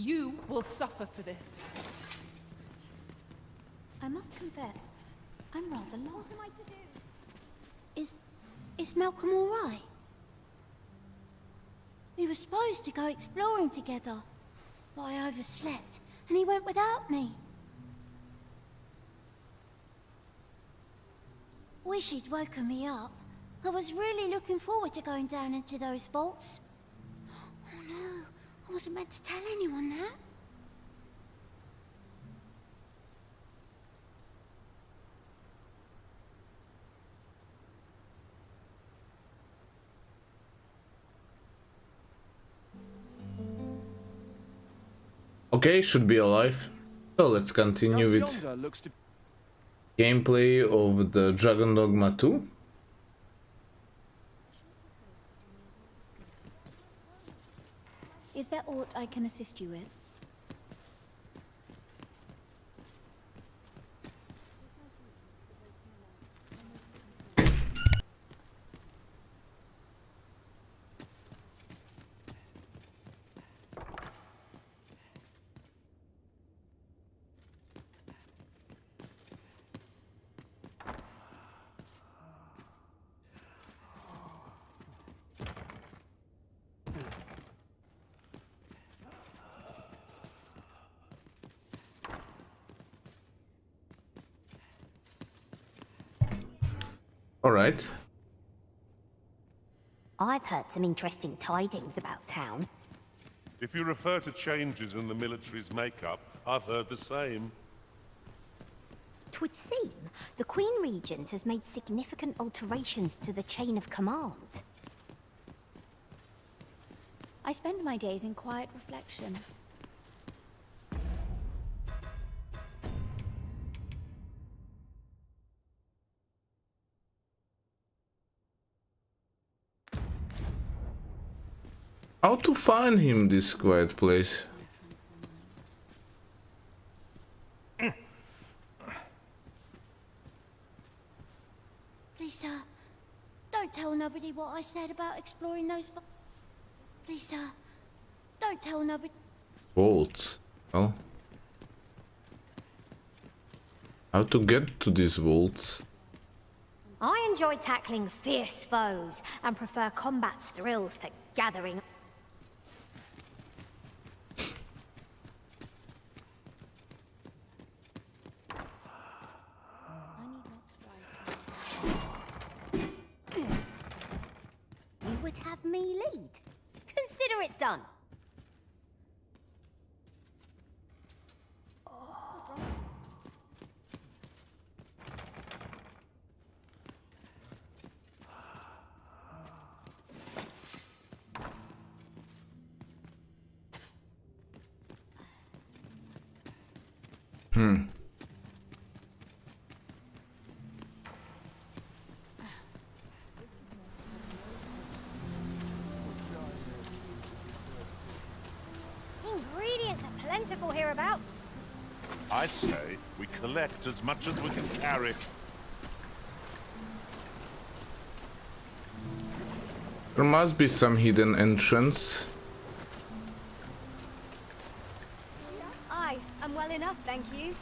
You will suffer for this. I must confess, I'm rather lost. What am I to do? Is Malcolm all right? We were supposed to go exploring together, but I overslept, and he went without me. Wish he'd woken me up. I was really looking forward to going down into those vaults. Oh no, I wasn't meant to tell anyone that. Okay, should be alive. So let's continue with gameplay of the Dragon Dogma 2. Is there aught I can assist you with? All right. I've heard some interesting tidings about town. If you refer to changes in the military's makeup, I've heard the same. 'Twould seem the Queen Regent has made significant alterations to the chain of command. I spend my days in quiet reflection. How to find him, this quiet place? Please, sir, don't tell nobody what I said about exploring those. Please, sir, don't tell nobody. Vaults. Oh. How to get to these vaults? I enjoy tackling fierce foes and prefer combat's thrills to gathering. You would have me lead. Consider it done. Ingredients are plentiful hereabouts. I'd say we collect as much as we can carry. There must be some hidden entrance. I am well enough, thank you.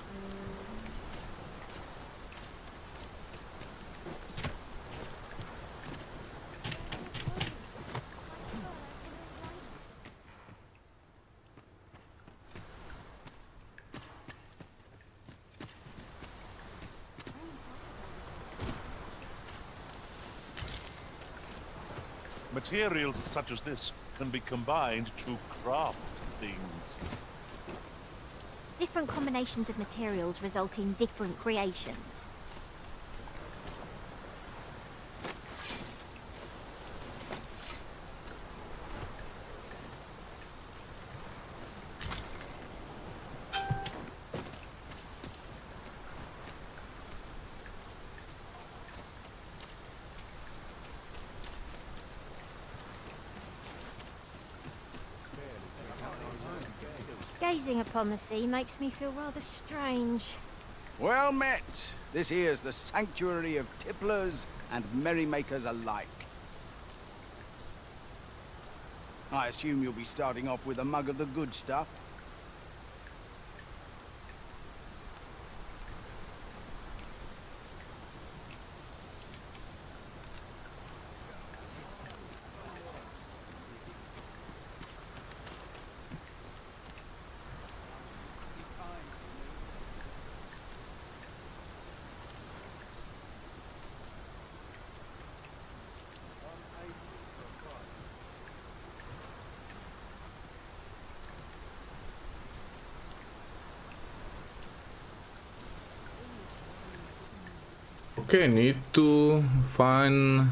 Materials such as this can be combined to craft things. Different combinations of materials result in different creations. Gazing upon the sea makes me feel rather strange. Well met. This here's the sanctuary of tipplers and merrymakers alike. I assume you'll be starting off with a mug of the good stuff. Okay, need to find...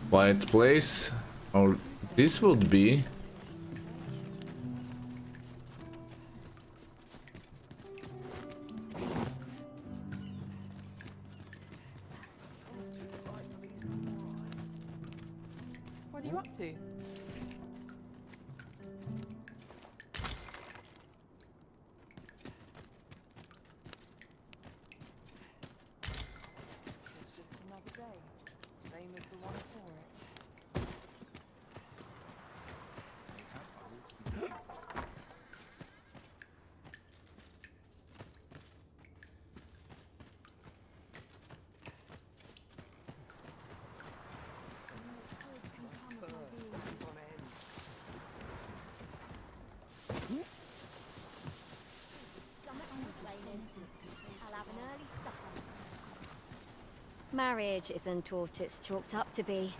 quiet place, or this would be. What are you up to? It's just another day, same as the one before it. I'll have an early supper. Marriage isn't what it's chalked up to be.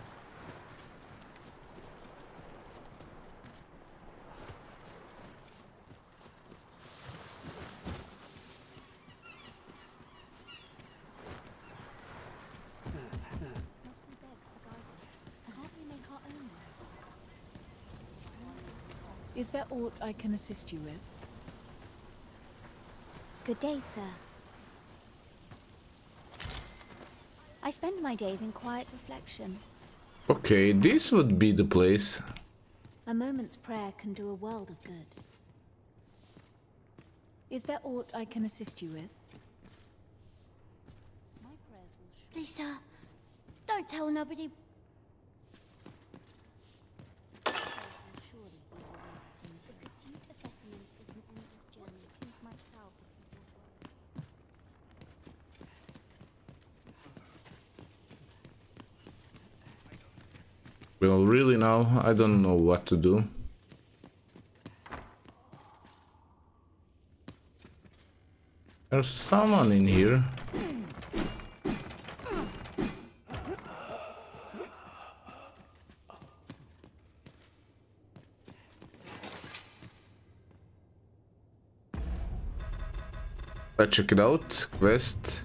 Is there aught I can assist you with? Good day, sir. I spend my days in quiet reflection. Okay, this would be the place. A moment's prayer can do a world of good. Is there aught I can assist you with? Please, sir, don't tell nobody. Well, really now, I don't know what to do. There's someone in here. Let's check it out. Quest.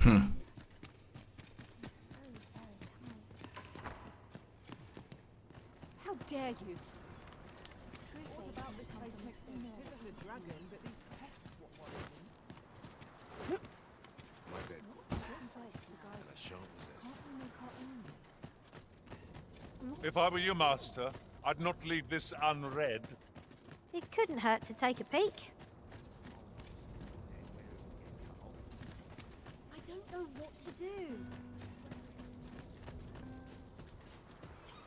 How dare you? What about this place makes me nervous? It isn't a dragon, but these pests what worry me. My bed and a sharp possessed. If I were your master, I'd not leave this unread. It couldn't hurt to take a peek. I don't know what to do.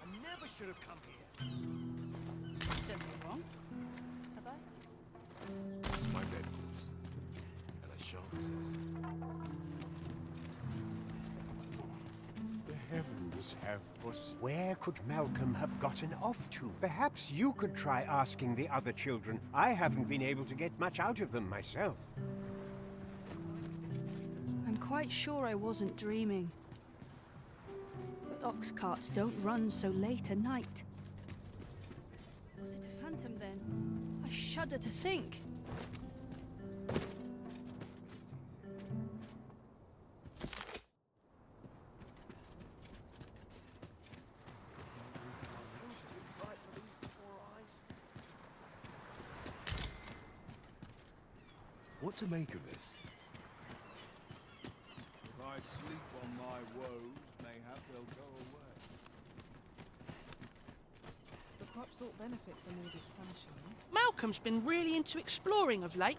I never should have come here. Said me wrong. Have I? My bedrooms, and I shall resist. The heavens have forsaken. Where could Malcolm have gotten off to? Perhaps you could try asking the other children. I haven't been able to get much out of them myself. I'm quite sure I wasn't dreaming. But ox carts don't run so late at night. Was it a phantom then? I shudder to think. What to make of this? If I sleep on my woes, mayhap they'll go away. The crops all benefit from all this sunshine. Malcolm's been really into exploring of late.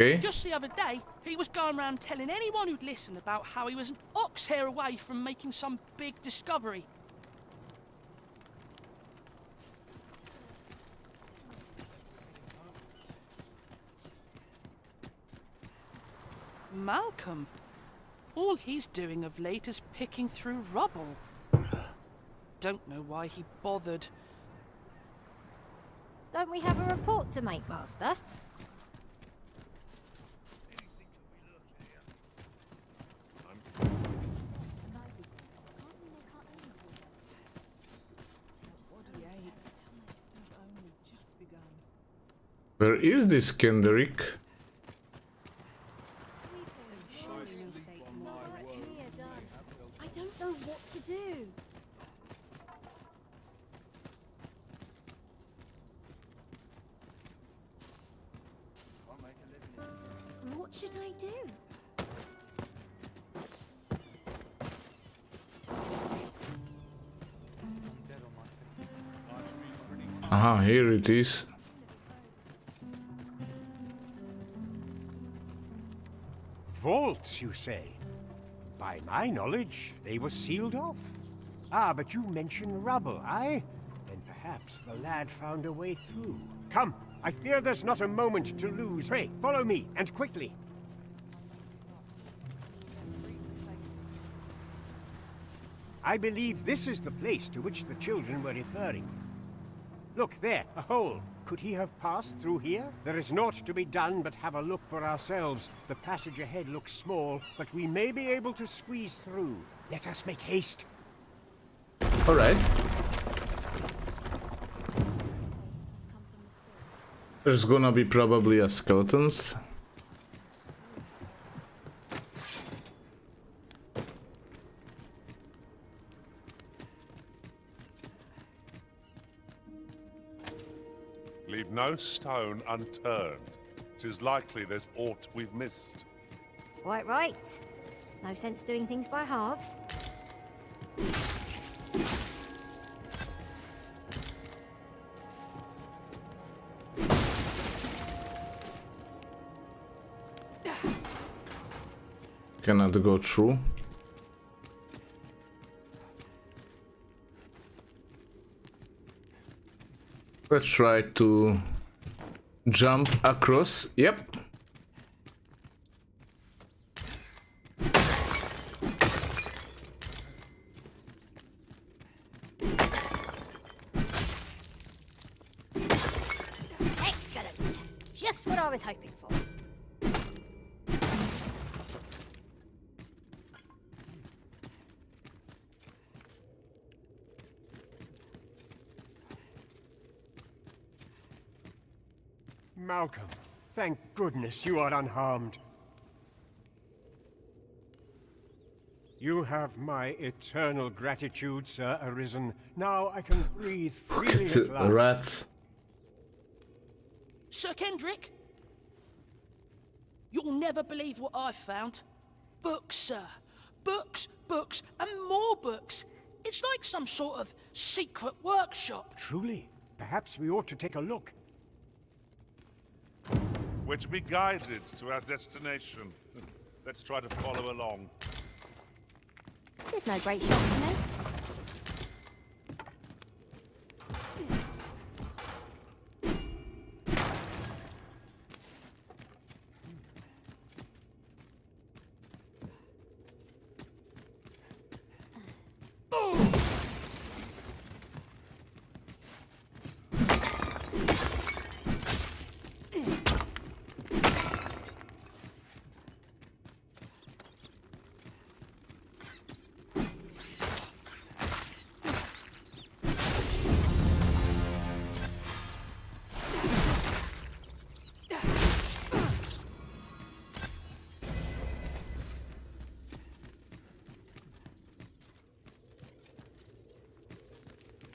Okay. Just the other day, he was going around telling anyone who'd listen about how he was an ox hair away from making some big discovery. Malcolm? All he's doing of late is picking through rubble. Don't know why he bothered. Don't we have a report to make, Master? Body aches. I've only just begun. Where is this Kendrick? I don't know what to do. Can't make a living. What should I do? Dead on my feet. Life's been pretty Aha, here it is. Vaults, you say? By my knowledge, they were sealed off. Ah, but you mentioned rubble, aye? Then perhaps the lad found a way through. Come, I fear there's not a moment to lose. Pray, follow me, and quickly. I believe this is the place to which the children were referring. Look, there, a hole. Could he have passed through here? There is naught to be done but have a look for ourselves. The passage ahead looks small, but we may be able to squeeze through. Let us make haste. Alright. There's gonna be probably a skeletons. Leave no stone unturned. 'Tis likely there's aught we've missed. Quite right. No sense doing things by halves. Cannot go through. Let's try to jump across. Yep. Excellent. Just what I was hoping for. Malcolm, thank goodness you are unharmed. You have my eternal gratitude, Sir Arisen. Now I can breathe Look freely at at the last. rats. Sir Kendrick? You'll never believe what I've found. Books, sir. Books, books, and more books. It's like some sort of secret workshop. Truly. Perhaps we ought to take a look. We're to be guided to our destination. Let's try to follow along. There's no great shock for me.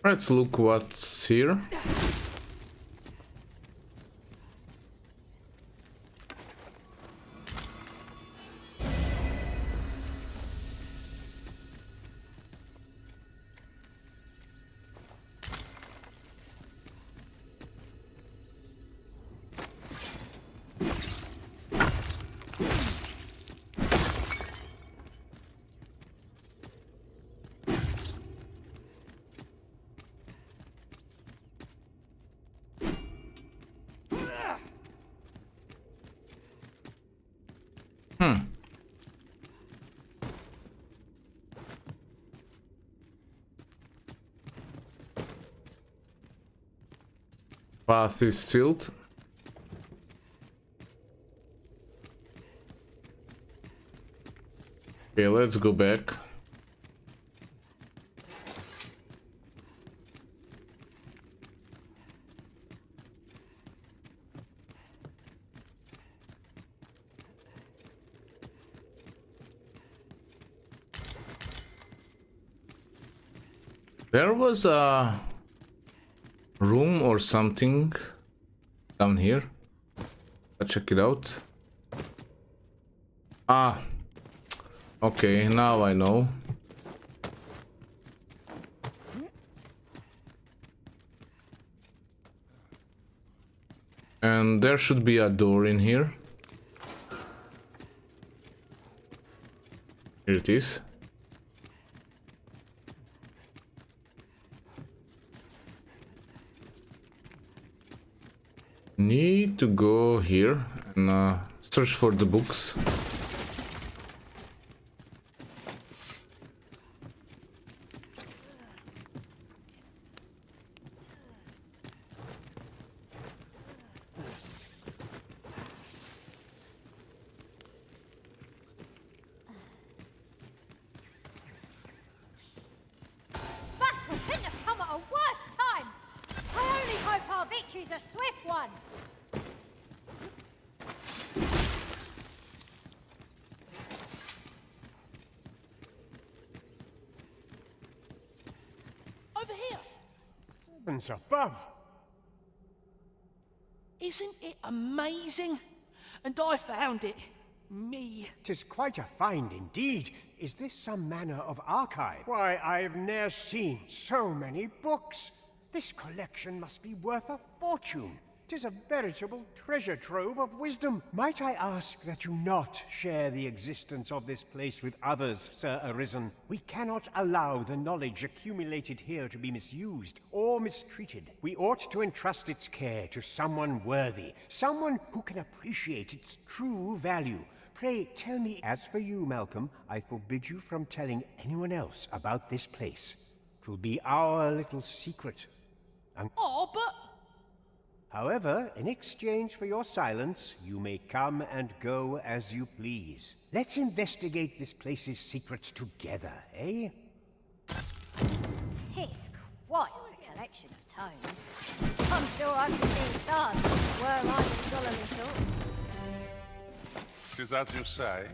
Let's look what's here. Path is sealed. Okay, let's go back. There was a room or something down here. Let's check it out. Ah, okay, now I know. And there should be a door in here. Here it is. Need to go here and search for the books. This battle couldn't have come at a worse time. I only hope our victory's a swift one. Over here. Heavens above! Isn't it amazing? And I found it. Me. 'Tis quite a find indeed. Is this some manner of archive? Why, I've ne'er seen so many books. This collection must be worth a fortune. 'Tis a veritable treasure trove of wisdom. Might I ask that you not share the existence of this place with others, Sir Arisen? We cannot allow the knowledge accumulated here to be misused or mistreated. We ought to entrust its care to someone worthy, someone who can appreciate its true value. Pray tell me, as for you, Malcolm, I forbid you from telling anyone else about this place. 'Twill be our little secret. Oh, but... However, in exchange for your silence, you may come and go as you please. Let's investigate this place's secrets together, eh? Tis quite a collection of tomes. I'm sure I could see stars were I the scholarly sort. Is that you say?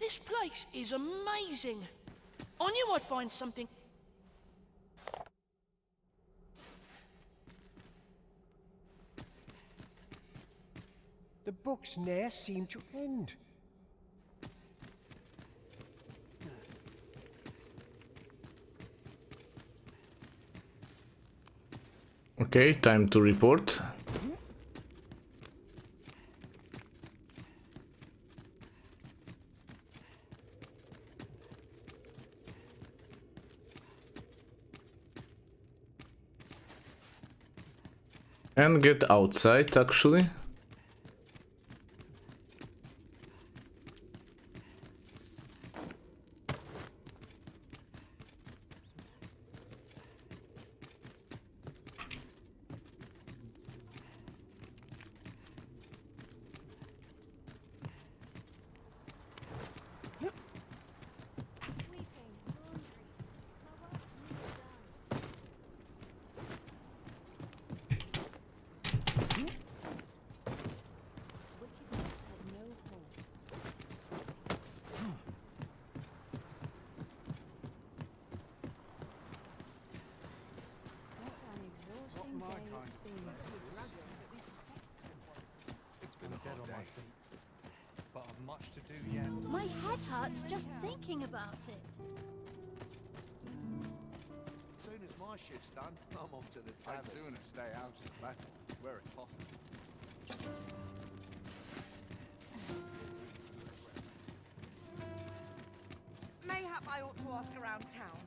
This place is amazing. I knew I'd find something. The books ne'er seem to end. Okay, time to report. And get outside, actually. It's been dead on my feet, but I've much to do yet. My head hurts just thinking about it. As soon as my shift's done, I'm off to the tavern. I'd sooner stay out of the battle, where it's possible. Mayhap I ought to ask around town.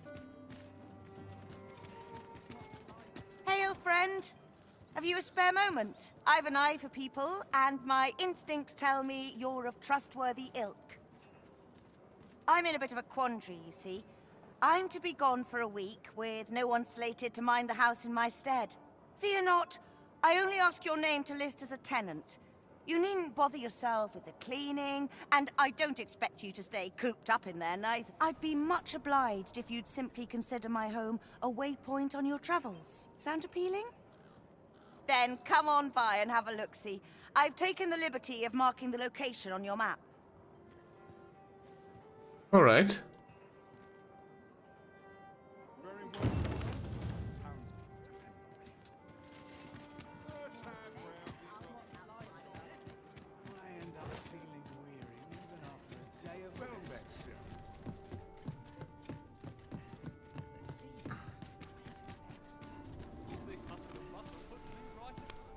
Hail, friend. Have you a spare moment? I've an eye for people, and my instincts tell me you're of trustworthy ilk. I'm in a bit of a quandary, you see. I'm to be gone for a week, with no one slated to mind the house in my stead. Fear not, I only ask your name to list as a tenant. You needn't bother yourself with the cleaning, and I don't expect you to stay cooped up in there neither. I'd be much obliged if you'd simply consider my home a waypoint on your travels. Sound appealing? Then come on by and have a look-see. I've taken the liberty of marking the location on your map. All right.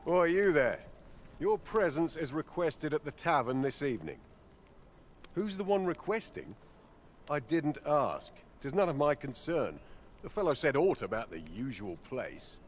Oi, you there. Your presence is requested at the tavern this evening. Who's the one requesting? I didn't ask. 'Tis none of my concern. The fellow said aught about the usual place.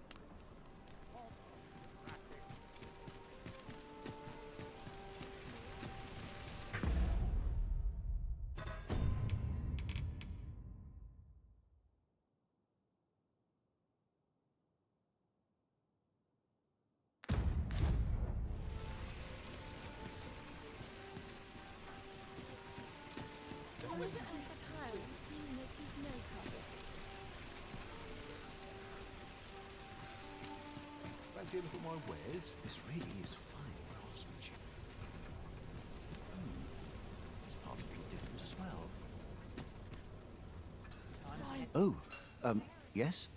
Fancy a look at my wares? This really is fine craftsmanship. This part's a bit different as well. Oh, yes?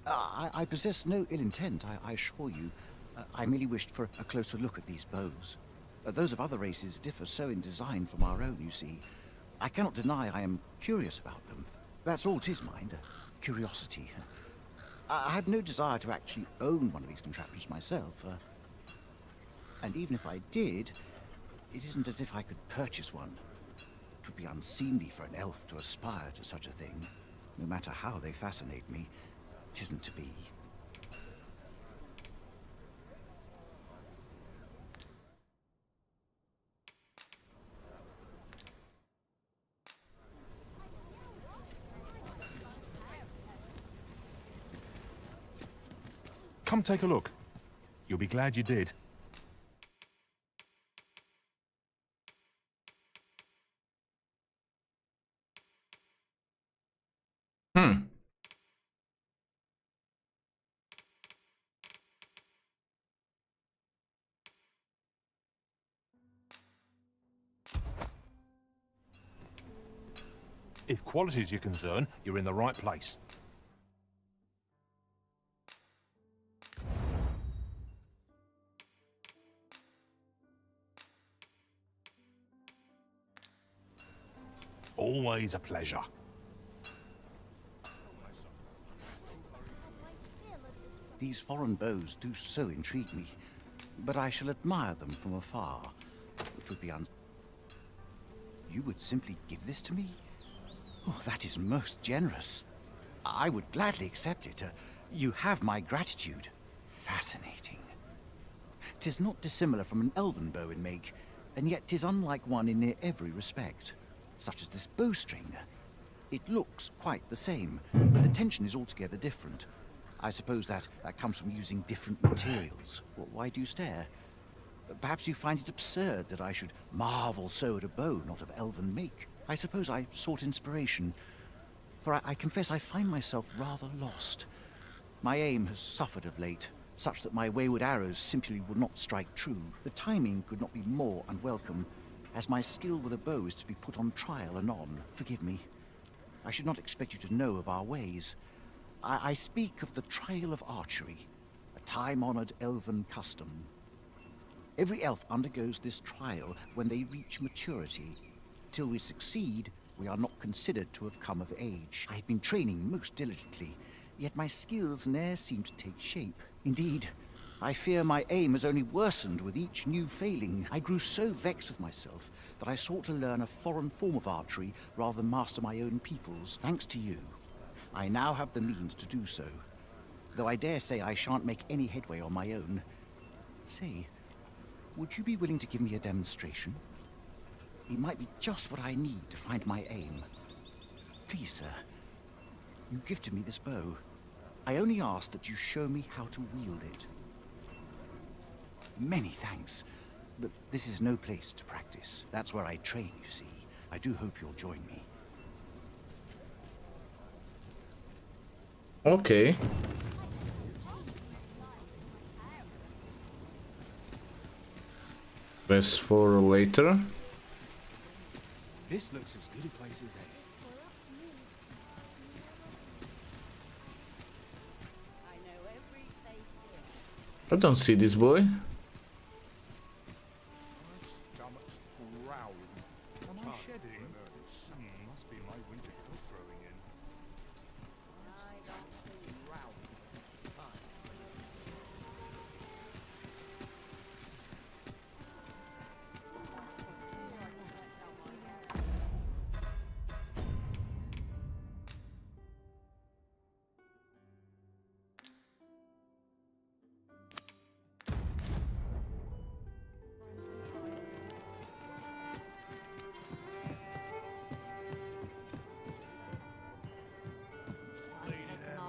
I possess no ill intent, I assure you. I merely wished for a closer look at these bows. Those of other races differ so in design from our own, you see. I cannot deny I am curious about them. That's all 'tis, mind, curiosity. I have no desire to actually own one of these contraptions myself. And even if I did, it isn't as if I could purchase one. It would be unseemly for an elf to aspire to such a thing. No matter how they fascinate me, it isn't to be. Come take a look. You'll be glad you did. If quality's your concern, you're in the right place. Always a pleasure. These foreign bows do so intrigue me, but I shall admire them from afar, which would be You would simply give this to me? Oh, that is most generous. I would gladly accept it. You have my gratitude. Fascinating. 'Tis not dissimilar from an elven bow in make, and yet 'tis unlike one in near every respect, such as this bowstring. It looks quite the same, but the tension is altogether different. I suppose that comes from using different materials. Why do you stare? Perhaps you find it absurd that I should marvel so at a bow not of elven make. I suppose I sought inspiration, for I confess I find myself rather lost. My aim has suffered of late, such that my wayward arrows simply would not strike true. The timing could not be more unwelcome, as my skill with a bow is to be put on trial anon. Forgive me. I should not expect you to know of our ways. I speak of the trial of archery, a time-honored elven custom. Every elf undergoes this trial when they reach maturity. Till we succeed, we are not considered to have come of age. I have been training most diligently, yet my skills ne'er seem to take shape. Indeed, I fear my aim has only worsened with each new failing. I grew so vexed with myself that I sought to learn a foreign form of archery rather than master my own people's. Thanks to you, I now have the means to do so, though I dare say I shan't make any headway on my own. Say, would you be willing to give me a demonstration? It might be just what I need to find my aim. Please, sir, you gifted me this bow. I only ask that you show me how to wield it. Many thanks, but this is no place to practice. That's where I train, you see. I do hope you'll join me. Okay. Best for later. This looks as good a place as any. I don't see this boy. Stomach's growling. Am I shedding? Must be my winter coat growing in.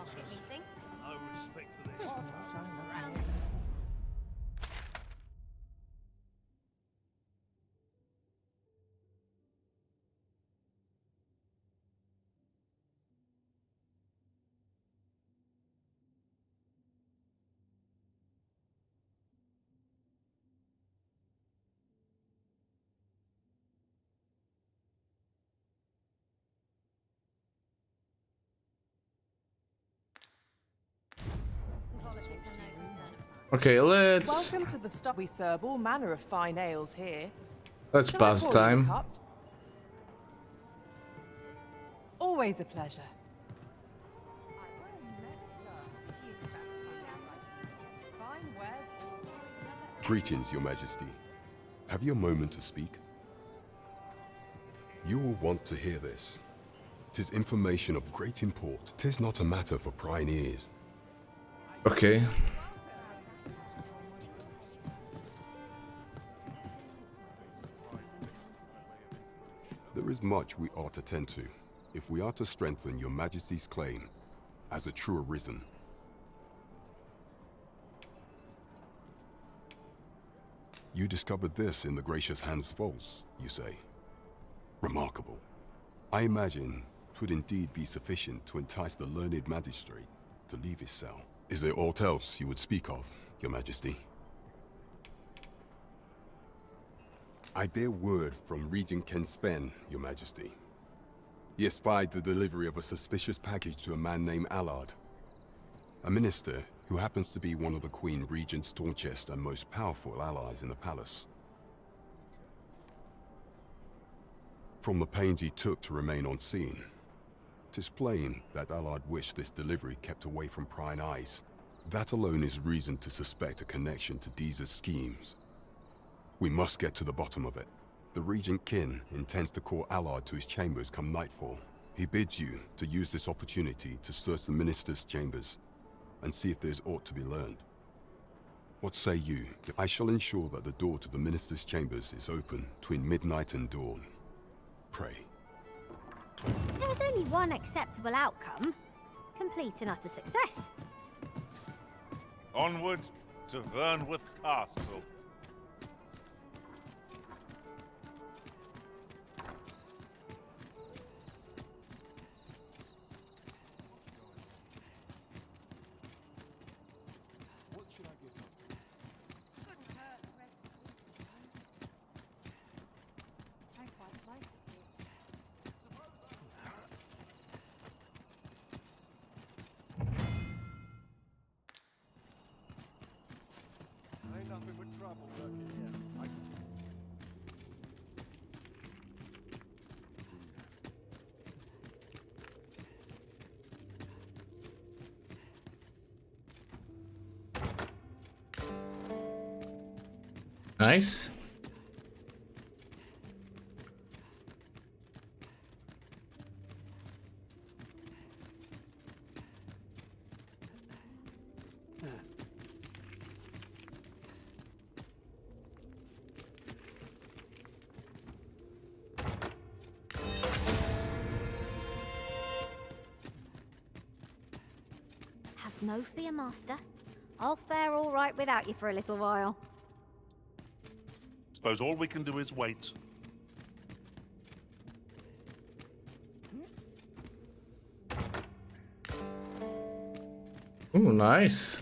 No respect for this. Okay, let's Welcome to the stop. We serve all manner of fine ales here. let's Shall I pass pour you a time. cup? Always a pleasure. Greetings, Your Majesty. Have you a moment to speak? You will want to hear this. 'Tis information of great import. 'Tis not a matter for prying ears. Okay. There is much we ought to tend to, if we are to strengthen Your Majesty's claim as a true arisen. You discovered this in the Gracious Hand's vaults, you say? Remarkable. I imagine 'twould indeed be sufficient to entice the learned magistrate to leave his cell. Is there aught else you would speak of, Your Majesty? I bear word from Regent Ken Sven, Your Majesty. He espied the delivery of a suspicious package to a man named Allard, a minister who happens to be one of the Queen Regent's staunchest and most powerful allies in the palace. From the pains he took to remain on scene, 'tis plain that Allard wished this delivery kept away from prying eyes. That alone is reason to suspect a connection to Deeza's schemes. We must get to the bottom of it. The Regent Kin intends to call Allard to his chambers come nightfall. He bids you to use this opportunity to search the minister's chambers and see if there's aught to be learned. What say you? I shall ensure that the door to the minister's chambers is open between midnight and dawn. Pray. There's only one acceptable outcome. Complete and utter success. Onward to Vernworth Castle. What should I get up to? Couldn't hurt to rest the week. I quite like it here. Ain't nothing but trouble lurking here. Nice. Have no fear, Master. I'll fare all right without you for a little while. Suppose all we can do is wait. Ooh, nice.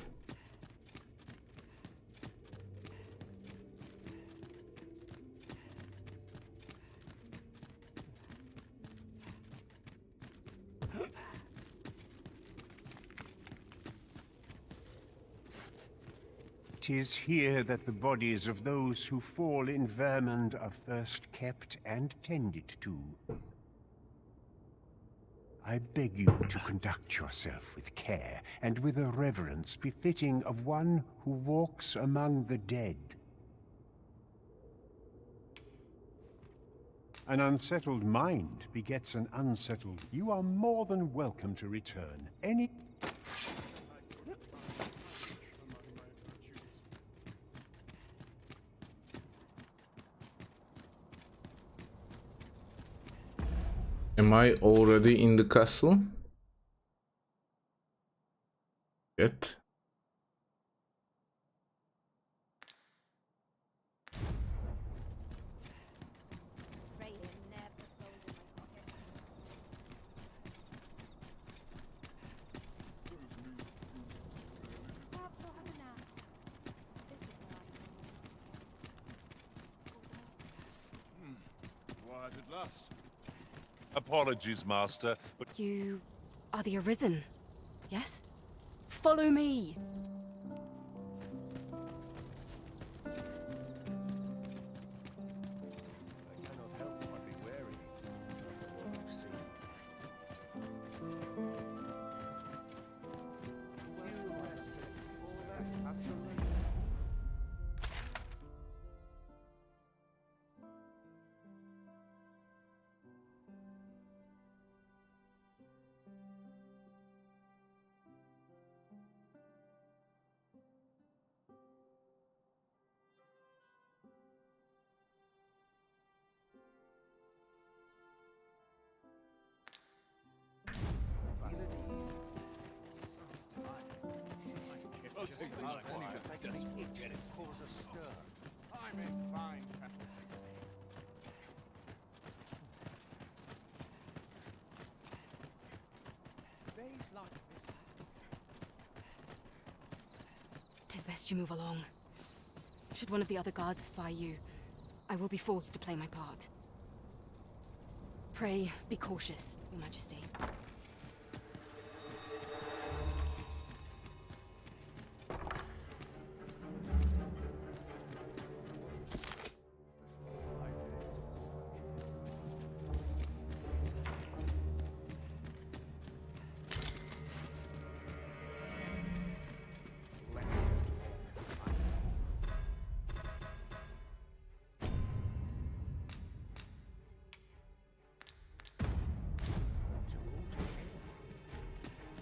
"'Tis here that the bodies of those who fall in Vermund are first kept and tended to. I beg you to conduct yourself with care and with a reverence befitting of one who walks among the dead. An unsettled mind begets an unsettled... You are more than welcome to return any... Am I already in the castle? Yet. Quiet at last. Apologies, Master, but... You are the Arisen, yes? Follow me! I cannot help but be wary of what you see. You respect all that hustling. I'm in fine faculty. Days like this. 'Tis best you move along. Should one of the other guards espy you, I will be forced to play my part. Pray be cautious, Your Majesty.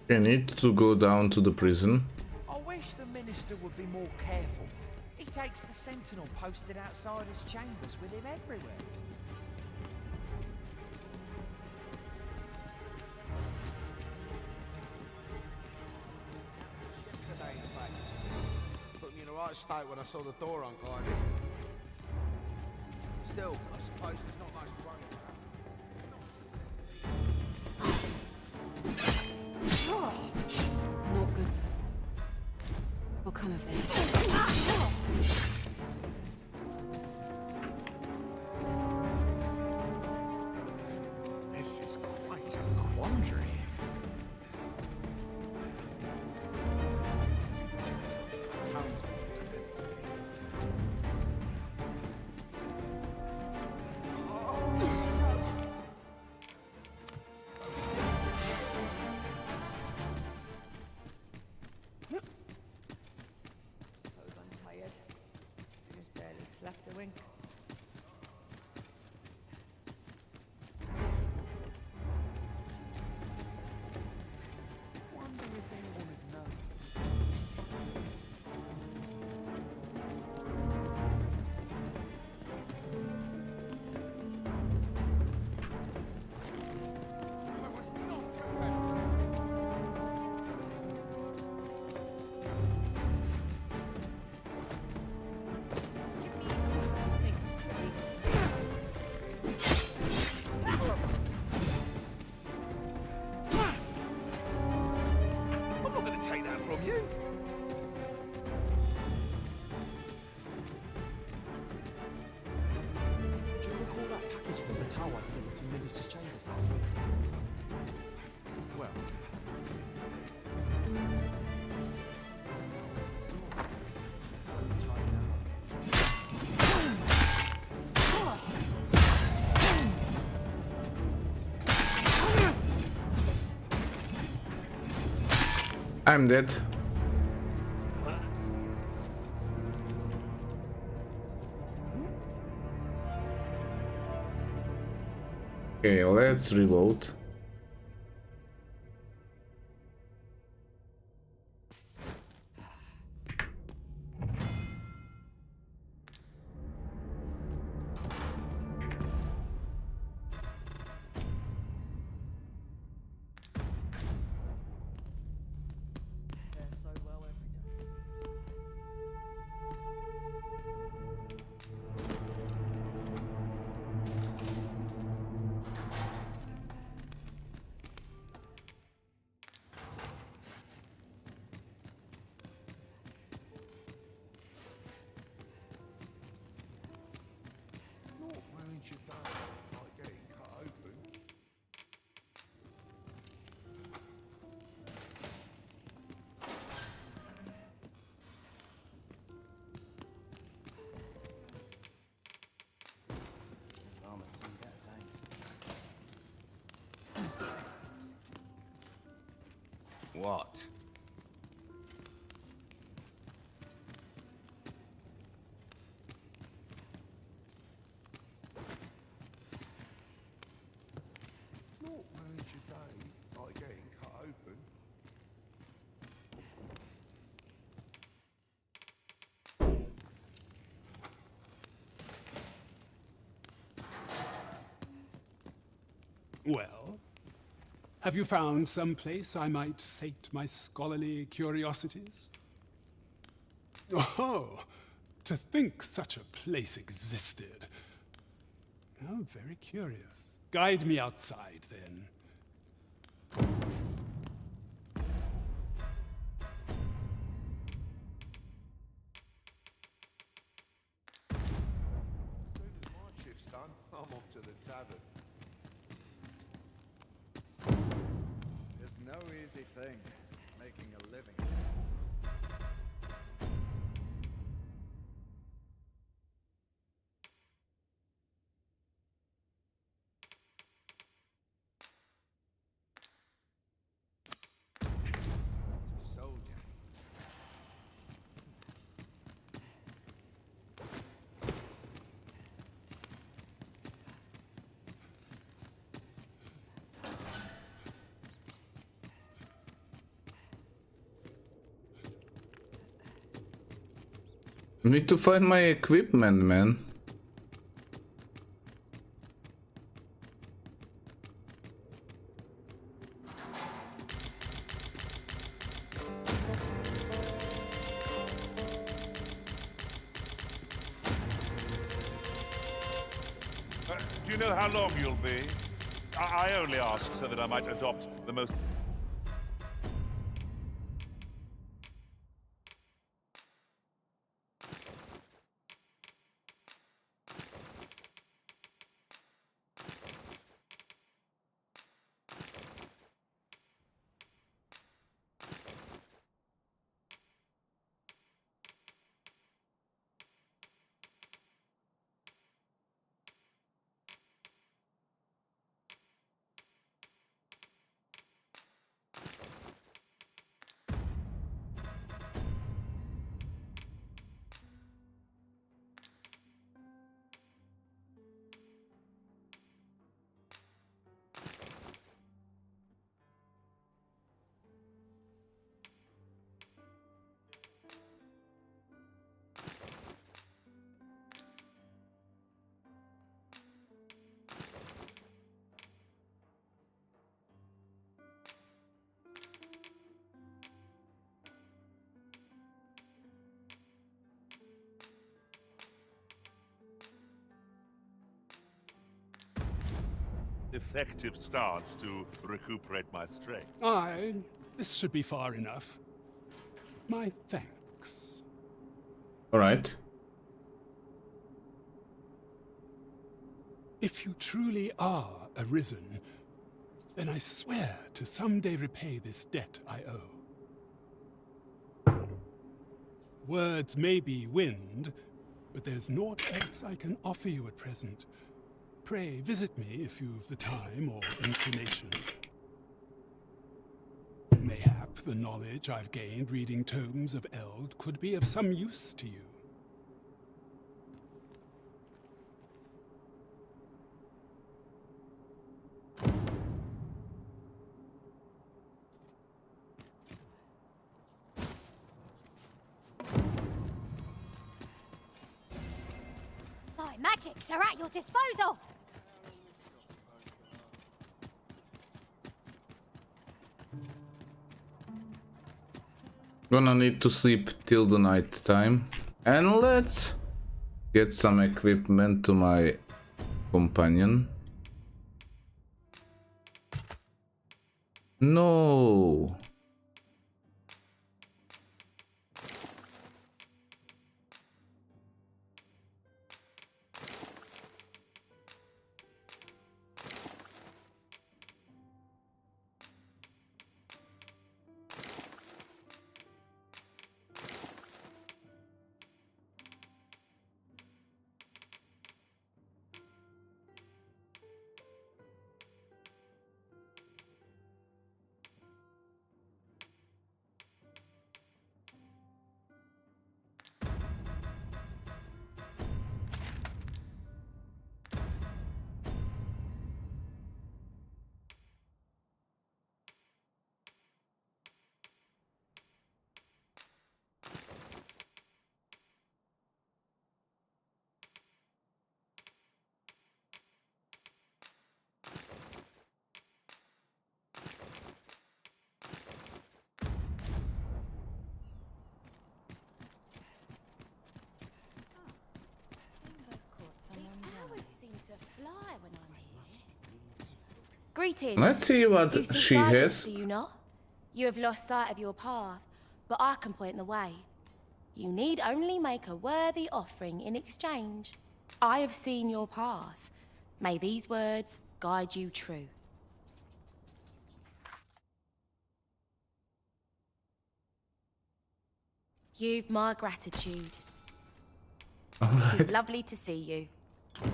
I need to go down to the prison. I wish the minister would be more careful. He takes the sentinel posted outside his chambers with him everywhere. Yesterday, in fact. Put me in the right state when I saw the door unguarded. Still, I suppose there's not much to worry about. Not good. What come of this? This is quite a quandary. Must be vigilant. Townspeople Suppose I'm tired. I just barely slept a wink. Wonder if anyone would know. I was not prepared for this. I'm not going to take that from you. Do you recall that package from the tower I delivered to Minister's chambers last week? Well, I'm dead. Okay, let's reload. they're so well every day. Not wearing your gun, like getting cut open. That's almost some better, thanks. What? Not wearing your day, like getting cut open. Well, have you found some place I might sate my scholarly curiosities? Oh, to think such a place existed. Oh, very curious. Guide me outside, then. As soon as my shift's done, I'm off to the tavern. easy thing, making a living. It's a soldier. Need to find my equipment, man. Do you know how long you'll be? I only ask so that I might adopt the most... effective stance to recuperate my strength. Aye, this should be far enough. My thanks. Alright. If you truly are arisen, then I swear to someday repay this debt I owe. Words may be wind, but there's naught else I can offer you at present. Pray visit me if you've the time or inclination. Mayhap the knowledge I've gained reading tomes of Eld could be of some use to you. My magics are at your disposal! Gonna need to sleep till the night time. And let's get some equipment to my companion. No. Fly when I'm here. Greetings. Let's see what You seek she guidance, has. do you not? You have lost sight of your path, but I can point the way. You need only make a worthy offering in exchange. I have seen your path. May these words guide you true. You've my gratitude. All It is right. lovely to see you. It's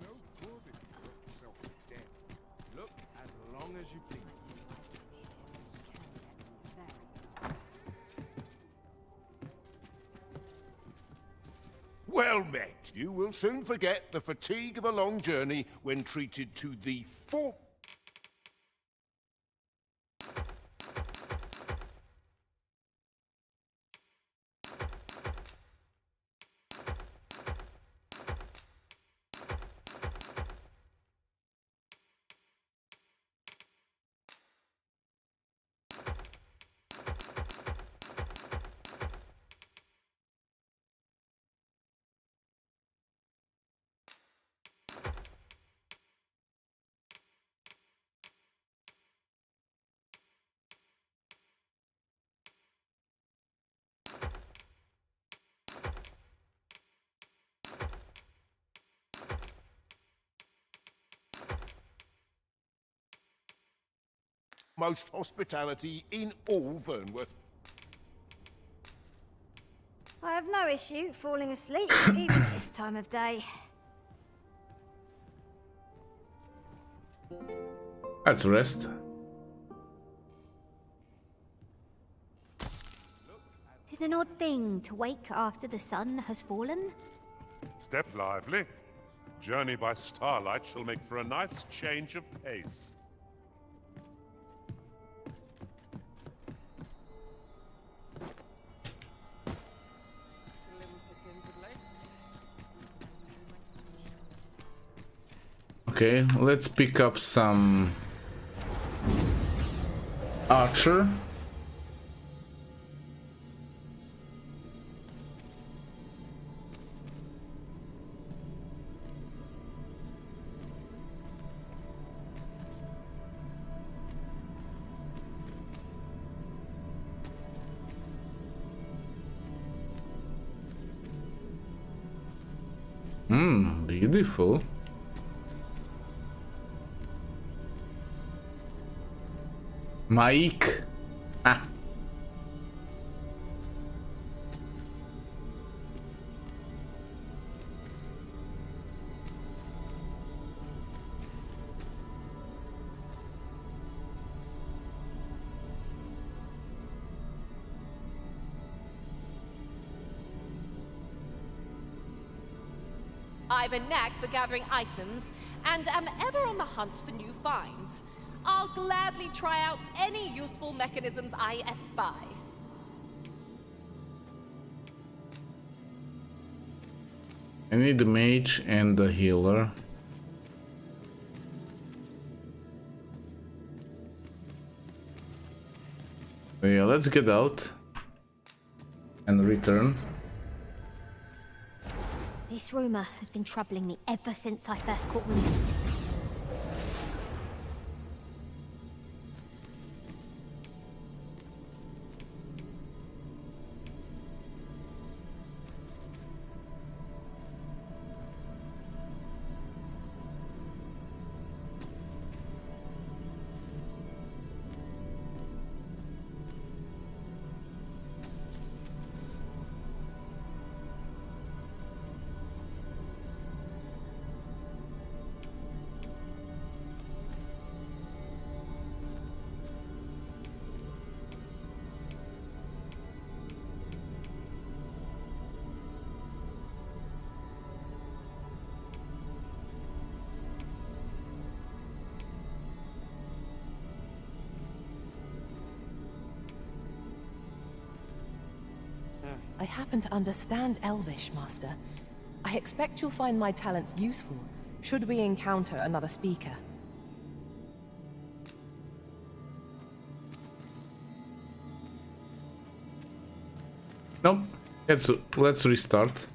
no good if you work yourself to death. Look as long as you please. Well met. You will soon forget the fatigue of a long journey when treated to the full. Most hospitality in all Vernworth. I have no issue falling asleep, even at this time of day. Let's rest. Tis an odd thing to wake after the sun has fallen. Step lively. Journey by starlight shall make for a nice change of pace. Okay, let's pick up some archer. Beautiful. Mike. Ah. I've a knack for gathering items, and am ever on the hunt for new finds. I'll gladly try out any useful mechanisms I espy. I need the mage and the healer. So yeah, let's get out and return. This rumour has been troubling me ever since I first caught wind of it. I happen to understand Elvish, Master. I expect you'll find my talents useful, should we encounter another speaker. Nope. Let's restart.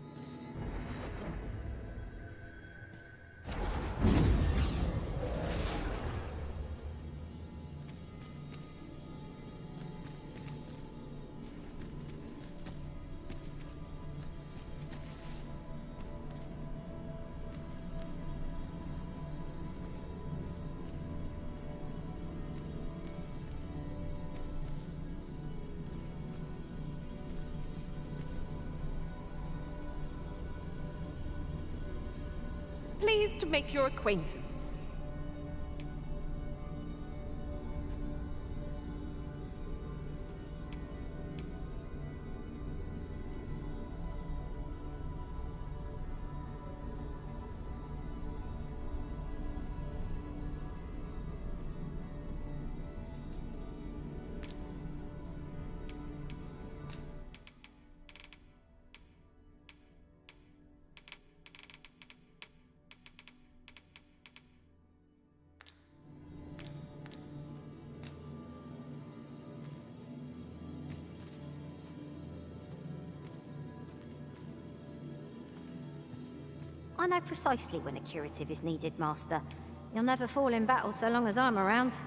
pleased to make your acquaintance. I know precisely when a curative is needed, Master. You'll never fall in battle so long as I'm around.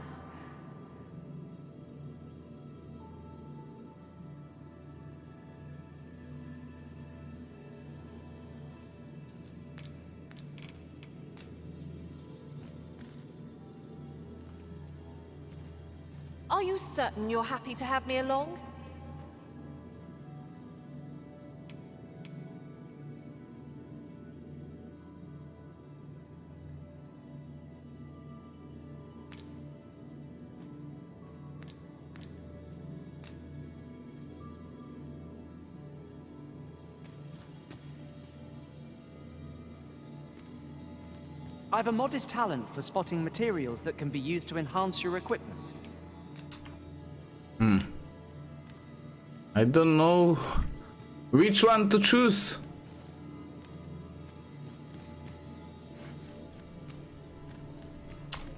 Are you certain you're happy to have me along? I have a modest talent for spotting materials that can be used to enhance your equipment. I don't know which one to choose.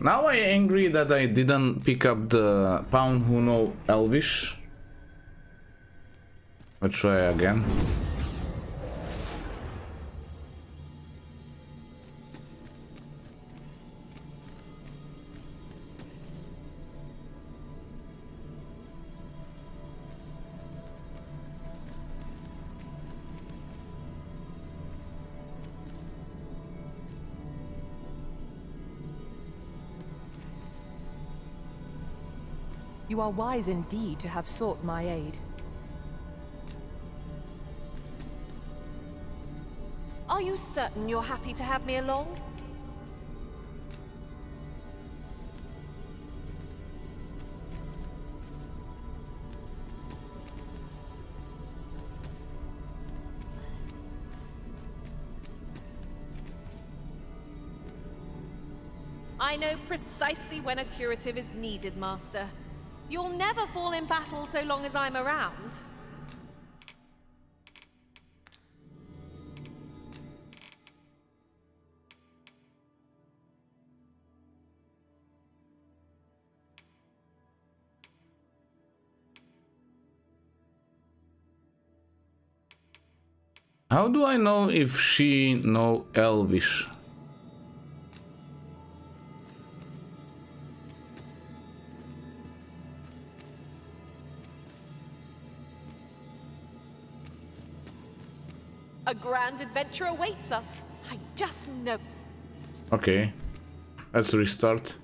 Now I'm angry that I didn't pick up the Pound Who Know Elvish. Let's try again. You are wise indeed to have sought my aid. Are you certain you're happy to have me along? I know precisely when a curative is needed, Master. You'll never fall in battle so long as I'm around. How do I know if she know Elvish? A grand adventure awaits us. I just know. Okay, let's restart.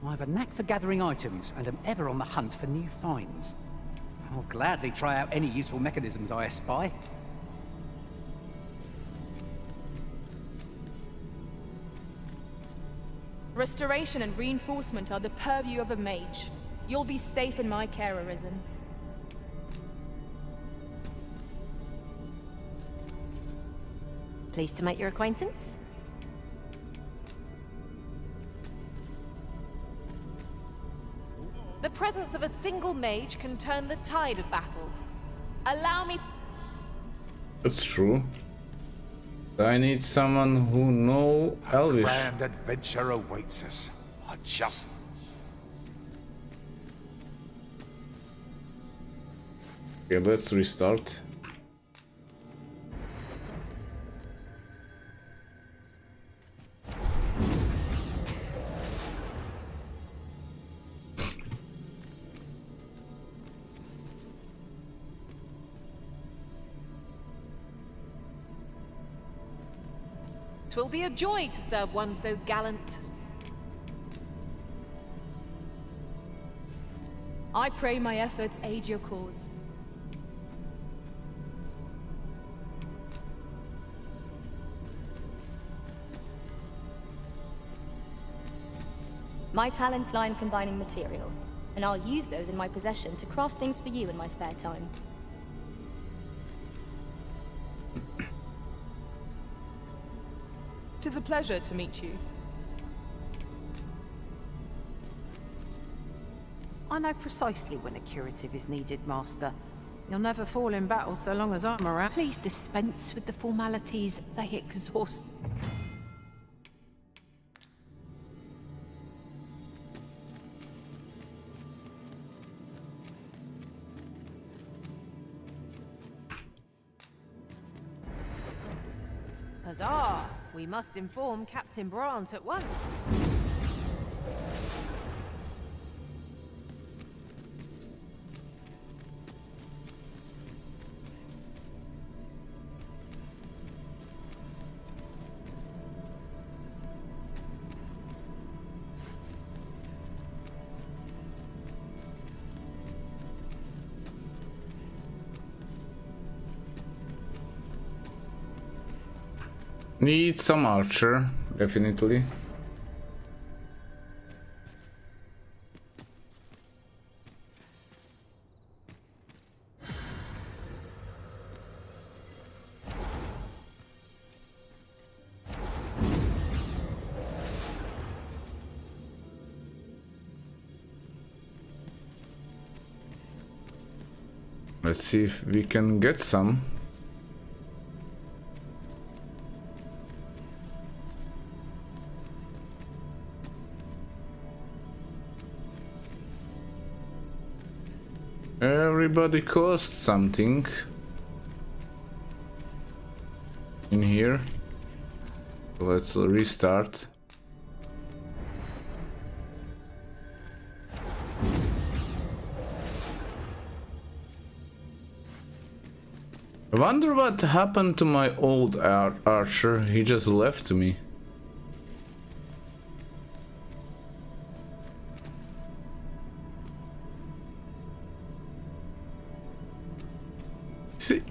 I have a knack for gathering items and am ever on the hunt for new finds. I'll gladly try out any useful mechanisms I espy. Restoration and reinforcement are the purview of a mage. You'll be safe in my care, Arisen. Pleased to make your acquaintance. The presence of a single mage can turn the tide of battle. Allow me... That's true. I need someone who know Elvish. A grand adventure awaits us. I just... Okay, let's restart. 'Twill be a joy to serve one so gallant. I pray my efforts aid your cause. My talents lie in combining materials, and I'll use those in my possession to craft things for you in my spare time. Tis a pleasure to meet you. I know precisely when a curative is needed, Master. You'll never fall in battle so long as I'm around. Please dispense with the formalities. They exhaust. Huzzah! We must inform Captain Brandt at once. Need some archer, definitely. Let's see if we can get some. Everybody costs something in here. Let's restart. I wonder what happened to my old archer. He just left me.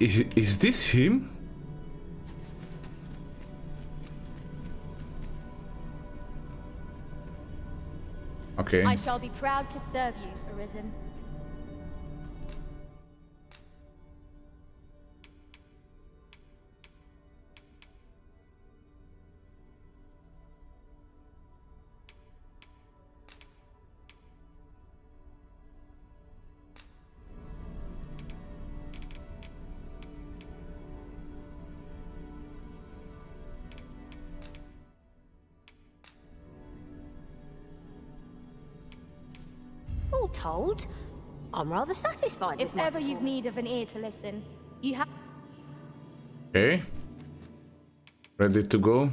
Is this him? Okay. I shall be proud to serve you, Arisen. All told, I'm rather satisfied If with my ever you've need of an ear to listen, you have... Okay. Ready to go.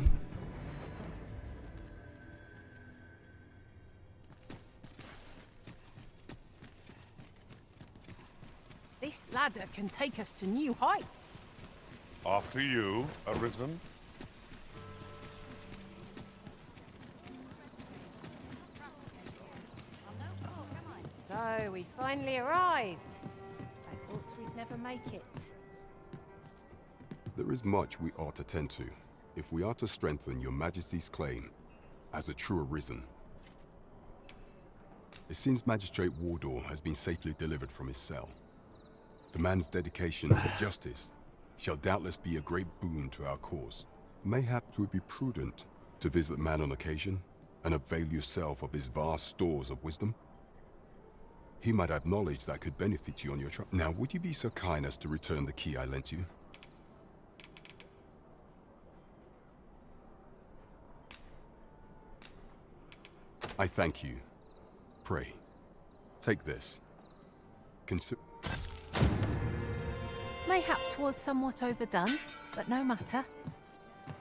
This ladder can take us to new heights. After you, Arisen. So, we finally arrived. I thought we'd never make it. There is much we ought to tend to, if we are to strengthen your Majesty's claim as a true Arisen. It seems Magistrate Wardor has been safely delivered from his cell. The man's dedication to justice shall doubtless be a great boon to our cause. Mayhap 'twould be prudent to visit the man on occasion and avail yourself of his vast stores of wisdom. He might have knowledge that could benefit you on your trip. Now, would you be so kind as to return the key I lent you? I thank you. Pray, take this. Mayhap 'twas somewhat overdone, but no matter.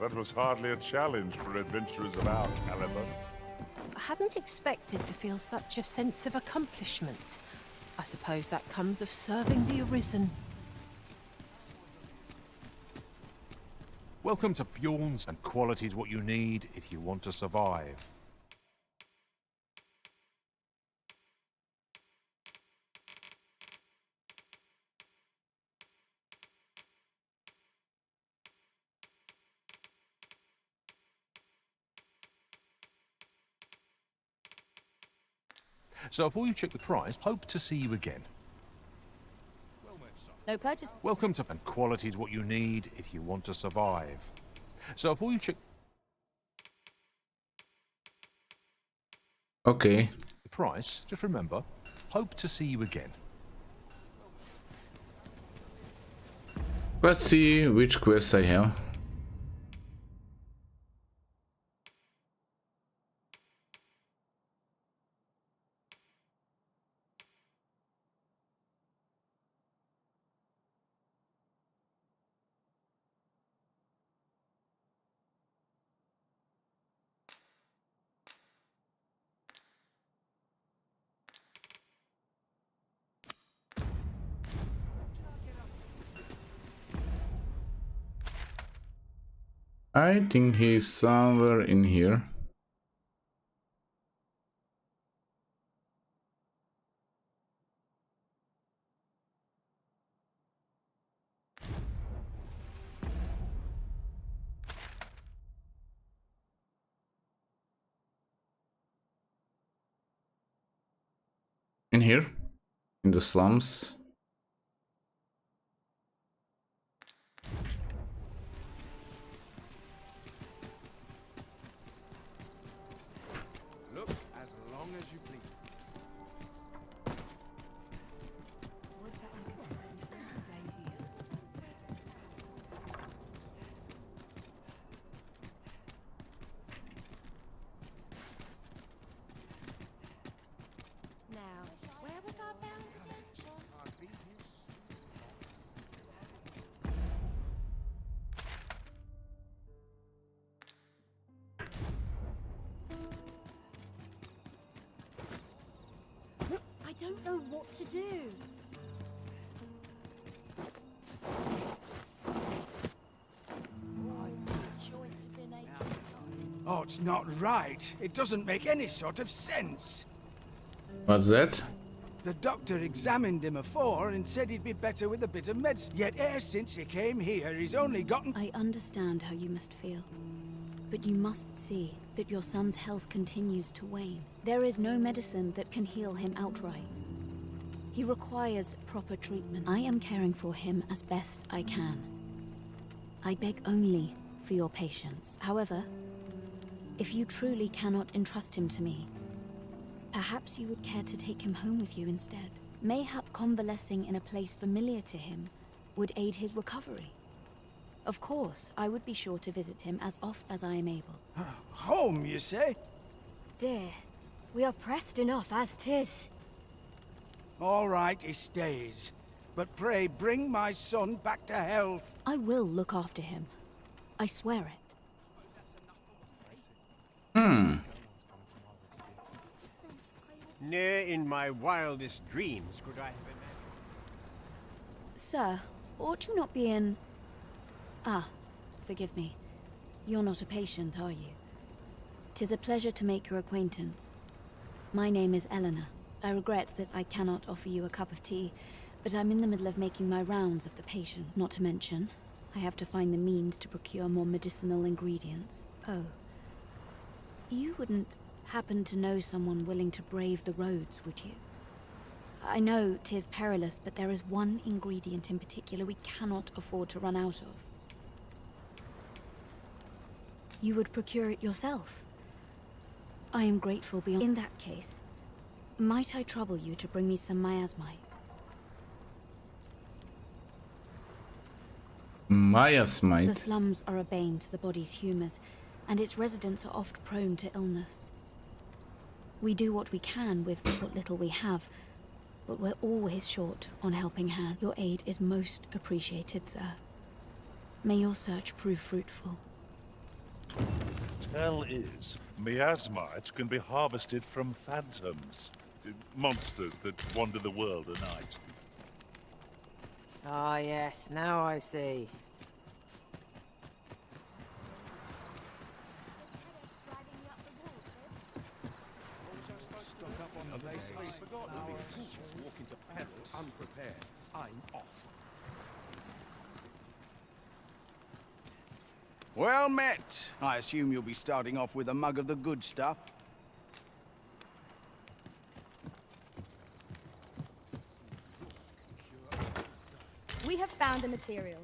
That was hardly a challenge for adventurers of our caliber. I hadn't expected to feel such a sense of accomplishment. I suppose that comes of serving the Arisen. Welcome to Bjorn's, and quality is what you need if you want to survive. So before you check the price, hope to see you again. No purchase. Welcome to, and quality is what you need if you want to survive. So before you check Okay. the price, just remember, hope to see you again. Let's see which quests I have. I think he's somewhere in here. In here? In the slums? Look as long as you please. Now, where was I bound again? I don't know what to do. Oh, it's not right. It doesn't make any sort of sense. What's that? The doctor examined him afore and said he'd be better with a bit of medicine. Yet e'er since he came here, he's only gotten... I understand how you must feel. But you must see that your son's health continues to wane. There is no medicine that can heal him outright. He requires proper treatment. I am caring for him as best I can. I beg only for your patience. However, if you truly cannot entrust him to me, perhaps you would care to take him home with you instead. Mayhap convalescing in a place familiar to him would aid his recovery. Of course, I would be sure to visit him as oft as I am able. Home, you say? Dear, we are pressed enough as 'tis. All right, he stays. But pray, bring my son back to health. I will look after him. I swear it. Ne'er in my wildest dreams could I have imagined. Sir, ought you not be in... Ah, forgive me. You're not a patient, are you? 'Tis a pleasure to make your acquaintance. My name is Eleanor. I regret that I cannot offer you a cup of tea, but I'm in the middle of making my rounds of the patient. Not to mention, I have to find the means to procure more medicinal ingredients. Oh. You wouldn't happen to know someone willing to brave the roads, would you? I know 'tis perilous, but there is one ingredient in particular we cannot afford to run out of. You would procure it yourself. I am grateful beyond... In that case, might I trouble you to bring me some miasmite? Miasmite? The slums are a bane to the body's humors, and its residents are oft prone to illness. We do what we can with what little we have, but we're always short on helping hand. Your aid is most appreciated, sir. May your search prove fruitful. Tell is, miasmite can be harvested from phantoms, monsters that wander the world at night. Ah, yes, now I see. I forgot to be foolish walk into peril unprepared. I'm off. Well met. I assume you'll be starting off with a mug of the good stuff. We have found a material.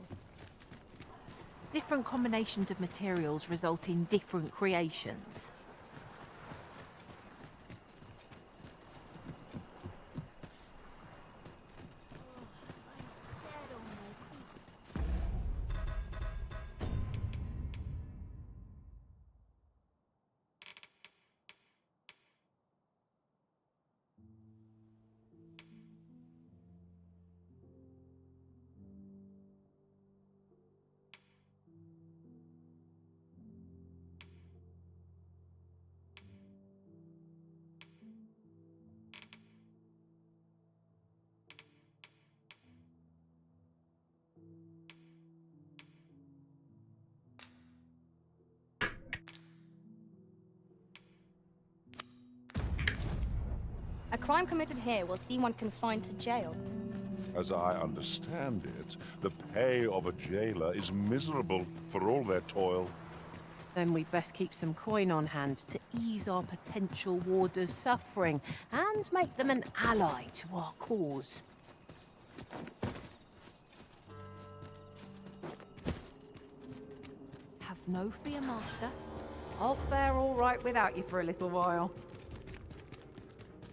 Different combinations of materials result in different creations. A crime committed here will see one confined to jail. As I understand it, the pay of a jailer is miserable for all their toil. Then we'd best keep some coin on hand to ease our potential warders' suffering and make them an ally to our cause. Have no fear, Master. I'll fare all right without you for a little while.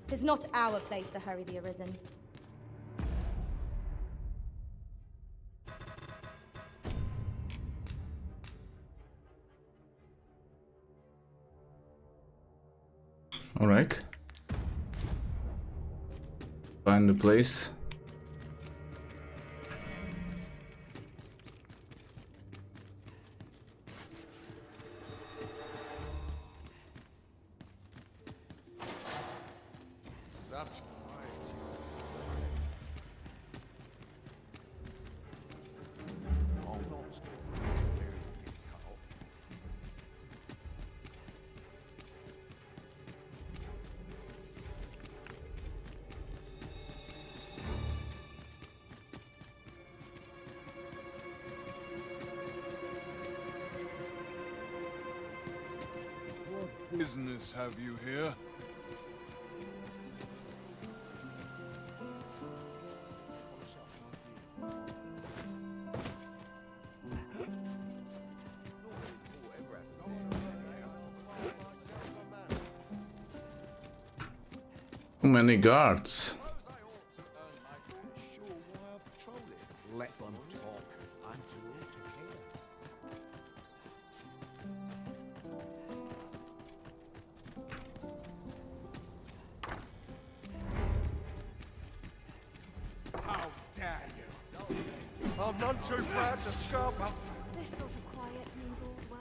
'Tis not our place to hurry the Arisen. All right. Find the place. Such What business have you here? Too many guards. Let them talk. I'm too old to care. How dare you? I'm none too proud to scarp up. This sort of quiet means all's well.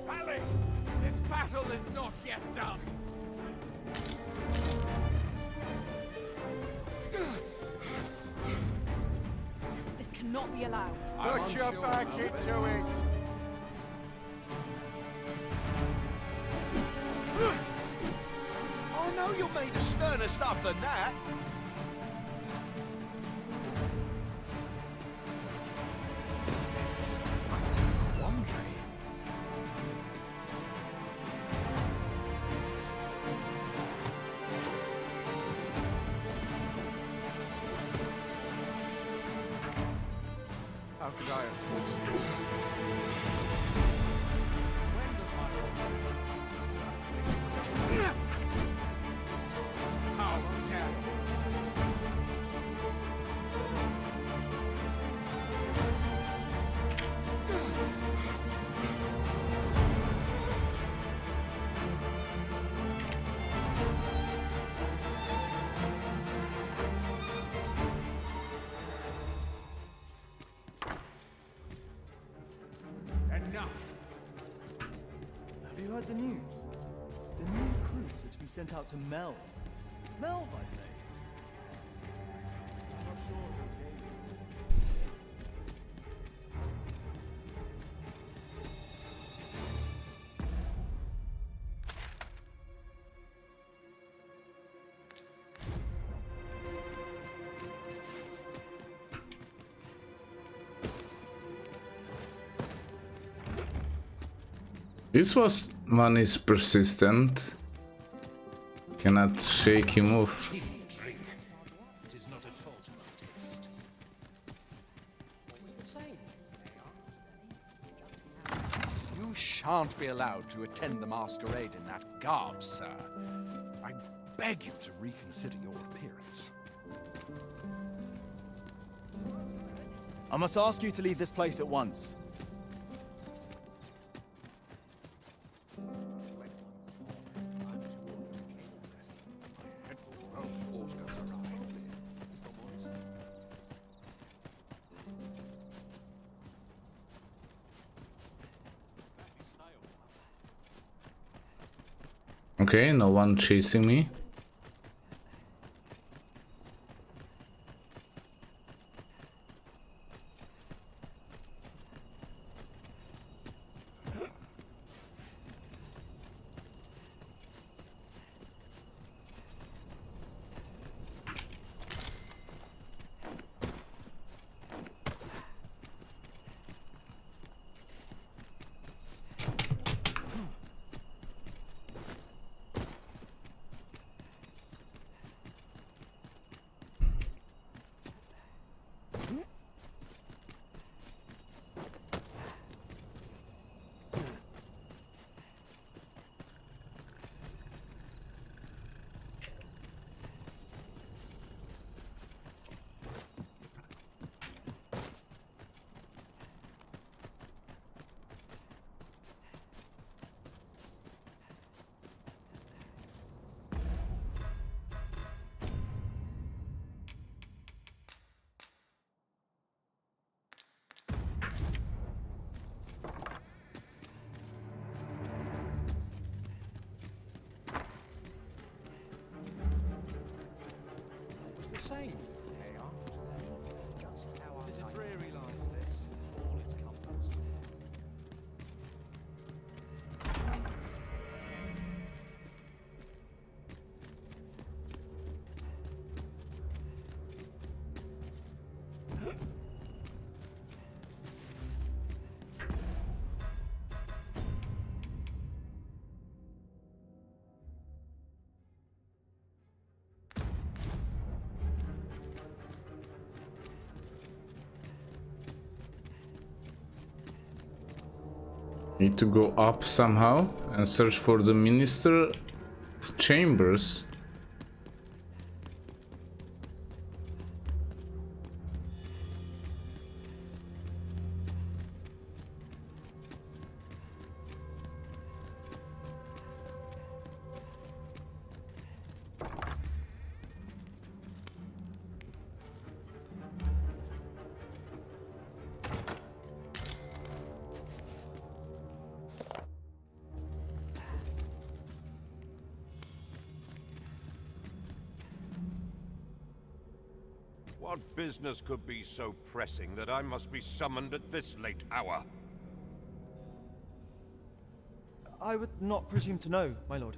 Pally! This battle is not yet done. This cannot be allowed. Put your back into it. I know you're made of sterner stuff than that. How could I have forced this? When does my How dare you? Enough! Have you heard the news? The new recruits are to be sent out to Melv. Melv, I say. I'm not sure who gave This one is persistent. Cannot shake him off. It is not at all to my taste. You shan't be allowed to attend the masquerade in that garb, sir. I beg you to reconsider your appearance. I must ask you to leave this place at once. Okay, no one chasing me. It is a dreary life, this, for all its comforts. Need to go up somehow and search for the minister's chambers. What business could be so pressing that I must be summoned at this late hour? I would not presume to know, my lord.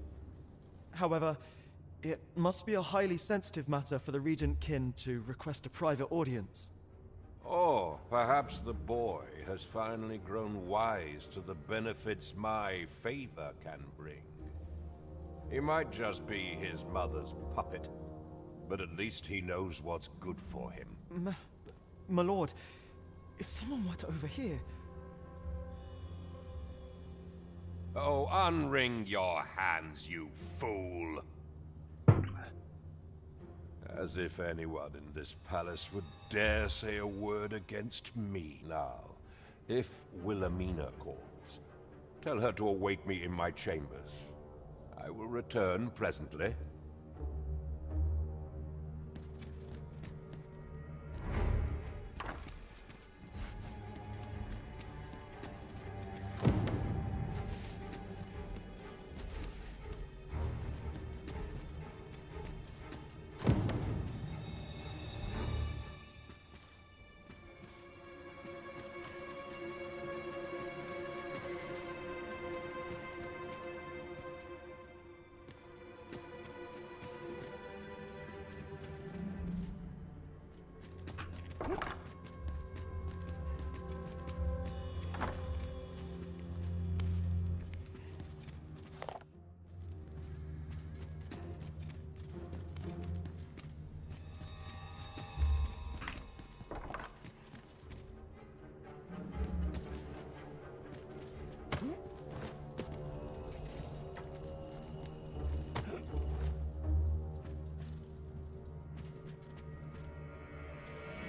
However, it must be a highly sensitive matter for the Regent Kin to request a private audience. Or perhaps the boy has finally grown wise to the benefits my favor can bring. He might just be his mother's puppet, but at least he knows what's good for him. My lord, if someone were to overhear... Oh, unwring your hands, you fool! As if anyone in this palace would dare say a word against me. Now, if Wilhelmina calls, tell her to await me in my chambers. I will return presently.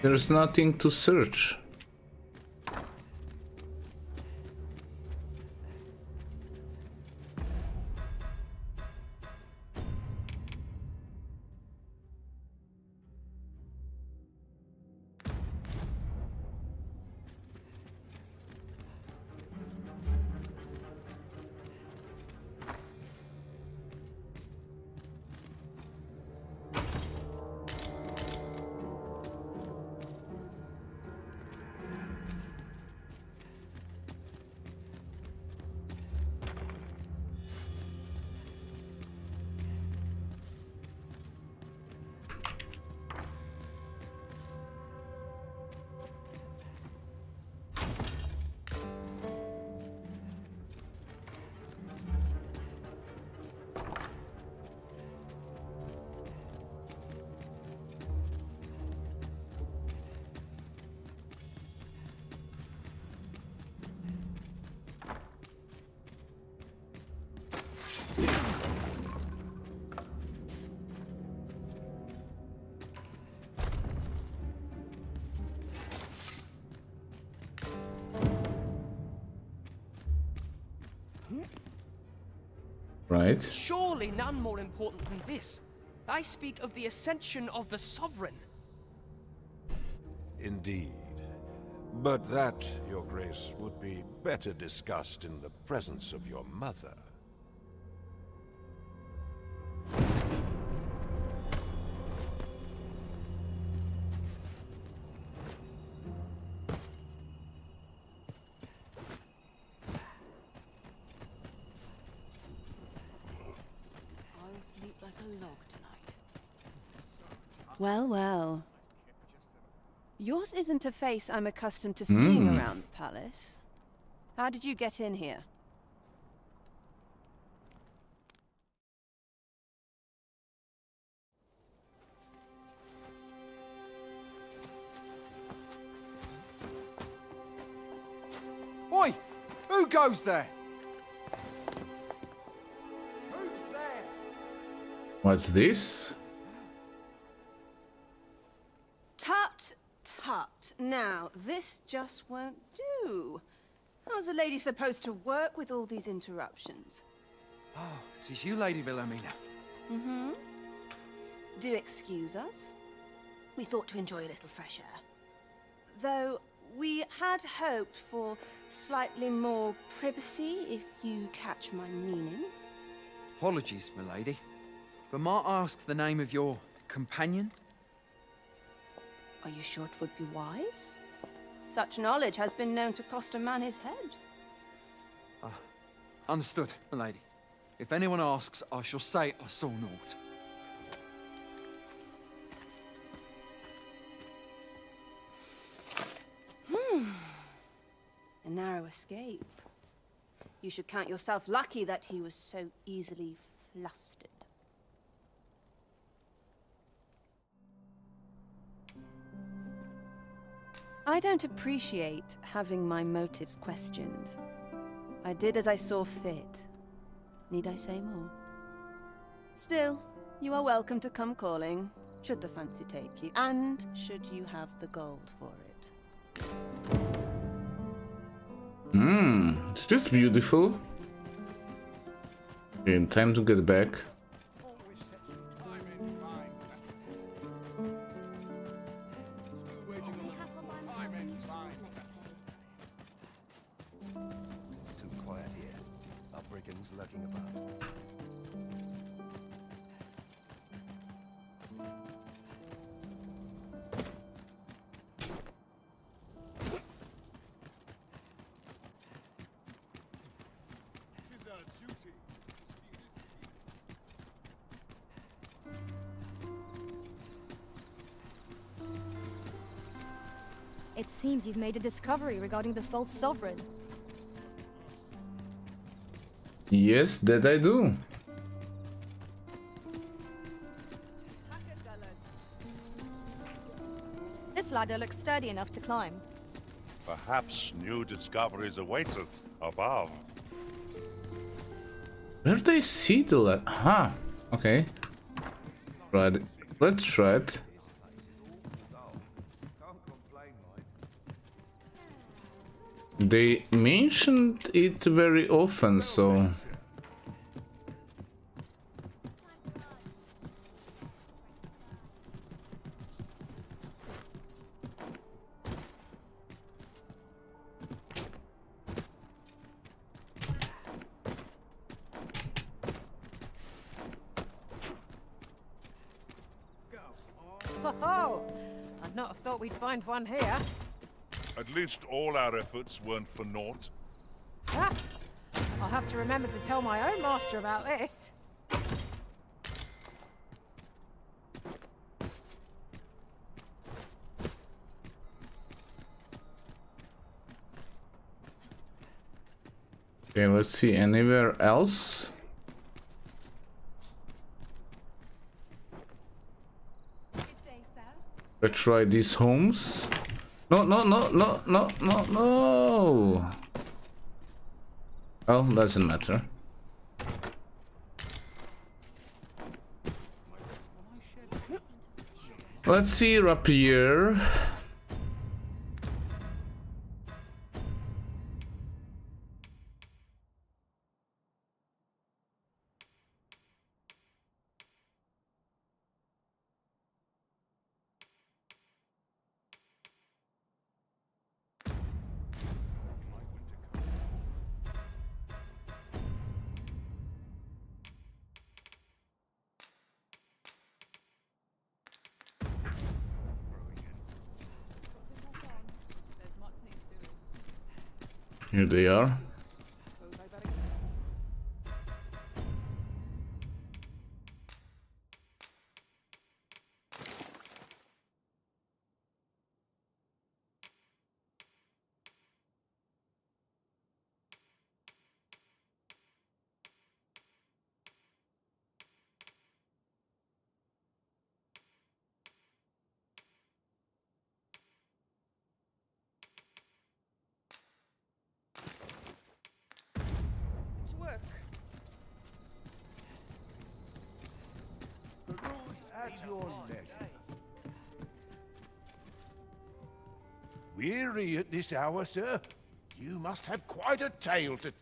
There's nothing to search. Right. Surely none more important than this. I speak of the ascension of the Sovereign. Indeed. But that, Your Grace, would be better discussed in the presence of your mother. Well, well. Yours isn't a face I'm accustomed to seeing around the palace. How did you get in here? Oi! Who goes there? Who's there? What's this? Tut, tut. Now, this just won't do. How's a lady supposed to work with all these interruptions? Oh, it is you, Lady Wilhelmina. Mm-hmm. Do excuse us. We thought to enjoy a little fresh air. Though we had hoped for slightly more privacy, if you catch my meaning. Apologies, milady. But might I ask the name of your companion? Are you sure it would be wise? Such knowledge has been known to cost a man his head. Understood, milady. If anyone asks, I shall say I saw naught. A narrow escape. You should count yourself lucky that he was so easily flustered. I don't appreciate having my motives questioned. I did as I saw fit. Need I say more? Still, you are welcome to come calling, should the fancy take you, and should you have the gold for it. It's just beautiful. Okay, time to get back. It's too quiet here. Our brigands lurking about. It seems you've made a discovery regarding the false sovereign. Yes, that I do. This ladder looks sturdy enough to climb. Perhaps new discoveries await us above. Where do they see the ladder? Aha, okay. Right, let's try it. They mentioned it very often, so... Oh, I'd not have thought we'd find one here. At least all our efforts weren't for naught. Ah, I'll have to remember to tell my own master about this. Okay, let's see, anywhere else? Let's try these homes. No. Well, doesn't matter. Let's see, rapier. Here they are. At your leisure. Weary at this hour, sir? You must have quite a tale to...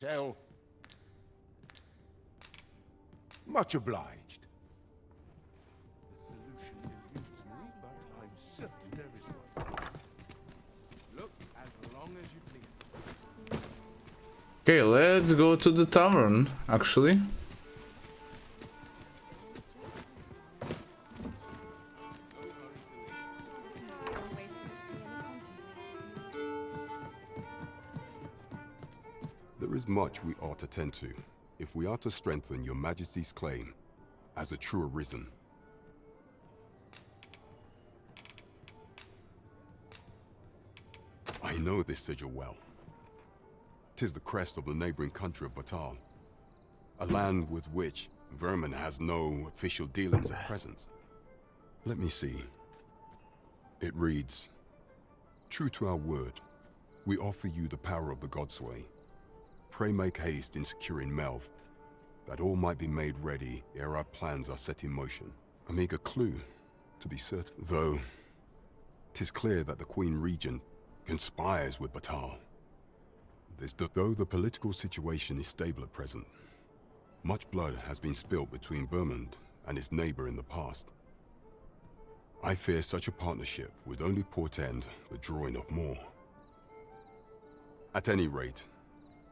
Tell. Much obliged. The solution eludes me, but I'm certain there is one. Look as long as you please. Okay, let's go to the tavern, actually. There is much we ought to tend to, if we are to strengthen your Majesty's claim as a true arisen. I know this sigil well. 'Tis the crest of the neighboring country of Batal, a land with which Vermin has no official dealings at present. Let me see. It reads, "True to our word, we offer you the power of the Godsway. Pray make haste in securing Melv, that all might be made ready ere our plans are set in motion." A meager clue, to be certain. Though, 'tis clear that the Queen Regent conspires with Batal. Though the political situation is stable at present, much blood has been spilt between Vermund and its neighbor in the past. I fear such a partnership would only portend the drawing of more. At any rate,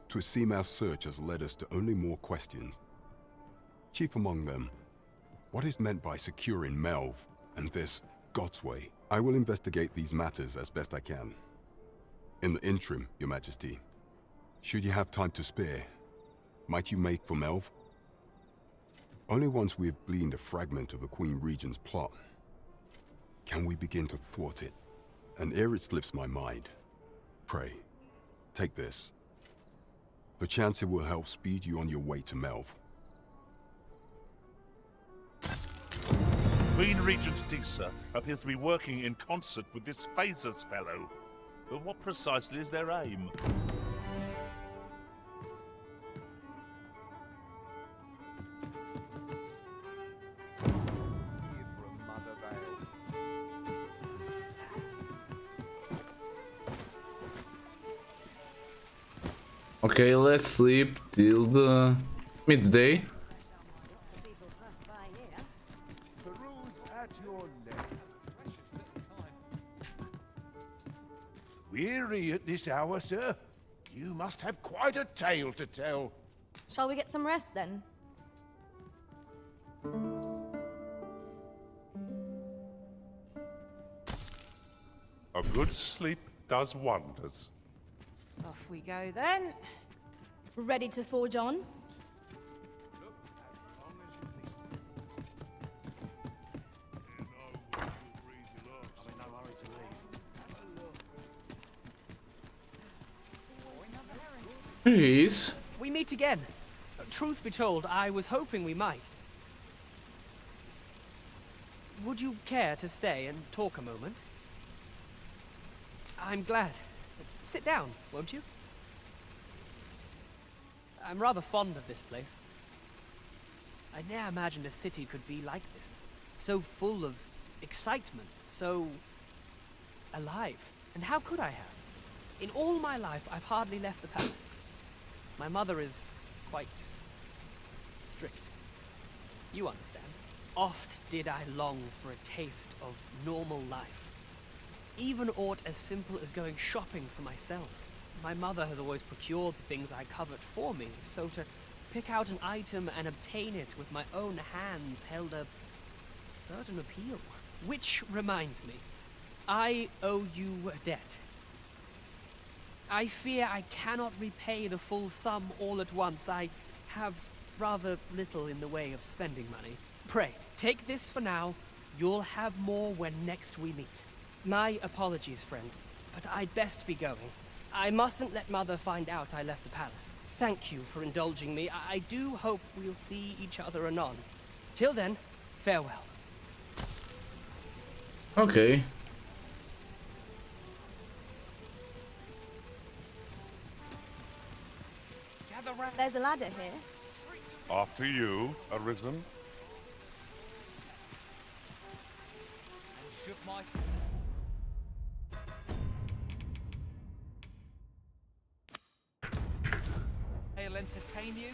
'twould seem our search has led us to only more questions. Chief among them, what is meant by securing Melv and this Godsway? I will investigate these matters as best I can. In the interim, Your Majesty, should you have time to spare, might you make for Melv? Only once we have gleaned a fragment of the Queen Regent's plot can we begin to thwart it. And ere it slips my mind, pray, take this. Perchance it will help speed you on your way to Melv. Queen Regent Disa appears to be working in concert with this Phasers fellow. But what precisely is their aim? Okay, let's sleep till the midday. Weary at this hour, sir? You must have quite a tale to tell. Shall we get some rest then? A good sleep does wonders. Off we go then. Ready to forge on? Here he is. We meet again. Truth be told, I was hoping we might. Would you care to stay and talk a moment? I'm glad. Sit down, won't you? I'm rather fond of this place. I ne'er imagined a city could be like this. So full of excitement, so alive. And how could I have? In all my life, I've hardly left the palace. My mother is quite strict. You understand. Oft did I long for a taste of normal life. Even aught as simple as going shopping for myself. My mother has always procured the things I covet for me, so to pick out an item and obtain it with my own hands held a certain appeal. Which reminds me, I owe you a debt. I fear I cannot repay the full sum all at once. I have rather little in the way of spending money. Pray, take this for now. You'll have more when next we meet. My apologies, friend, but I'd best be going. I mustn't let Mother find out I left the palace. Thank you for indulging me. I do hope we'll see each other anon. Till then, farewell. Okay. There's a ladder here. After you, Arisen. Should my I'll entertain you?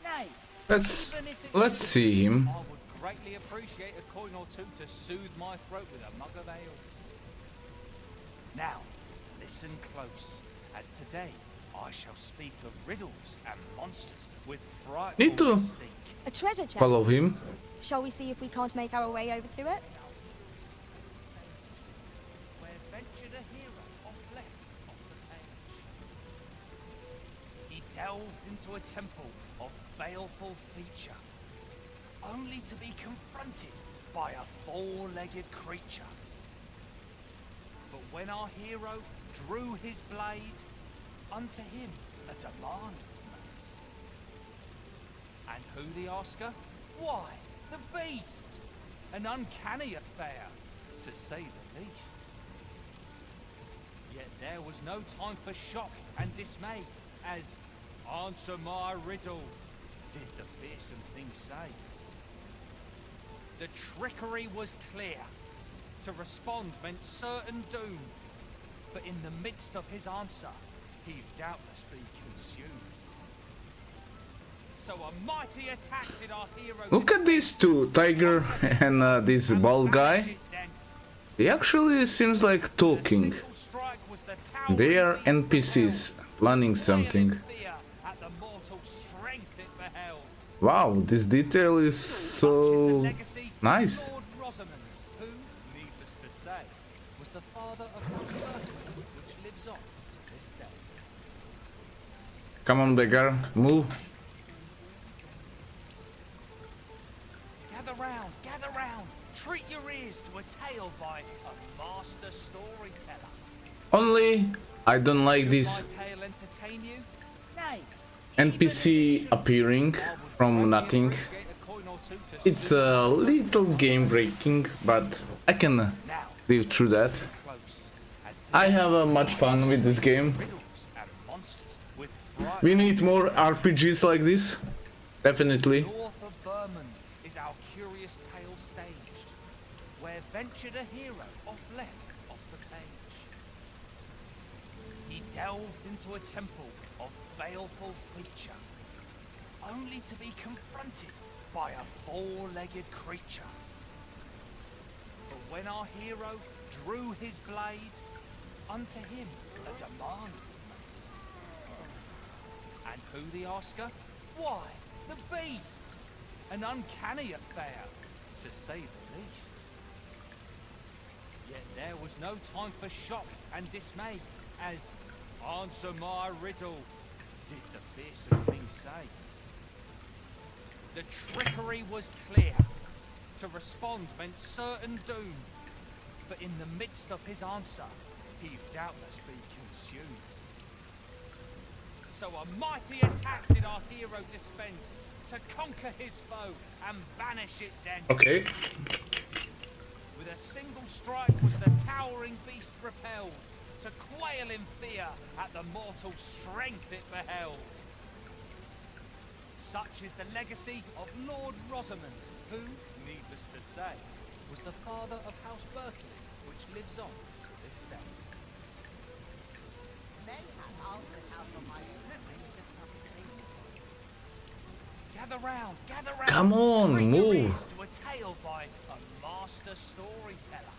Nay. Let's see him. I would greatly appreciate a coin or two to soothe my throat with a mug of ale. Now, listen close, as today I shall speak of riddles and monsters with Need frightful to mystique. A treasure chest. follow him. Shall we see if we can't make our way over to it? Where ventured a hero off left of the page. He delved into a temple of baleful feature, only to be confronted by a four-legged creature. But when our hero drew his blade, unto him a demand was made. And who the asker? Why, the beast! An uncanny affair, to say the least. Yet there was no time for shock and dismay, as answer my riddle, did the fearsome thing say. The trickery was clear. To respond meant certain doom. But in the midst of his answer, he'd doubtless be consumed. So a mighty attack did our hero. Look at these two, Tiger and this bald guy. He actually seems like talking. They are NPCs planning something. Wow, this detail is so nice. Who, needless to say, was the father of which lives on to this day. Come on, beggar, move. gather round. Treat your ears to a tale by a master storyteller. Only I don't like Should this my tale entertain you? Nay, NPC appearing from nothing. It's a little game breaking, but I can live through that. I have much fun with this game. We need more RPGs like this, definitely. North of Vermund is our curious tale staged, where ventured a hero off left off the page. He delved into a temple of baleful feature, only to be confronted by a four-legged creature. But when our hero drew his blade, unto him a demand was made. And who the asker? Why, the beast! An uncanny affair, to say the least. Yet there was no time for shock and dismay, as answer my riddle, did the fearsome thing say. The trickery was clear. To respond meant certain doom. But in the midst of his answer, he'd doubtless be consumed. So a mighty attack did our hero dispense to conquer his foe and banish it thence. Okay. With a single strike was the towering beast repelled, to quail in fear at the mortal strength it beheld. Such is the legacy of Lord Rosamond, who, needless to say, was the father of House Berkeley, which lives on to this day. Gather round, Come on, treat your move. ears to a tale by a master storyteller.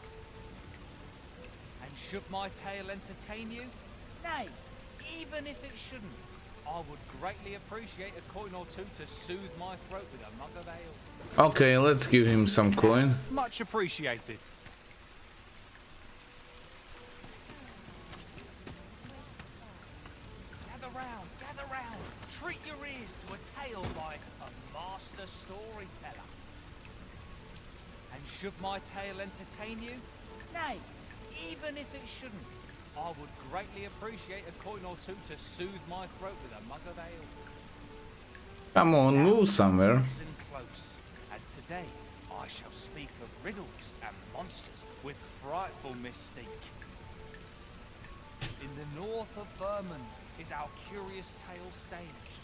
And should my tale entertain you? Nay, even if it shouldn't, I would greatly appreciate a coin or two to soothe my throat with a mug of ale. Okay, let's give him some coin. Much appreciated. Gather round, treat your ears to a tale by a master storyteller. And should my tale entertain you? Nay, even if it shouldn't, I would greatly appreciate a coin or two to soothe my throat with a mug of ale. Come on, move somewhere. Listen close, as today I shall speak of riddles and monsters with frightful mystique. In the north of Vermund is our curious tale staged,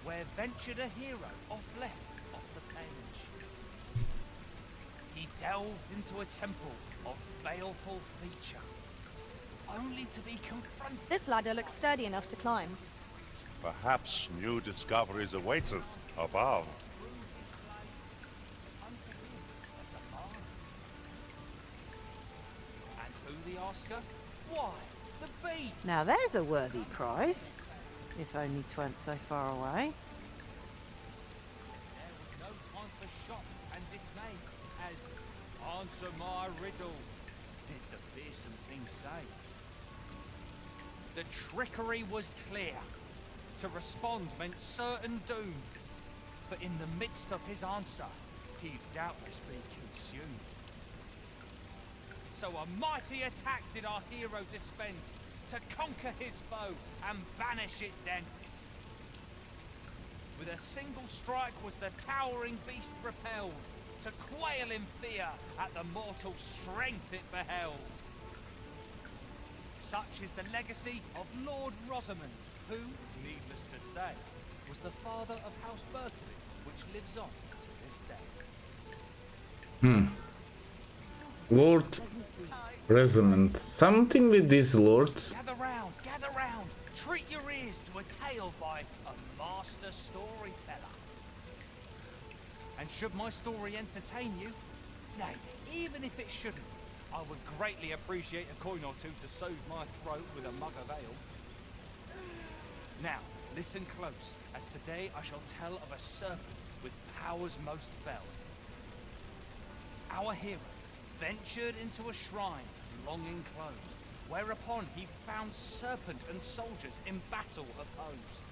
where ventured a hero off left off the page. He delved into a temple of baleful feature, only to be confronted. This ladder looks sturdy enough to climb. Perhaps new discoveries await us above. And who the asker? Why, the beast! Now there's a worthy prize. If only 'tweren't so far away. There was no time for shock and dismay, as answer my riddle, did the fearsome thing say. The trickery was clear. To respond meant certain doom. But in the midst of his answer, he'd doubtless be consumed. So a mighty attack did our hero dispense, to conquer his foe and banish it thence. With a single strike was the towering beast repelled, to quail in fear at the mortal strength it beheld. Such is the legacy of Lord Rosamond, who, needless to say, was the father of House Berkeley, which lives on to this day. Lord Resonant. Something with this lord. Gather round, treat your ears to a tale by a master storyteller. And should my story entertain you, nay, even if it shouldn't, I would greatly appreciate a coin or two to soothe my throat with a mug of ale. Now, listen close, as today I shall tell of a serpent with powers most fell. Our hero ventured into a shrine long enclosed, whereupon he found serpent and soldiers in battle opposed.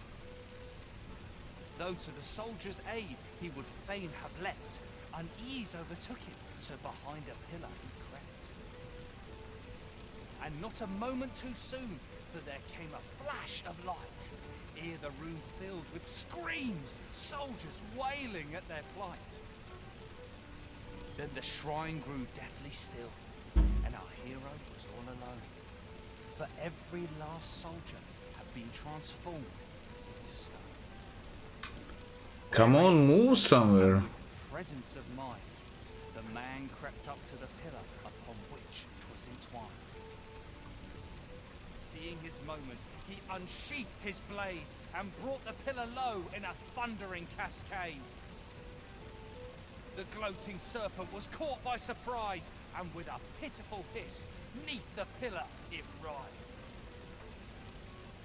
Though to the soldiers' aid he would fain have leapt, Unease overtook him, so behind a pillar he crept. And not a moment too soon, for there came a flash of light, ere the room filled with screams, soldiers wailing at their plight. Then the shrine grew deathly still, and our hero was all alone. For every last soldier had been transformed into stone. Come on, move somewhere. With presence of mind, the man crept up to the pillar upon which 'twas entwined. Seeing his moment, he unsheathed his blade and brought the pillar low in a thundering cascade. The gloating serpent was caught by surprise, and with a pitiful hiss, 'neath the pillar it writhed.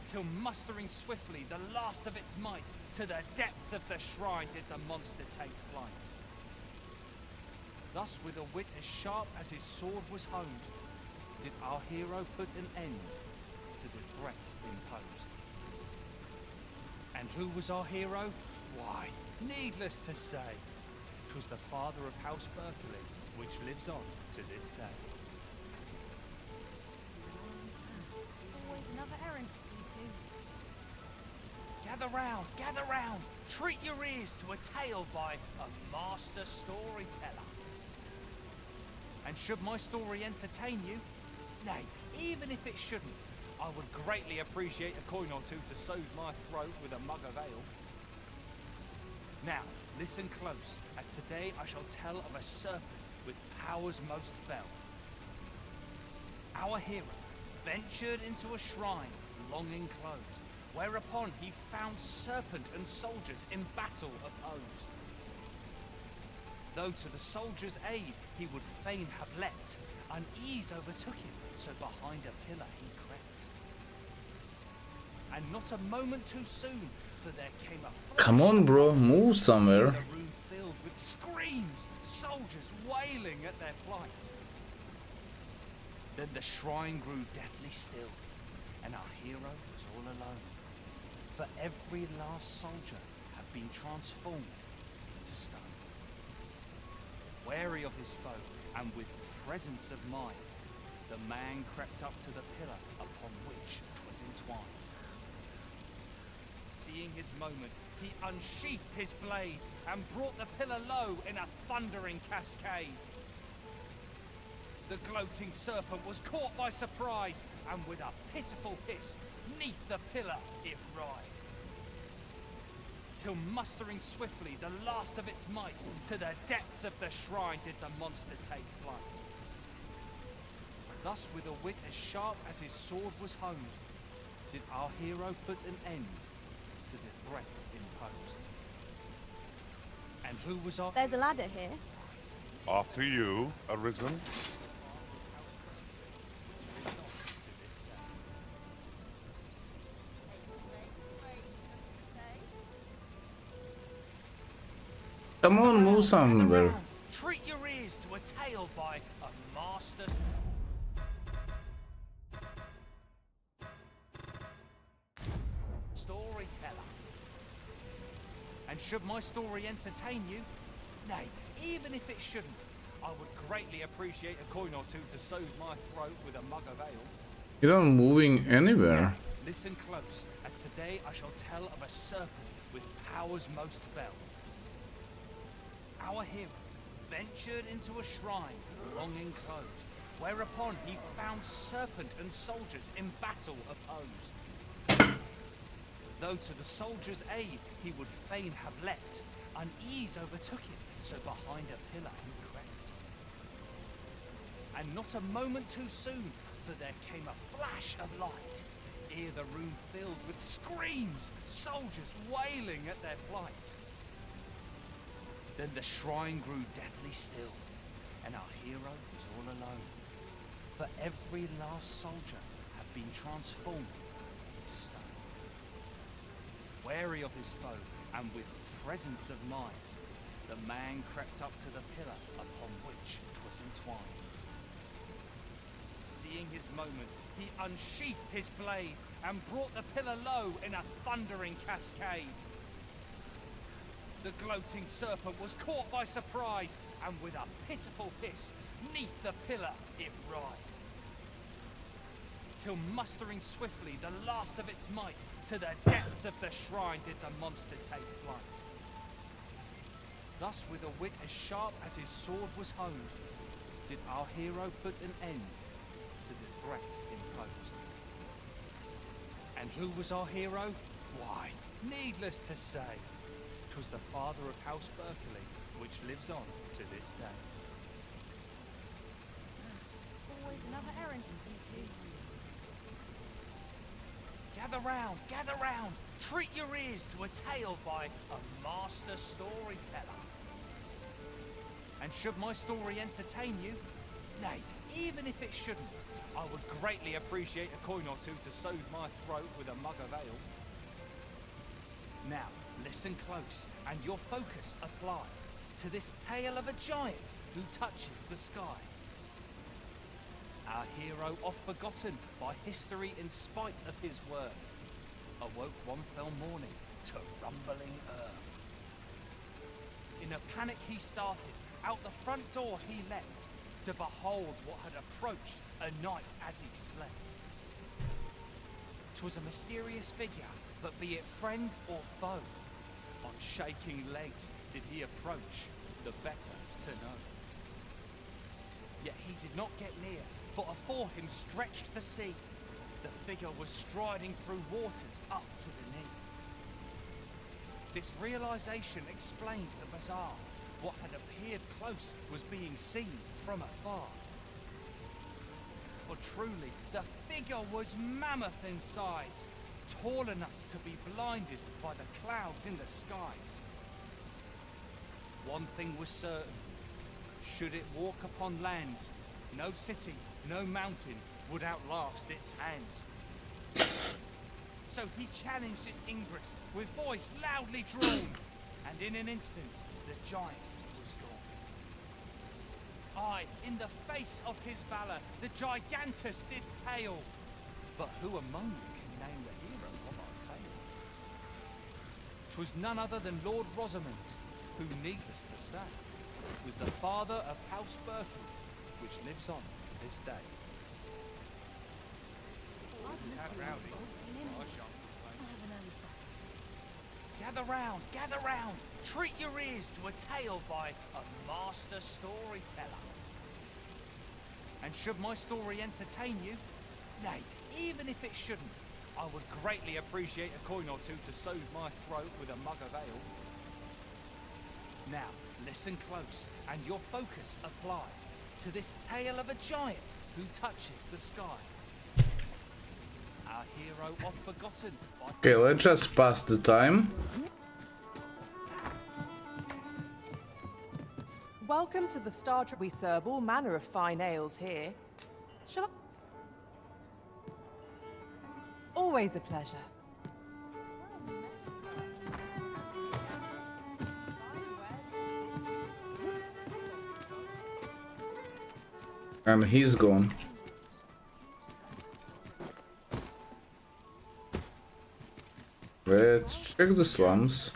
Till mustering swiftly the last of its might, to the depths of the shrine did the monster take flight. Thus with a wit as sharp as his sword was honed, did our hero put an end to the threat imposed. And who was our hero? Why, needless to say, 'twas the father of House Berkeley, which lives on to this day. Always another errand to see to. Gather round, treat your ears to a tale by a master storyteller. And should my story entertain you, nay, even if it shouldn't, I would greatly appreciate a coin or two to soothe my throat with a mug of ale. Now, listen close, as today I shall tell of a serpent with powers most fell. Our hero ventured into a shrine long enclosed, whereupon he found serpent and soldiers in battle opposed. Though to the soldiers' aid he would fain have leapt, unease overtook him, so behind a pillar he crept. And not a moment too soon, for there came a Come on, bro, move somewhere. the room filled with screams, soldiers wailing at their plight. Then the shrine grew deathly still, and our hero was all alone. For every last soldier had been transformed into stone. Wary of his foe, and with presence of mind, the man crept up to the pillar upon which 'twas entwined. Seeing his moment, he unsheathed his blade and brought the pillar low in a thundering cascade. The gloating serpent was caught by surprise, and with a pitiful hiss, 'neath the pillar it writhed. Till mustering swiftly the last of its might, to the depths of the shrine did the monster take flight. Thus with a wit as sharp as his sword was honed, did our hero put an end to the threat imposed. And who was our... There's a ladder here. After you, Arisen. Come on, move somewhere. Treat your ears to a tale by a master storyteller. And should my story entertain you, nay, even if it shouldn't, I would greatly appreciate a coin or two to soothe my throat with a mug of ale. You're not moving anywhere. Listen close, as today I shall tell of a serpent with powers most fell. Our hero ventured into a shrine long enclosed, whereupon he found serpent and soldiers in battle opposed. Though to the soldiers' aid he would fain have leapt, unease overtook him, so behind a pillar he crept. And not a moment too soon, for there came a flash of light, ere the room filled with screams, soldiers wailing at their plight. Then the shrine grew deathly still, and our hero was all alone. For every last soldier had been transformed into stone. Wary of his foe, and with presence of mind, the man crept up to the pillar upon which 'twas entwined. Seeing his moment, he unsheathed his blade and brought the pillar low in a thundering cascade. The gloating serpent was caught by surprise, and with a pitiful hiss, 'neath the pillar it writhed. Till mustering swiftly the last of its might, to the depths of the shrine did the monster take flight. Thus, with a wit as sharp as his sword was honed, did our hero put an end to the threat imposed. And who was our hero? Why, needless to say, 'twas the father of House Berkeley, which lives on to this day. Always another errand to see to. Gather round, treat your ears to a tale by a master storyteller. And should my story entertain you, nay, even if it shouldn't, I would greatly appreciate a coin or two to soothe my throat with a mug of ale. Now, listen close, and your focus apply to this tale of a giant who touches the sky. Our hero, oft forgotten by history in spite of his worth, awoke one fell morning to rumbling earth. In a panic he started, out the front door he leapt, to behold what had approached a night as he slept. 'Twas a mysterious figure, but be it friend or foe, on shaking legs did he approach, the better to know. Yet he did not get near, for afore him stretched the sea. The figure was striding through waters up to the knee. This realization explained the bizarre. What had appeared close was being seen from afar. For truly, the figure was mammoth in size, tall enough to be blinded by the clouds in the skies. One thing was certain, should it walk upon land, no city, no mountain would outlast its hand. So he challenged its ingress with voice loudly drawn, and in an instant the giant was gone. Aye, in the face of his valor, the gigantus did pale. But who among you can name the hero of our tale? 'Twas none other than Lord Rosamond, who, needless to say, was the father of House Berkeley, which lives on to this day. Gather round, treat your ears to a tale by a master storyteller. And should my story entertain you, nay, even if it shouldn't, I would greatly appreciate a coin or two to soothe my throat with a mug of ale. Now, listen close, and your focus apply to this tale of a giant who touches the sky. Our hero oft forgotten by... Okay, let's just pass the time. Welcome to the Star Trek. We serve all manner of fine ales here. Shall I? Always a pleasure. And he's gone. Let's check the slums.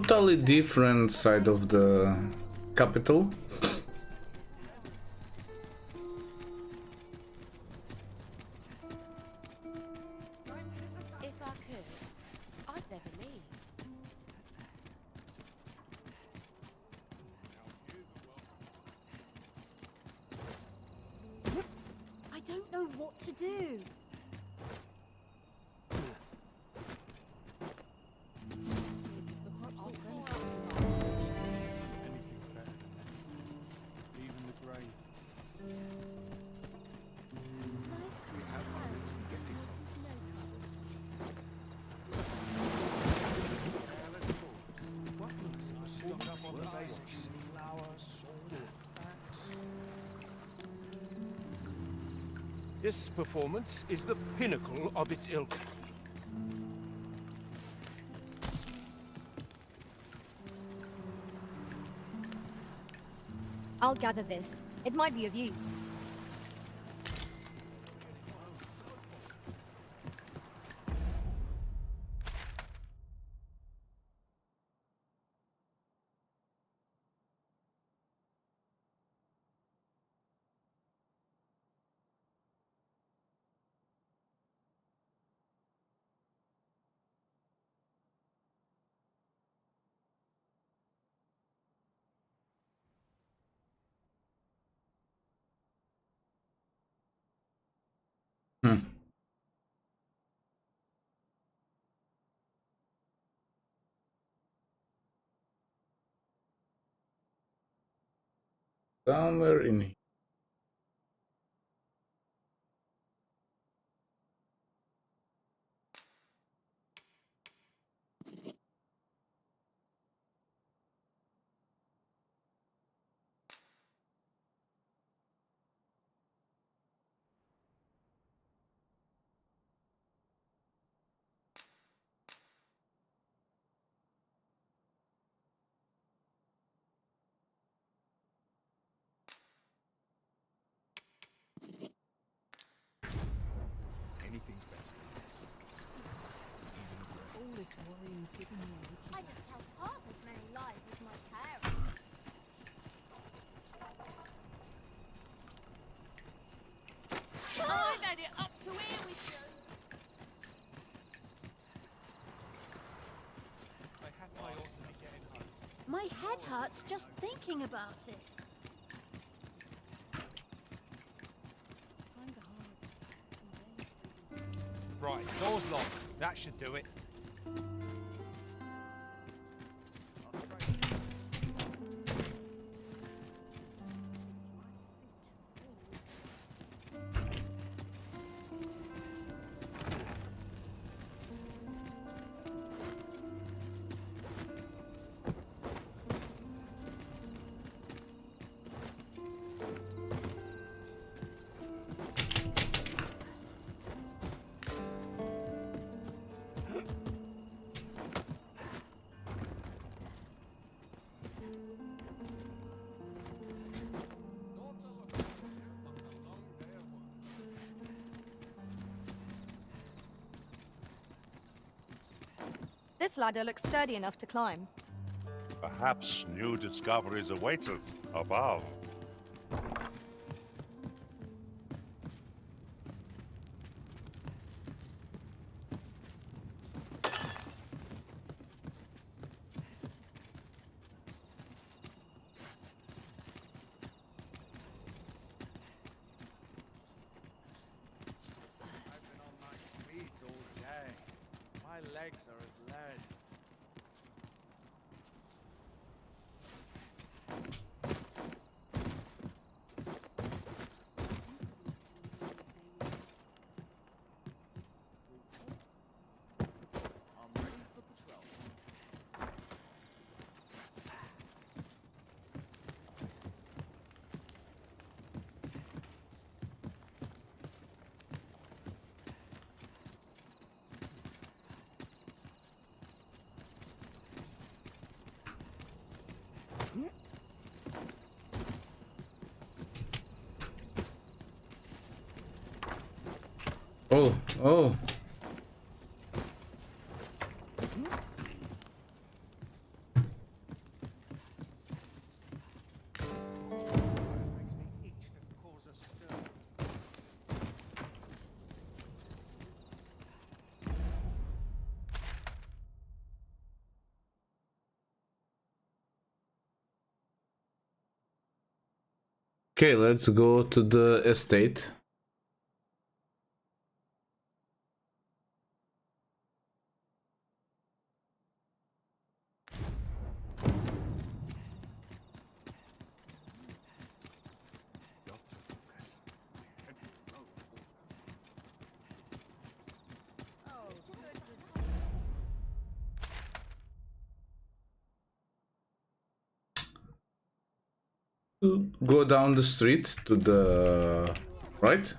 Totally different side of the capital. If I could, I'd never leave. I don't know what to do. This performance is the pinnacle of its ilk. I'll gather this. It might be of use. Somewhere in here. Anything's better than this. Even a breath. All this worrying's giving me a wicked... I don't tell half as many lies as my parents. I made it up to here with you. I had my ought to be getting home. My head hurts just thinking about it. Right, door's locked. That should do it. This ladder looks sturdy enough to climb. Perhaps new discoveries await us above. I've been on my feet all day. My legs are as lead. I'm ready for patrol. Oh, oh. Okay, let's go to the estate. Go down the street to the right.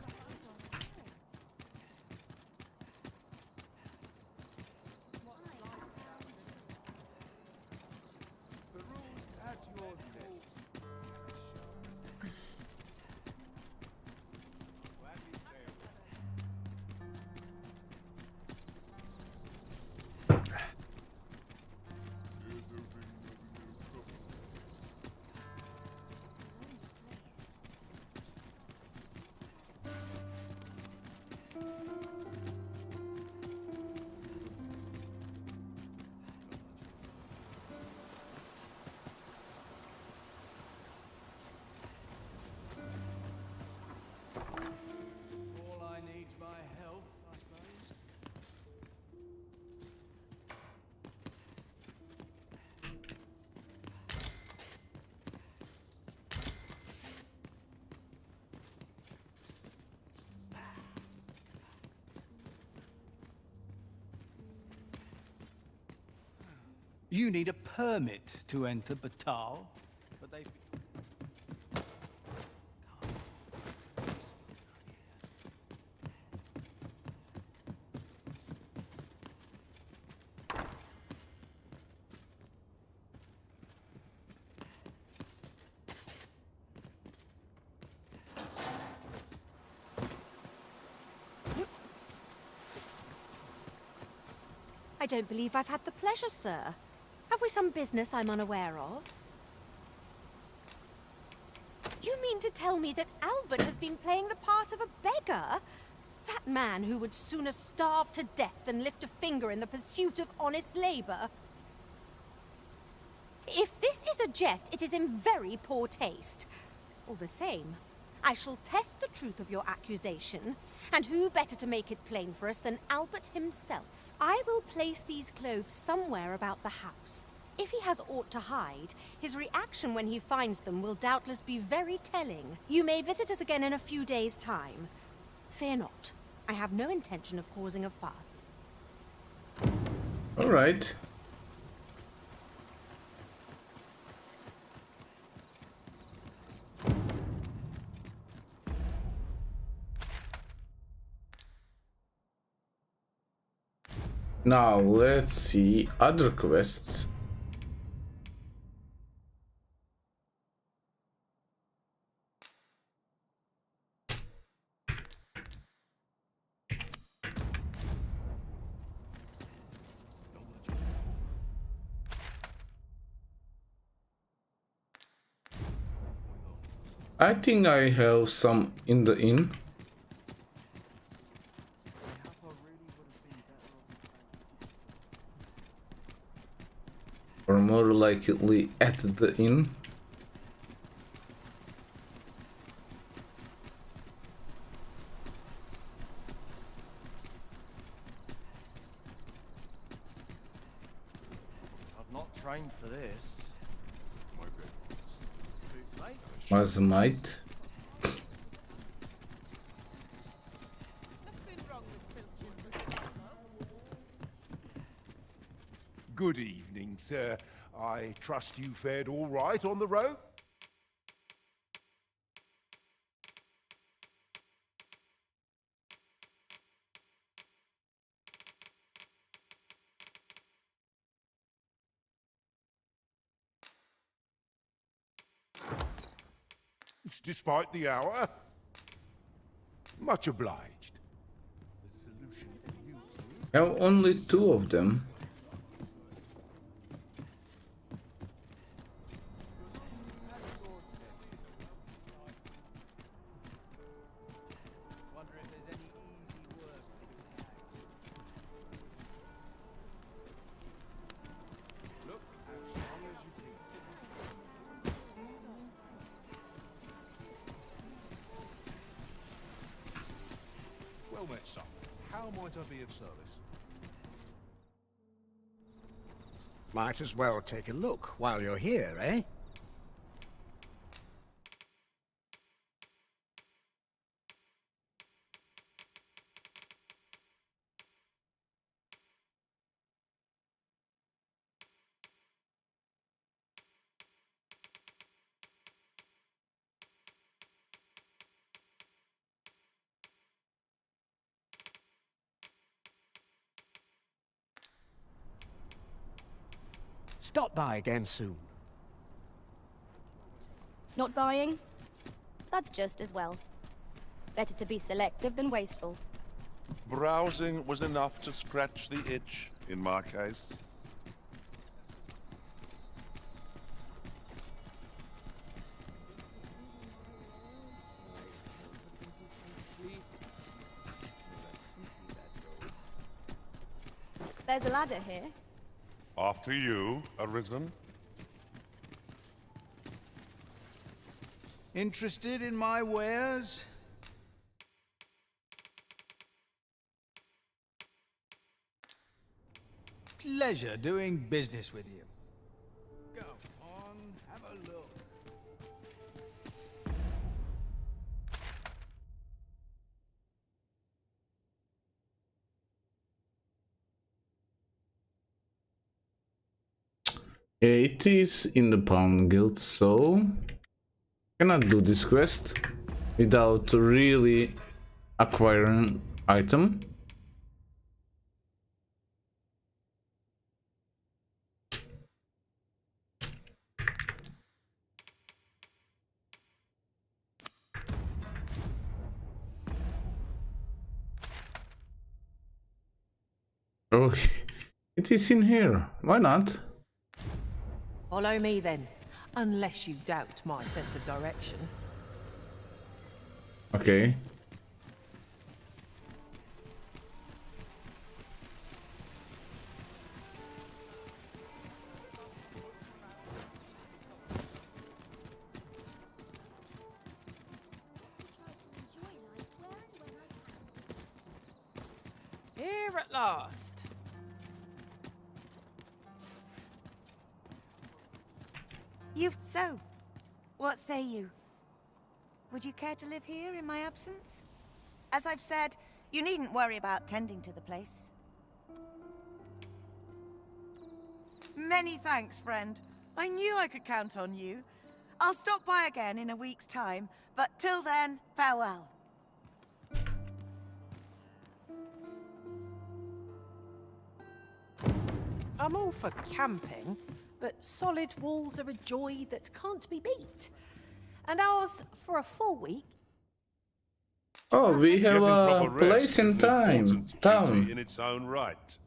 You need a permit to enter Batal, but they... I don't believe I've had the pleasure, sir. Have we some business I'm unaware of? You mean to tell me that Albert has been playing the part of a beggar? That man who would sooner starve to death than lift a finger in the pursuit of honest labor? If this is a jest, it is in very poor taste. All the same, I shall test the truth of your accusation, and who better to make it plain for us than Albert himself? I will place these clothes somewhere about the house. If he has aught to hide, his reaction when he finds them will doubtless be very telling. You may visit us again in a few days' time. Fear not. I have no intention of causing a fuss. All right. Now let's see other quests. I think I have some in the inn. Or more likely at the inn. I've not trained for this. Was might. Good evening, sir. I trust you fared all right on the road? Despite the hour. Much obliged. The solution you Have only 2 of them. Well met, son. How might I be of service? Might as well take a look while you're here, eh? Stop by again soon. Not buying? That's just as well. Better to be selective than wasteful. Browsing was enough to scratch the itch, in my case. There's a ladder here. After you, Arisen. Interested in my wares? Pleasure doing business with you. Go on, have a look. It is in the Pawn Guild, so cannot do this quest without really acquiring item. Oh, it is in here. Why not? Follow me then, unless you doubt my sense of direction. Okay. Here at last. So, what say you? Would you care to live here in my absence? As I've said, you needn't worry about tending to the place. Many thanks, friend. I knew I could count on you. I'll stop by again in a week's time, but till then, farewell. I'm all for camping, but solid walls are a joy that can't be beat. And ours for a full week. Oh, we have a place in Duty town. in its own right.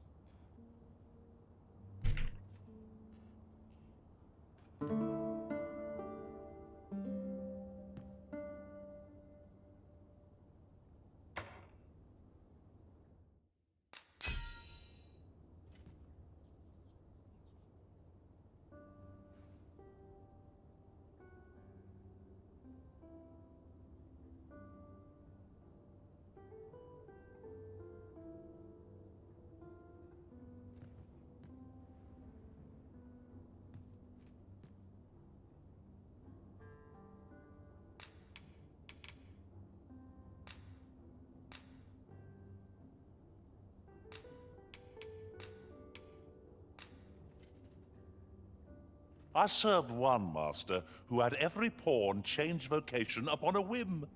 I served one master who had every pawn change vocation upon a whim.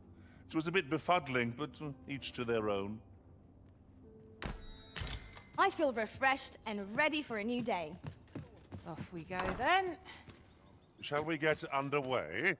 It was a bit befuddling, but each to their own. I feel refreshed and ready for a new day. Off we go then. Shall we get underway?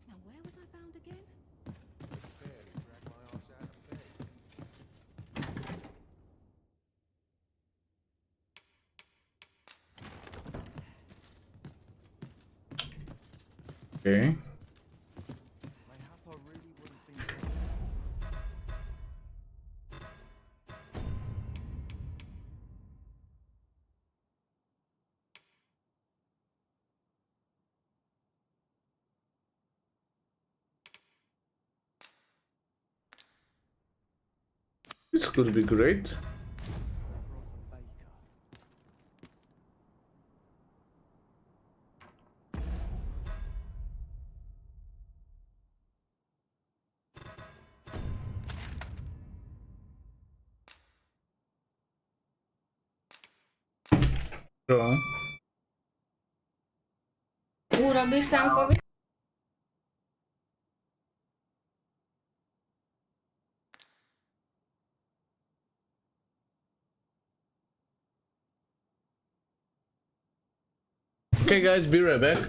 Now where was I bound again? Okay. This could be great. Sure. Robisz zamkowy? Okay, guys, be right back.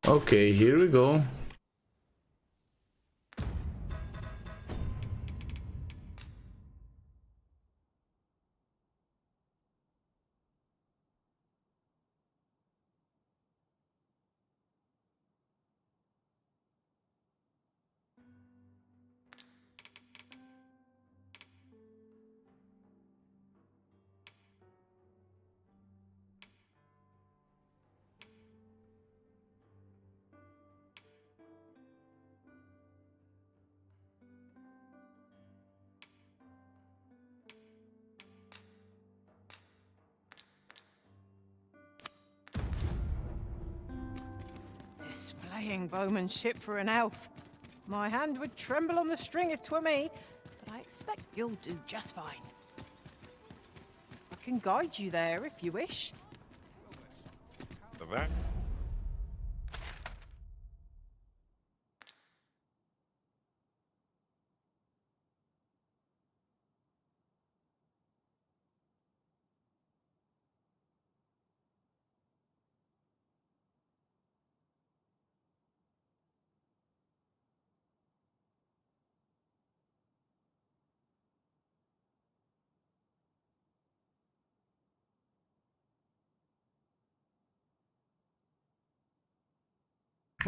Okay, here we go. Displaying bowmanship for an elf. My hand would tremble on the string if 'twere me, but I expect you'll do just fine. I can guide you there if you wish. That?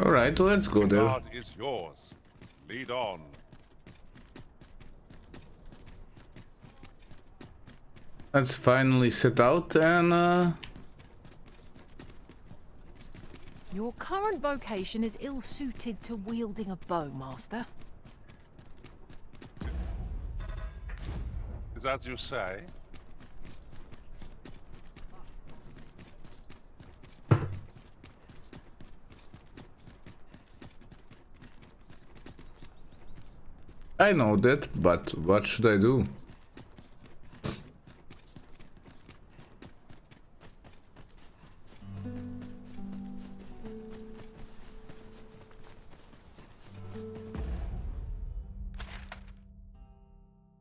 All right, let's go The there. guard is yours. Lead on. Let's finally set out and Your current vocation is ill-suited to wielding a bow, Master. Is as you say? I know that, but what should I do?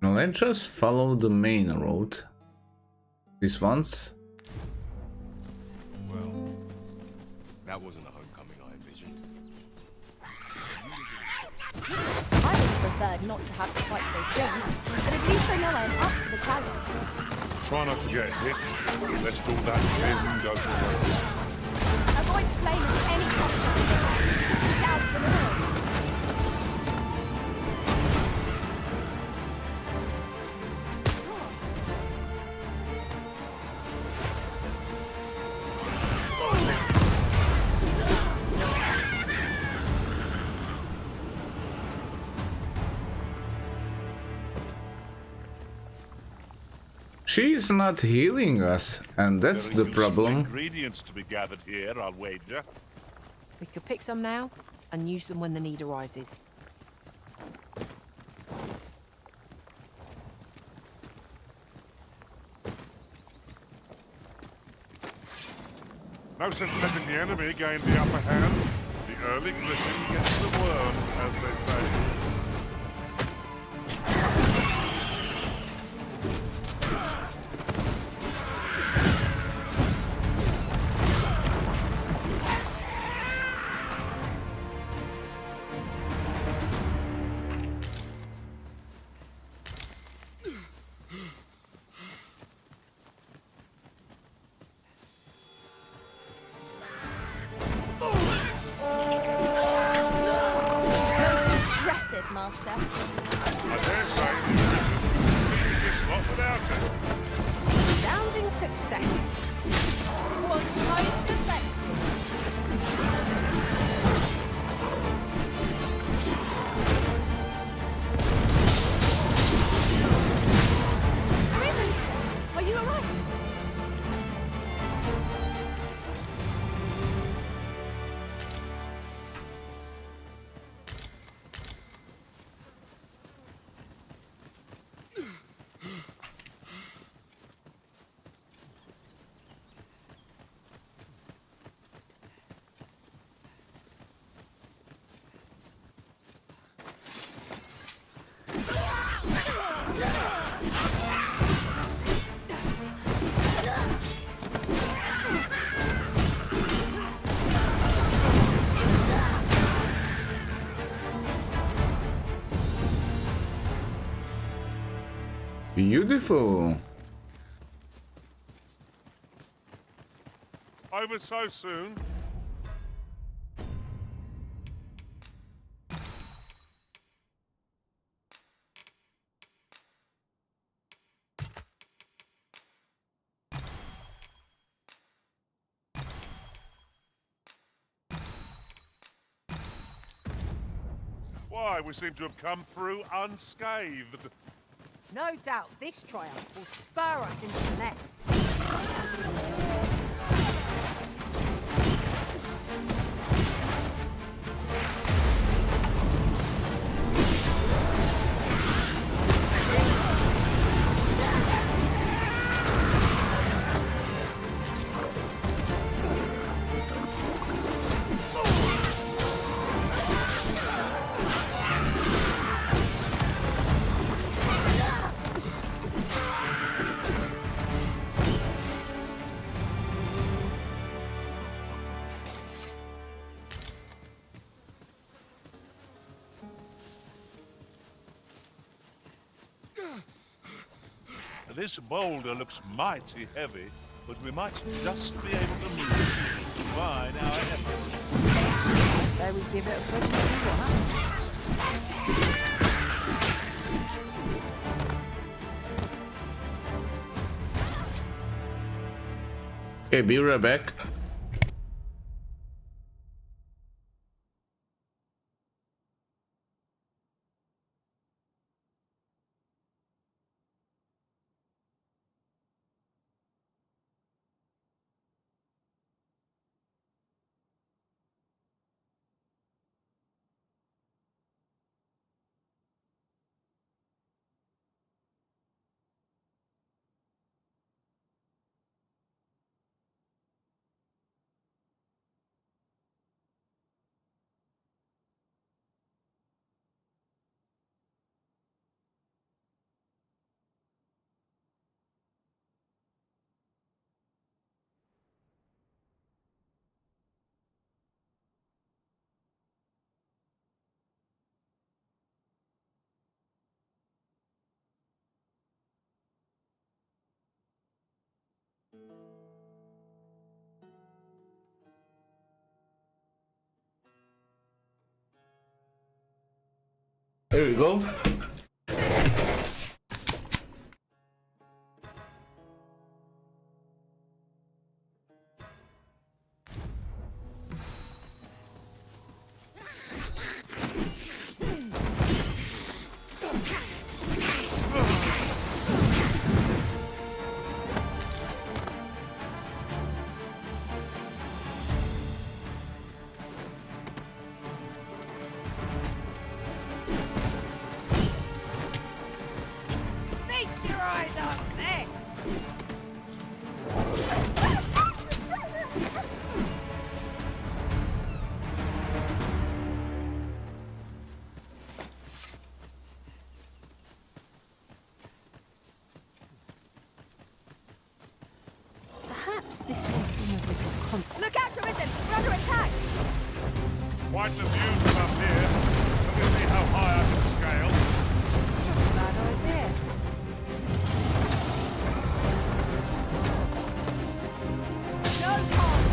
Now let's just follow the main road. This one's. Well, that wasn't the homecoming I envisioned. I would have preferred not to have to fight so soon, but at least I know I am up to the challenge. Try not to get hit, lest all that vim go to waste. Avoid flame at any cost. Doused and all. She's not healing us, and that's the problem. Ingredients to be gathered here, I'll wager. We could pick some now and use them when the need arises. No sense letting the enemy gain the upper hand. The early griffin gets the worm, as they say. Master. I dare say it's not without us. Resounding success. Was most effective. Raven, are you alright? Beautiful. Over so soon? Why, we seem to have come through unscathed. No doubt this triumph will spur us into the next. This boulder looks mighty heavy, but we might just be able to move it. Combine our efforts. So we give it a push and see what happens. Okay, be right back. There we go. This will seem a little constant. Look out, Arisen! We're under attack! Quite the view from up here. Let me see how high I can scale. Bad idea. No time!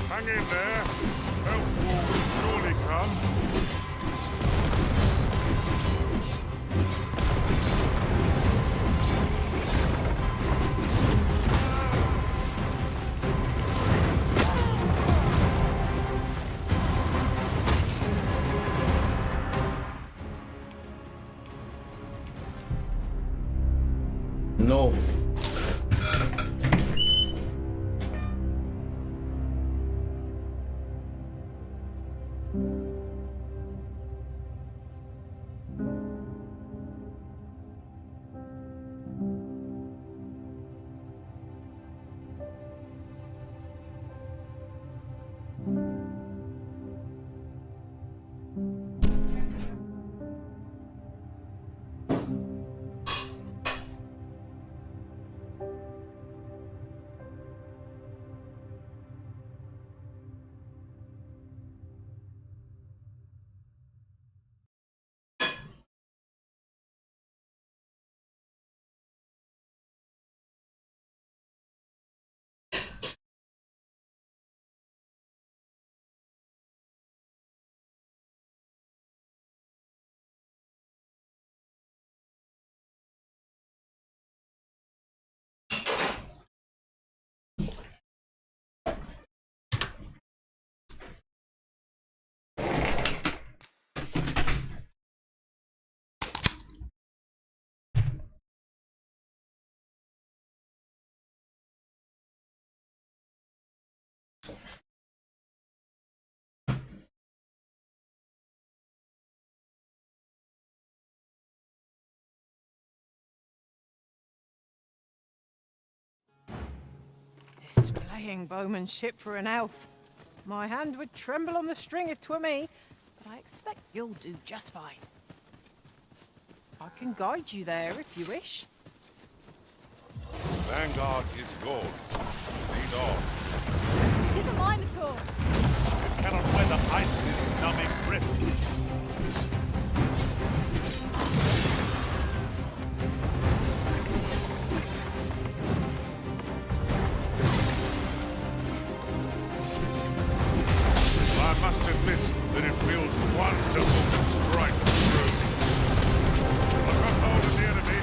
Hang in there. Help will surely come. No. Displaying bowmanship for an elf. My hand would tremble on the string if 'twere me, but I expect you'll do just fine. I can guide you there if you wish. Vanguard is yours. Lead on. To the Minotaur! It cannot weather ice's numbing grip. I must admit that it feels wonderful to strike through. I've got hold of the enemy.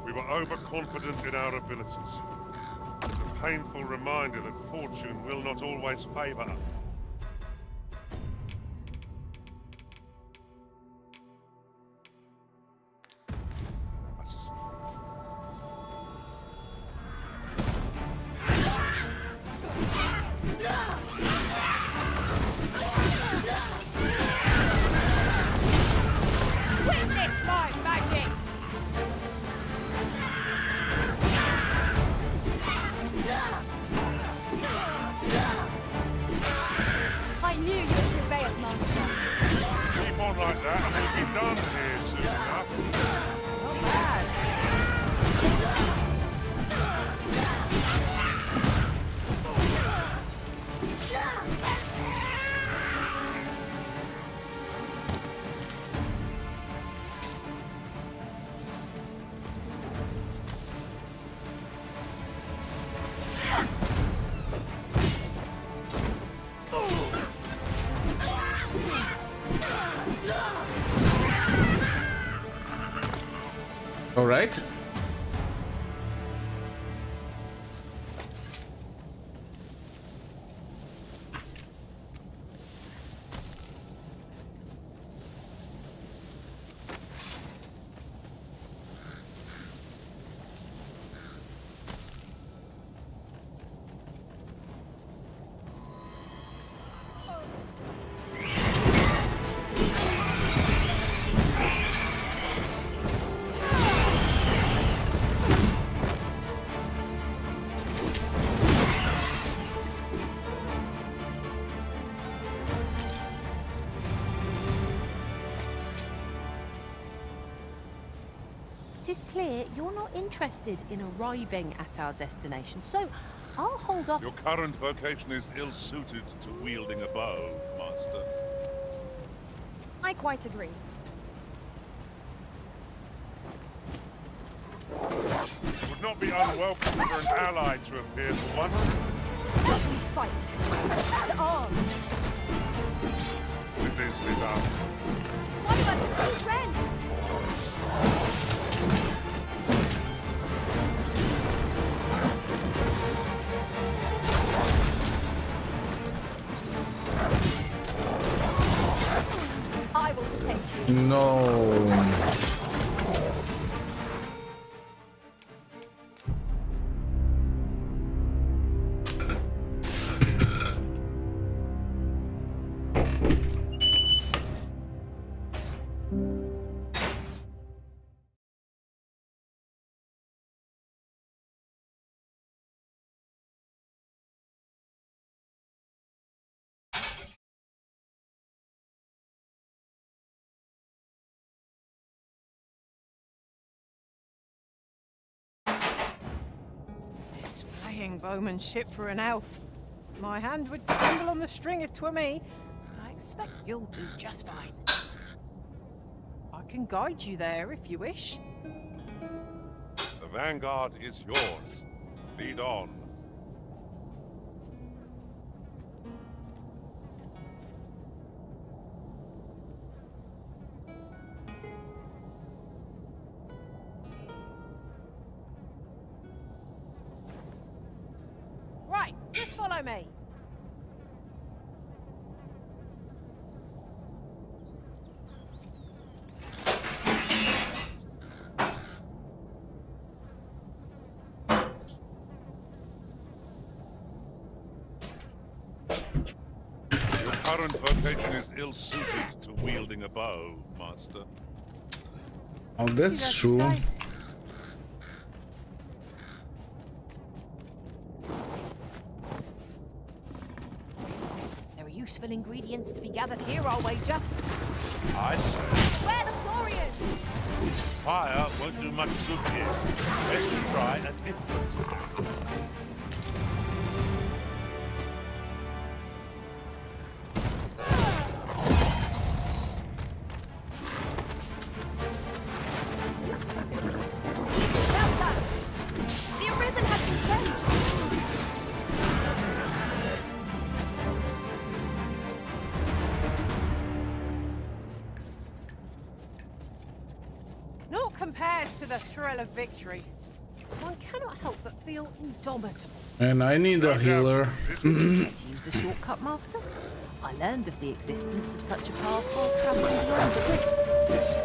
We were overconfident in our abilities. It's a painful reminder that fortune will not always favor us. All right. is clear you're not interested in arriving at our destination, so I'll hold off. Your current vocation is ill-suited to wielding a bow, Master. I quite agree. It would not be unwelcome for an ally to appear for once. Let me fight. To arms. This is easily done. One of us is wrenched. I will protect you. No. Displaying bowmanship for an elf. My hand would tremble on the string if 'twere me. I expect you'll do just fine. I can guide you there if you wish. The vanguard is yours. Lead on. Right, just follow me. Your current vocation is ill-suited to wielding a bow, Master. Oh, that's true. There are useful ingredients to be gathered here, I'll wager. I say, Where the Saurians? fire won't do much good here. Best to try a different tack. The Arisen has been changed. Naught compares to the thrill of victory. One cannot help but feel indomitable. And I need a healer. Did you care to use the shortcut, Master? I learned of the existence of such a path while traveling beyond the rift.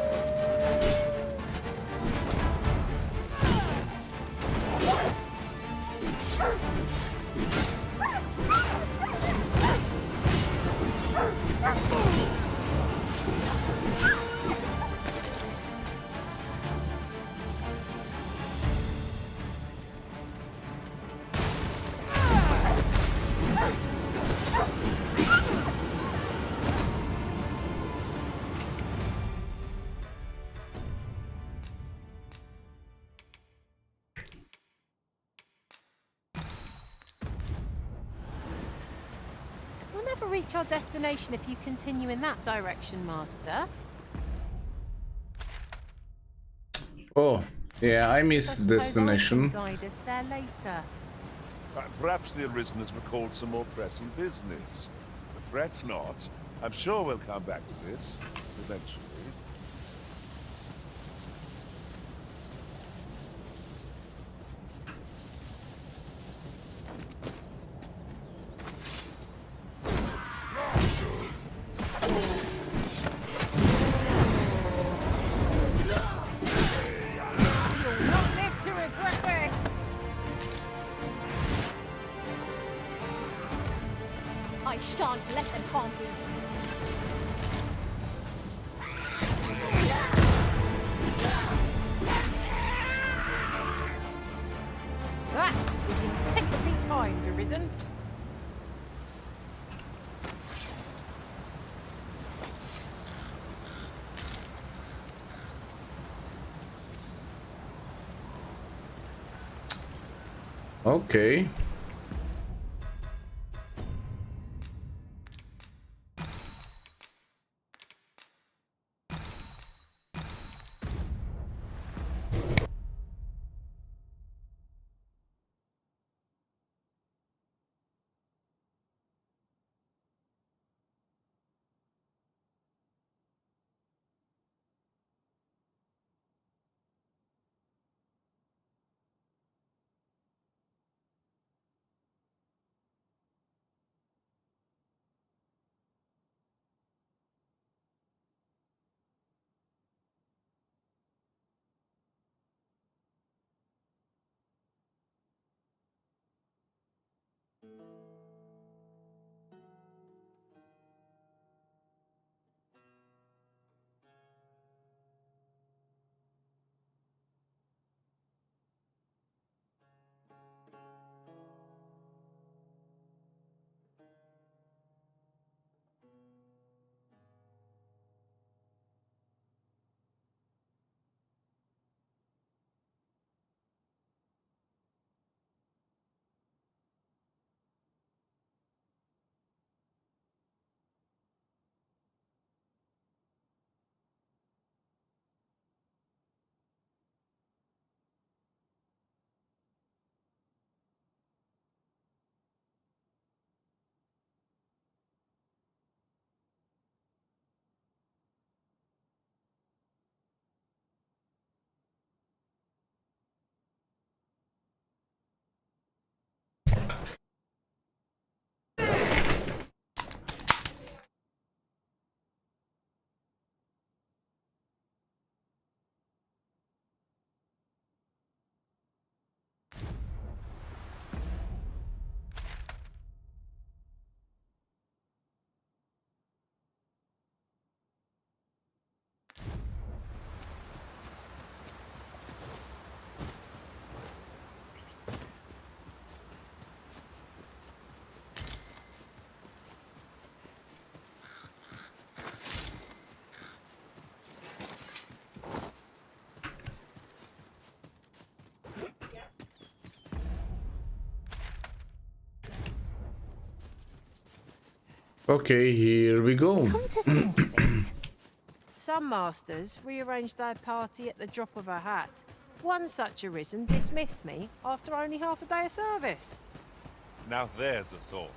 We'll never reach our destination if you continue in that direction, Master. Oh, yeah, I I missed suppose destination. I can guide us there later. Perhaps the Arisen has recalled some more pressing business. Fret not. I'm sure we'll come back to this eventually. You'll not live to regret this. I shan't let them harm you. That was impeccably timed, Arisen. Okay. Okay, here we go. Come to think of it, some masters rearrange their party at the drop of a hat. One such arisen dismissed me after only half a day of service. Now there's a thought.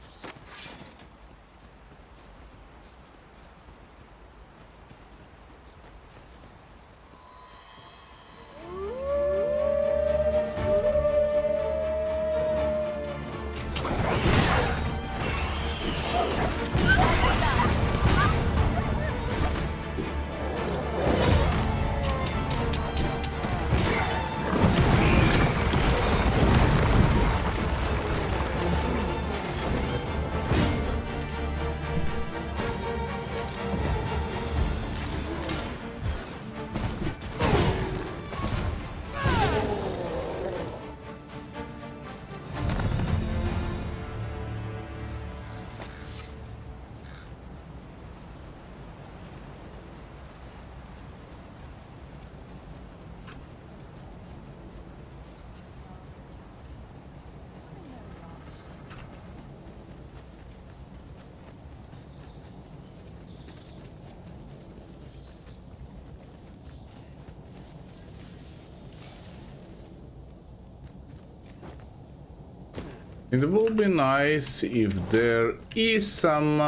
It would be nice if there is some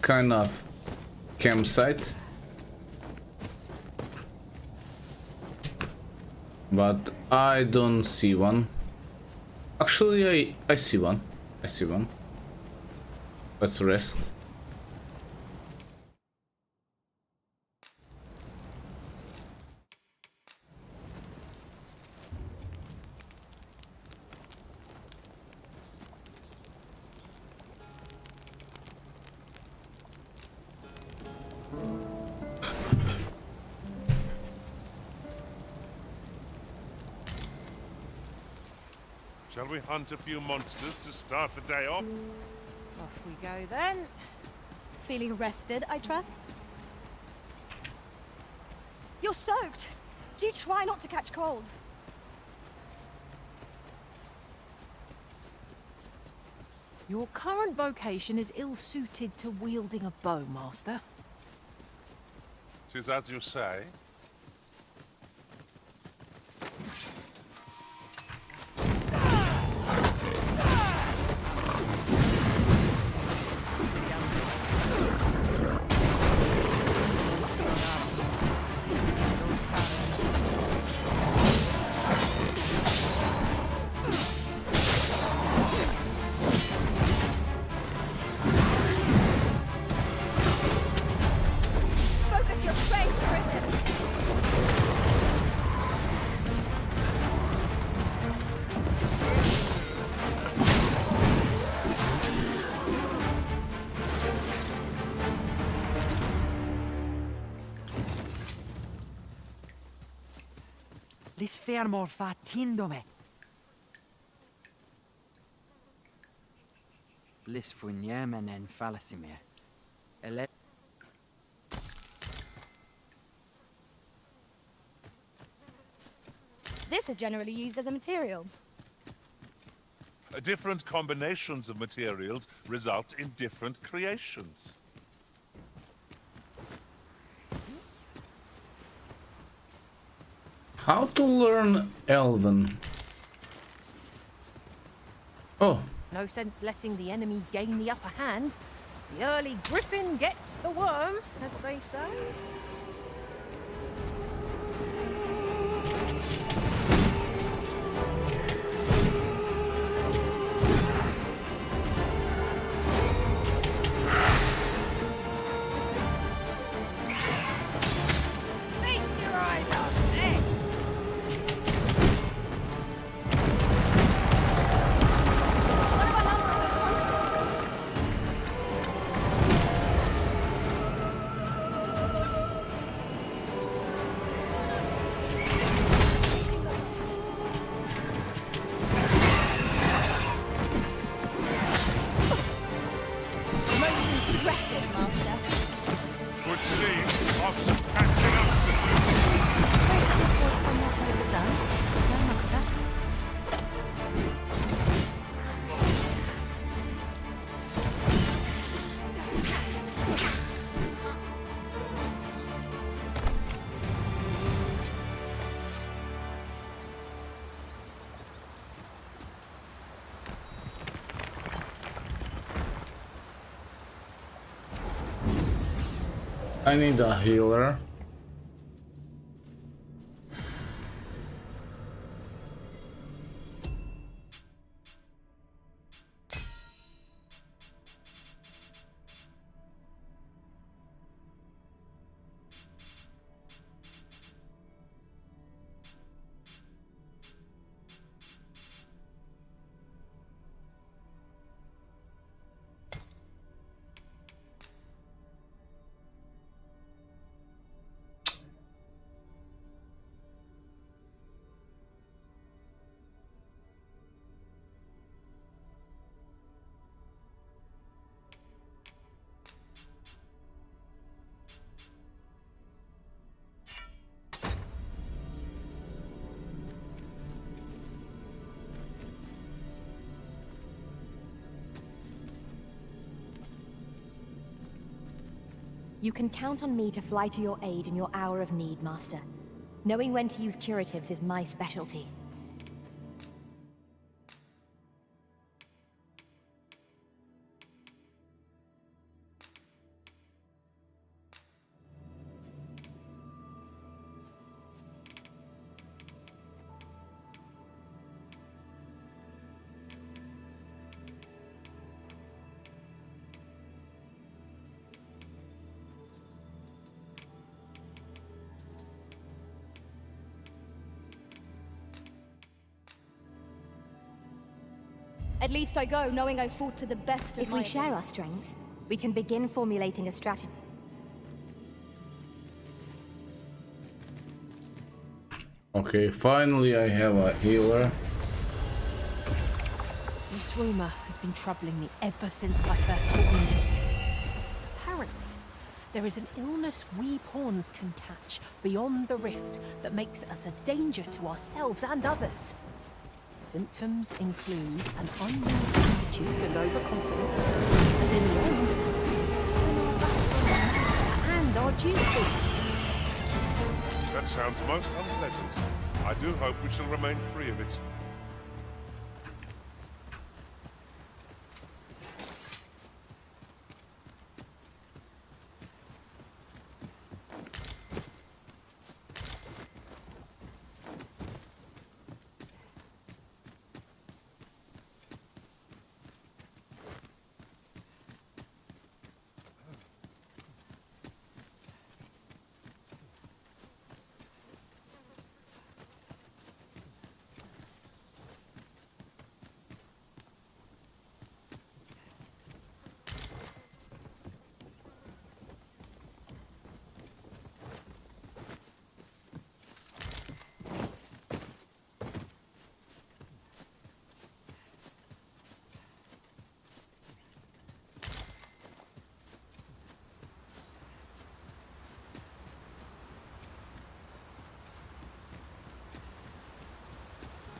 kind of campsite, but I don't see one. Actually, I see one. I see one. Let's rest. Shall we hunt a few monsters to start the day off? Off we go then. Feeling rested, I trust? You're soaked! Do try not to catch cold. Your current vocation is ill-suited to wielding a bow, Master. 'Tis as you say. Focus your strength, Prison! Lis fermor fatindome. Lis funyemen en falasimir. Ele... This is generally used as a material. Different combinations of materials result in different creations. How to learn Elven? Oh, No sense letting the enemy gain the upper hand. The early griffin gets the worm, as they say. Feast your eyes on this! One of our lovers is unconscious. Most impressive, Master. Would seem of some catching up to do. It was somewhat overdone. No matter. I need a healer. You can count on me to fly to your aid in your hour of need, Master. Knowing when to use curatives is my specialty. At least I go knowing I fought to the best of my... If we share our strengths, we can begin formulating a strategy. Okay, finally I have a healer. This rumor has been troubling me ever since I first opened it. Apparently, there is an illness we pawns can catch beyond the rift that makes us a danger to ourselves and others. Symptoms include an unwell attitude and overconfidence, and in the end, turn our backs on our master and our duty. That sounds most unpleasant. I do hope we shall remain free of it.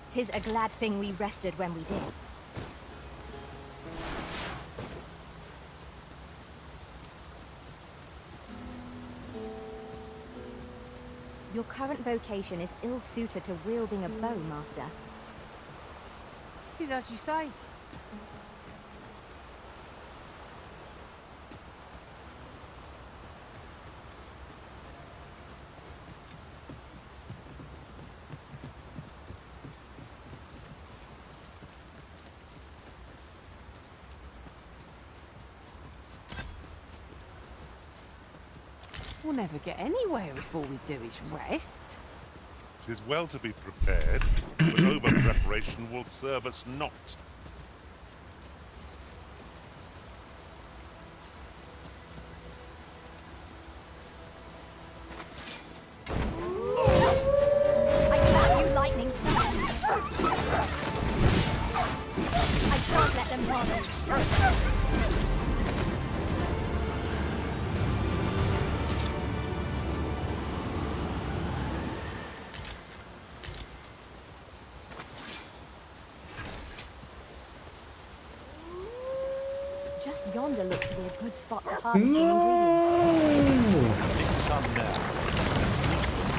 Tis a glad thing we rested when we did. Your current vocation is ill-suited to wielding a bow, Master. Tis as you say. We'll never get anywhere if all we do is rest. 'Tis well to be prepared, but over-preparation will serve us not. I grab you lightning spells. I shan't let them harm. Just yonder looks to be a good spot for harvesting ingredients. Pick some now,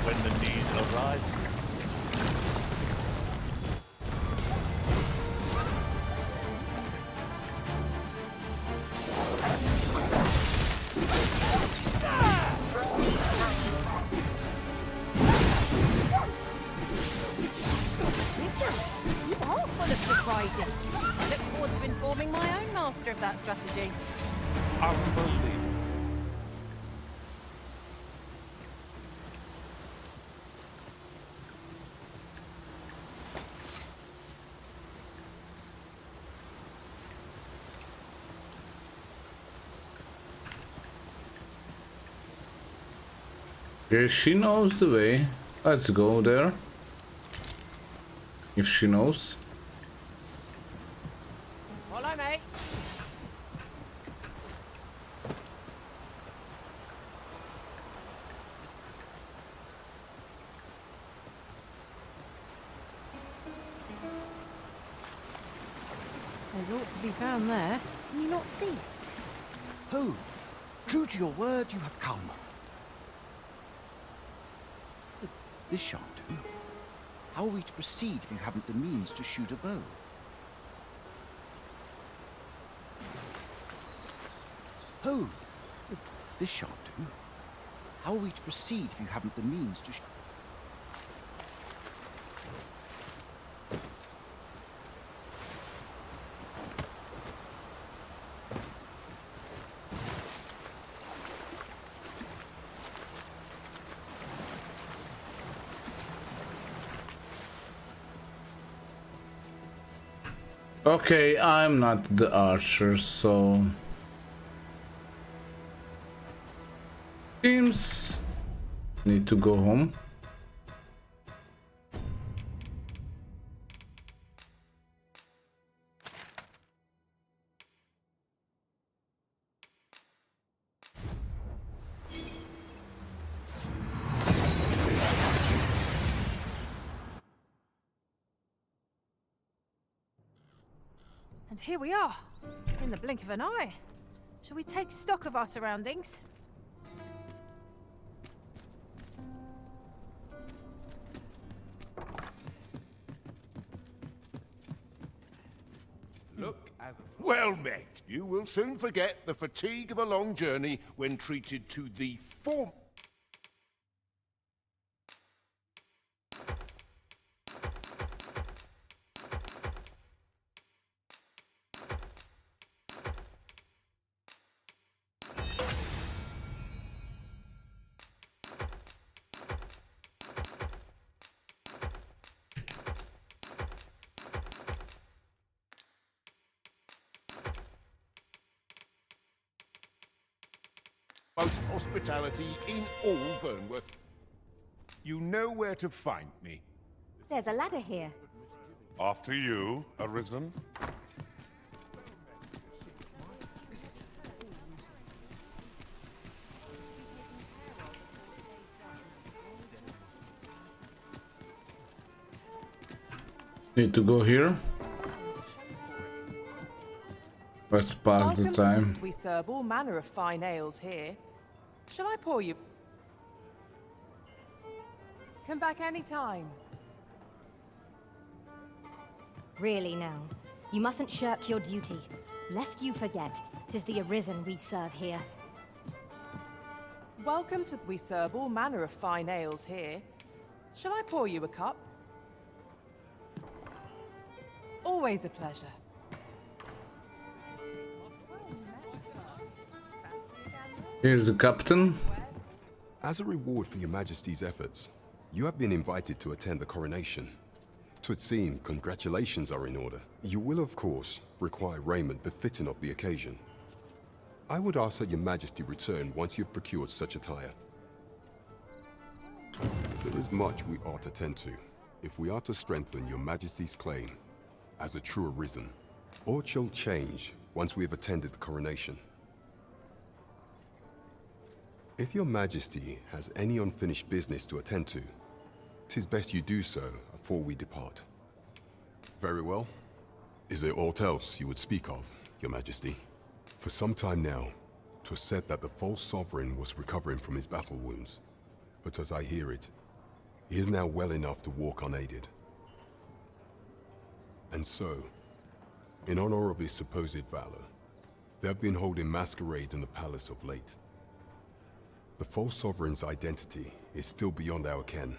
when the need arises. Listen, you are full of surprises. I look forward to informing my own master of that strategy. Unbelievable. Okay, she knows the way. Let's go there. If she knows. Follow me. There's ought to be found there. Can you not see it? Who? True to your word, you have come. But this shan't do. How are we to proceed if you haven't the means to shoot a bow? Ho! This shan't do. How are we to proceed if you haven't the means to Okay, I'm not the archer, so seems need to go home. And here we are, in the blink of an eye. Shall we take stock of our surroundings? Look as well met. You will soon forget the fatigue of a long journey when treated to the form. Most hospitality in all Vernworth. You know where to find me. There's a ladder here. After you, Arisen. Need to go here. Let's pass the time. We serve all manner of fine ales here. Shall I pour you? Come back any time. Really now, you mustn't shirk your duty. Lest you forget, 'tis the Arisen we serve here. Welcome to... We serve all manner of fine ales here. Shall I pour you a cup? Always a pleasure. Here's the captain. As a reward for your Majesty's efforts, you have been invited to attend the coronation. 'Twould seem congratulations are in order. You will, of course, require raiment befitting of the occasion. I would ask that your Majesty return once you've procured such attire. There is much we ought to tend to, if we are to strengthen your Majesty's claim as a true Arisen. Aught shall change once we have attended the coronation. If your Majesty has any unfinished business to attend to, 'tis best you do so before we depart. Very well. Is there aught else you would speak of, your Majesty? For some time now, 'twas said that the false sovereign was recovering from his battle wounds. But as I hear it, he is now well enough to walk unaided. And so, in honor of his supposed valor, they have been holding masquerade in the palace of late. The false sovereign's identity is still beyond our ken.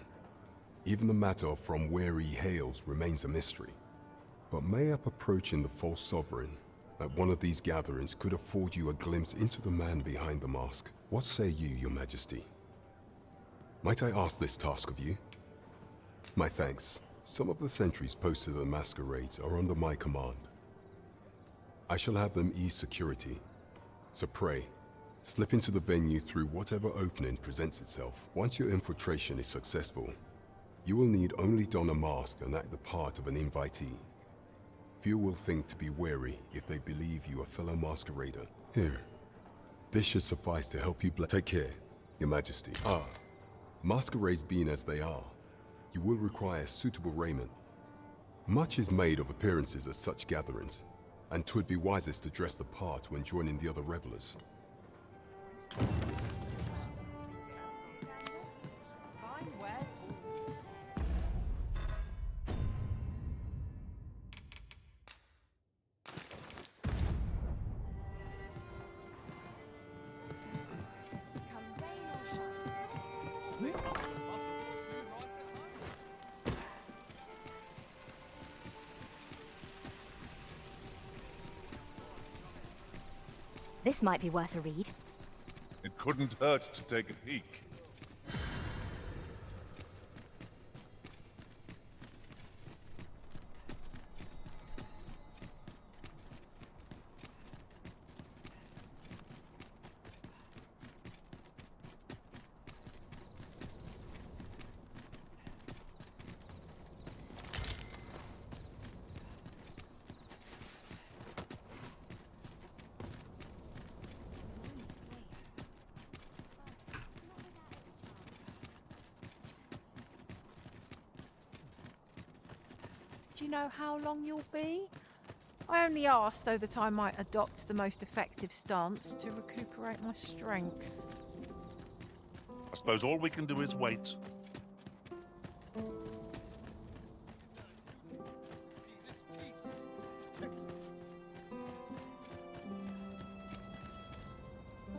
Even the matter from where he hails remains a mystery. But mayhap approaching the false sovereign at one of these gatherings could afford you a glimpse into the man behind the mask. What say you, your Majesty? Might I ask this task of you? My thanks. Some of the sentries posted at the masquerades are under my command. I shall have them ease security. So pray, slip into the venue through whatever opening presents itself. Once your infiltration is successful, you will need only don a mask and act the part of an invitee. Few will think to be wary if they believe you a fellow masquerader. Here, this should suffice to help you take care, your Majesty. Masquerades being as they are, you will require suitable raiment. Much is made of appearances at such gatherings, and 'twould be wisest to dress the part when joining the other revelers. This might be worth a read. It couldn't hurt to take a peek. Do you know how long you'll be? I only asked so that I might adopt the most effective stance to recuperate my strength. I suppose all we can do is wait.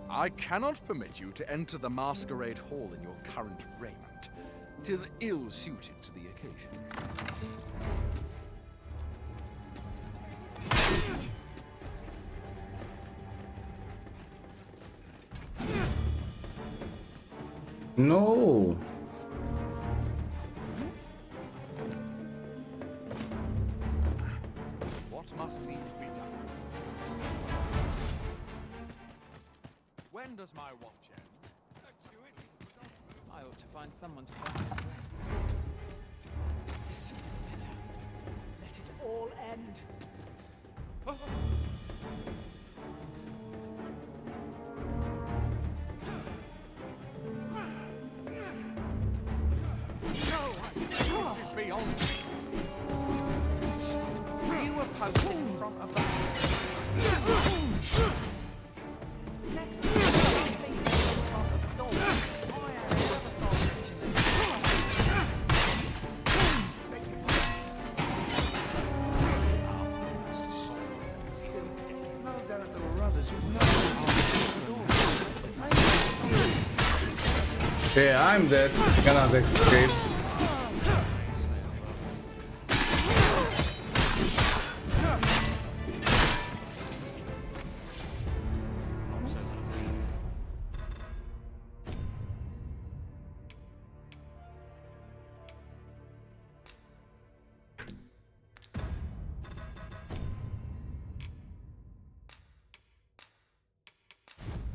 I cannot permit you to enter the masquerade hall in your current raiment. 'Tis ill-suited to the occasion. No. What must needs be done? When does my watch end? I ought to find someone to help me. The sooner the better. Let it all end. This is beyond me. You oppose it from above. Next thing on the door, I am sabotage No doubt there were others who Yeah, I'm dead. Cannot escape.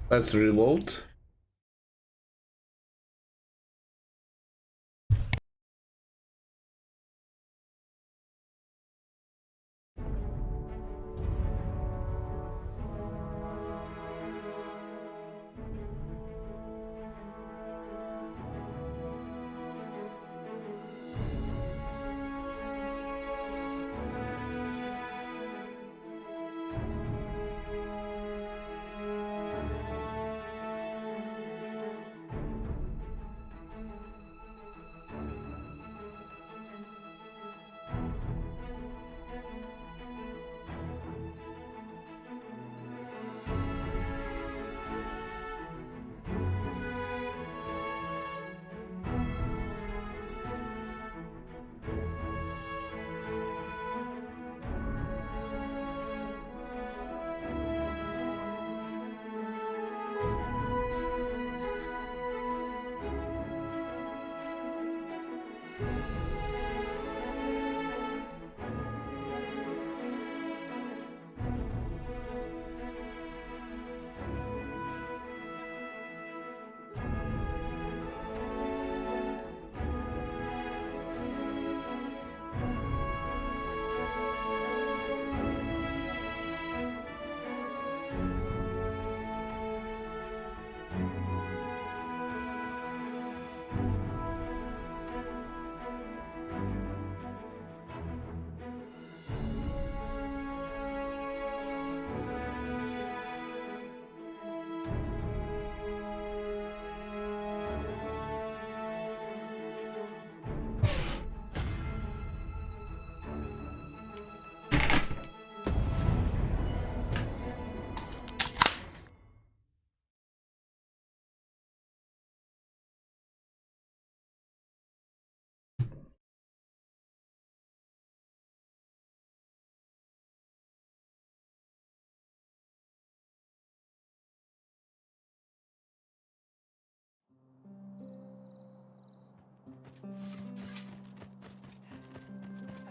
Let's reload.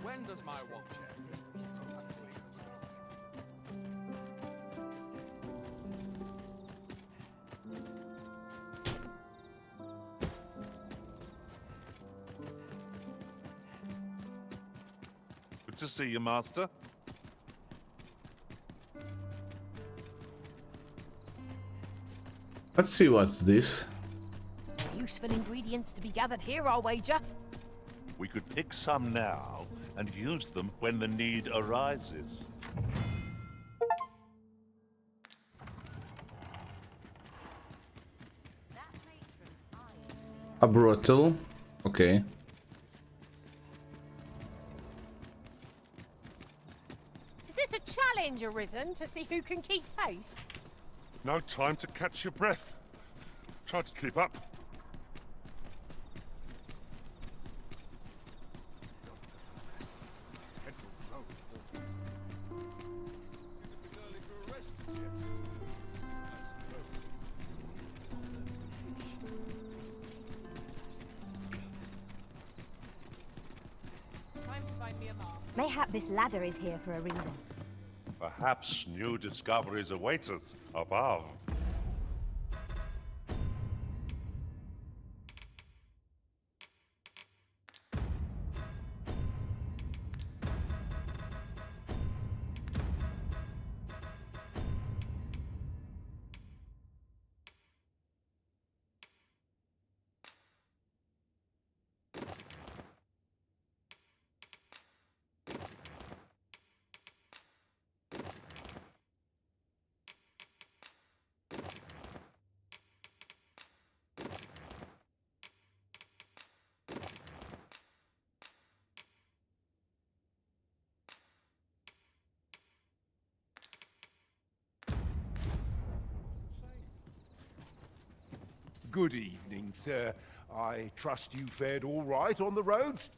When does my watch end? Good to see you, Master. Let's see what's this. Useful ingredients to be gathered here, I'll wager. We could pick some now and use them when the need arises. A brothel. Okay. Is this a challenge, Arisen, to see who can keep pace? No time to catch your breath. Try to keep up. Mayhap this ladder is here for a reason. Perhaps new discoveries await us above. Good evening, sir. I trust you fared all right on the roads?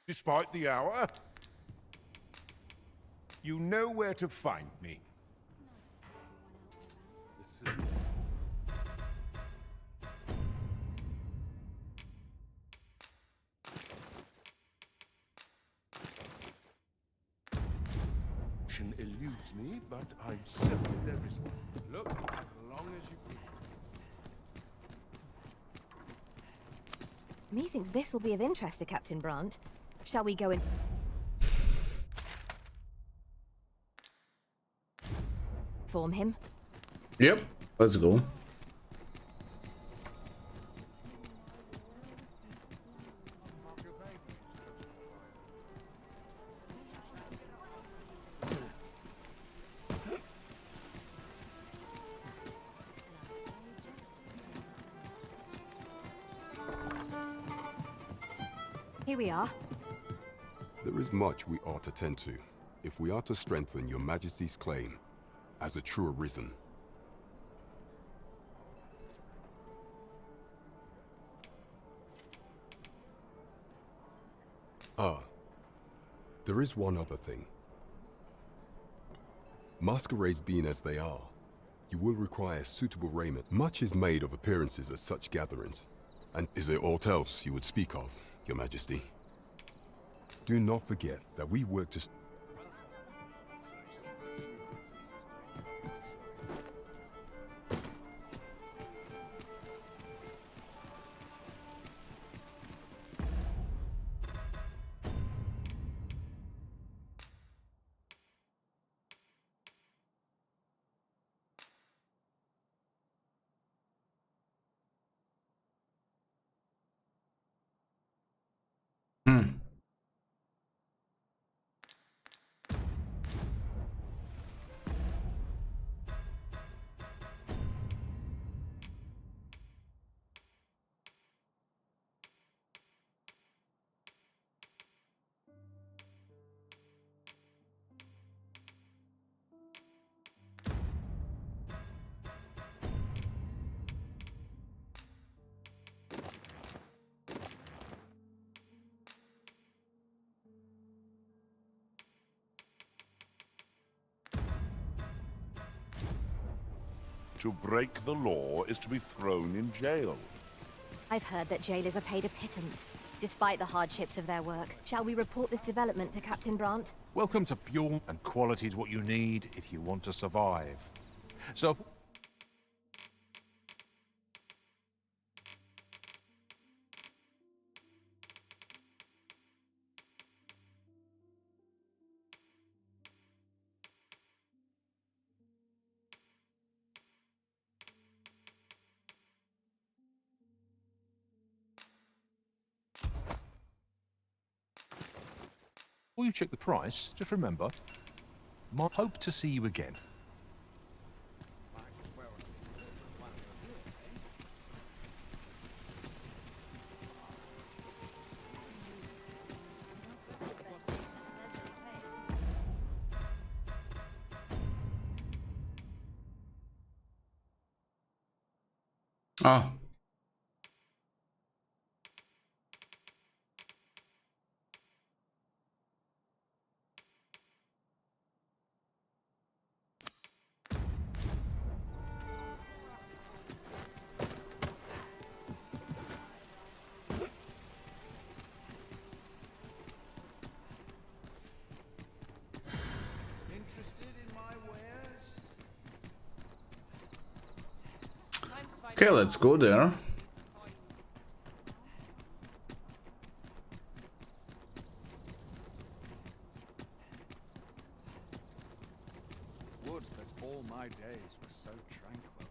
Despite the hour, you know where to find me. Eludes me, but I'm certain there is one. Look, as long as you please. Methinks this will be of interest to Captain Brant. Shall we go in? Form him? Yep, let's go. Here we are. There is much we ought to tend to, if we are to strengthen your Majesty's claim as a true Arisen. Ah, there is one other thing. Masquerades being as they are, you will require suitable raiment. Much is made of appearances at such gatherings. And is there aught else you would speak of, Your Majesty? Do not forget that we work to... To break the law is to be thrown in jail. I've heard that jailers are paid a pittance, despite the hardships of their work. Shall we report this development to Captain Brant? Welcome to pure and quality is what you need if you want to survive. So... Before you check the price, just remember, I hope to see you again. Ah. Okay, let's go there. Would that all my days were so tranquil.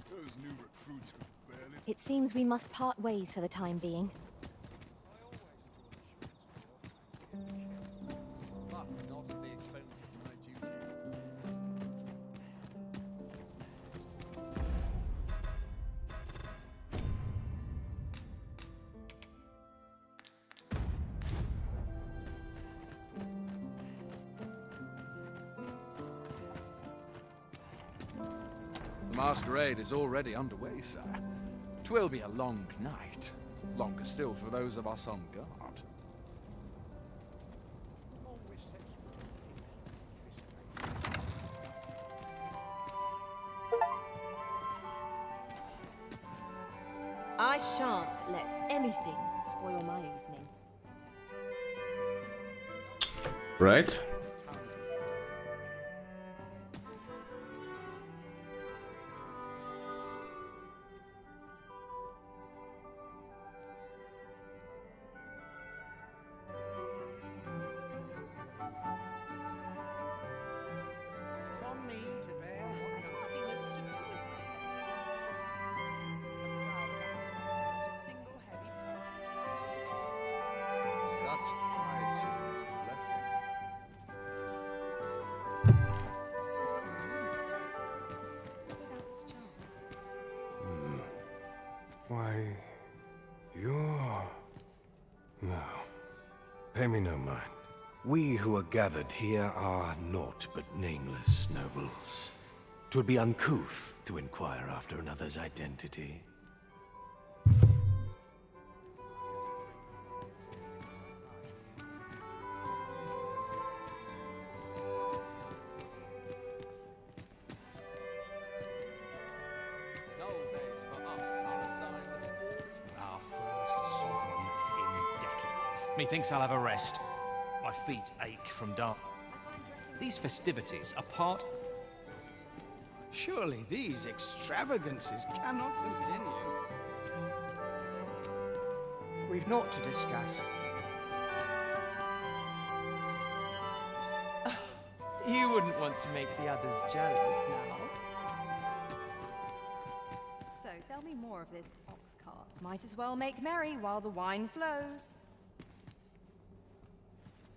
Those new recruits could barely... It seems we must part ways for the time being. But not at the expense of my duty. The masquerade is already underway, sir. 'Twill be a long night. Longer still for those of us on guard. I shan't let anything spoil my evening. Right. On me to bear what hardly knows to do with Such quietude is a blessing. Why, you're... No. Pay me no mind. We who are gathered here are naught but nameless nobles. 'Twould be uncouth to inquire after another's identity. Dull days for us are a sign that all is Our first sovereign in decades. Methinks I'll have a rest. My feet ache from dark. These festivities are part... Surely these extravagances cannot continue. We've naught to discuss. You wouldn't want to make the others jealous now. So, tell me more of this ox cart. Might as well make merry while the wine flows.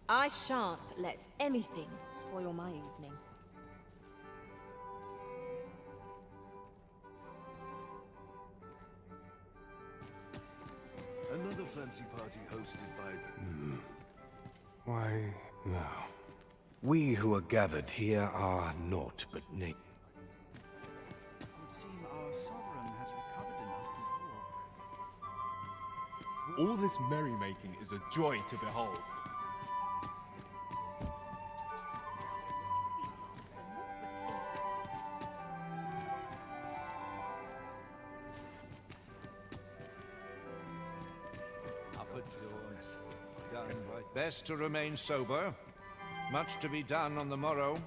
I shan't let anything spoil my evening. Another fancy party hosted by... Why, no. We who are gathered here are naught but It would seem our sovereign has recovered enough to walk. All this merrymaking is a joy to behold. Upper doors. Done right. Best to remain sober. Much to be done on the morrow.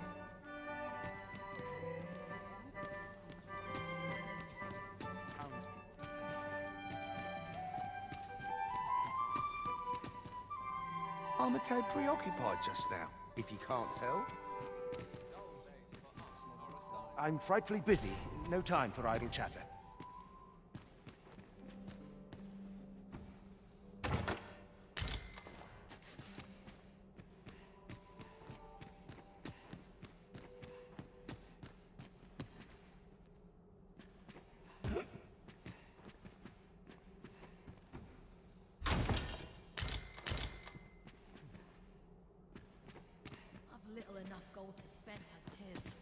I'm a tad preoccupied just now, if you can't tell. I'm frightfully busy. No time for idle chatter. gold to spend has Tiz.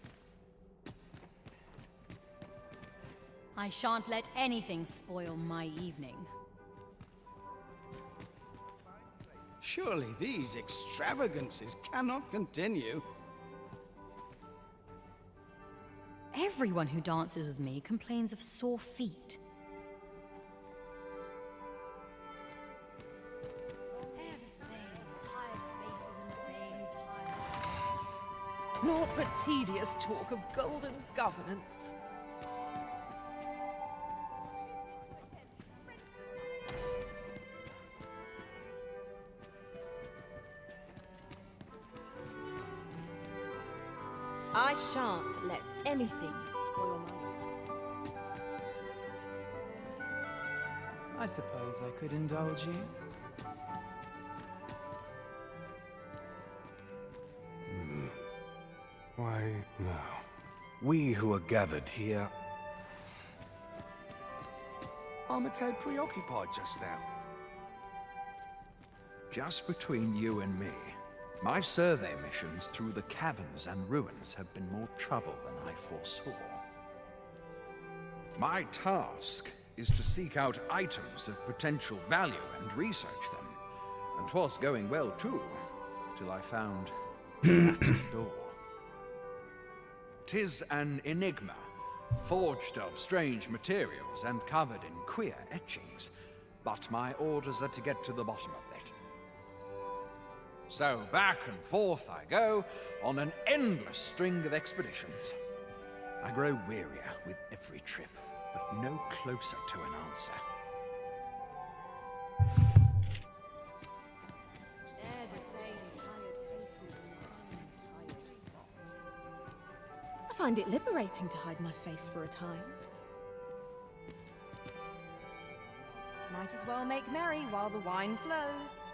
I shan't let anything spoil my evening. Surely these extravagances cannot continue. Everyone who dances with me complains of sore feet. They're the same tired faces and the same tired hearts. Naught but tedious talk of golden governance. I shan't let anything spoil my evening. I suppose I could indulge you. Why, no. We who are gathered here... I'm a tad preoccupied just now. Just between you and me, my survey missions through the caverns and ruins have been more trouble than I foresaw. My task is to seek out items of potential value and research them. And 'twas going well too, till I found that door. 'Tis an enigma, forged of strange materials and covered in queer etchings, but my orders are to get to the bottom of it. So back and forth I go on an endless string of expeditions. I grow wearier with every trip, but no closer to an answer. They're the same tired faces and the same tired thoughts. I find it liberating to hide my face for a time. Might as well make merry while the wine flows.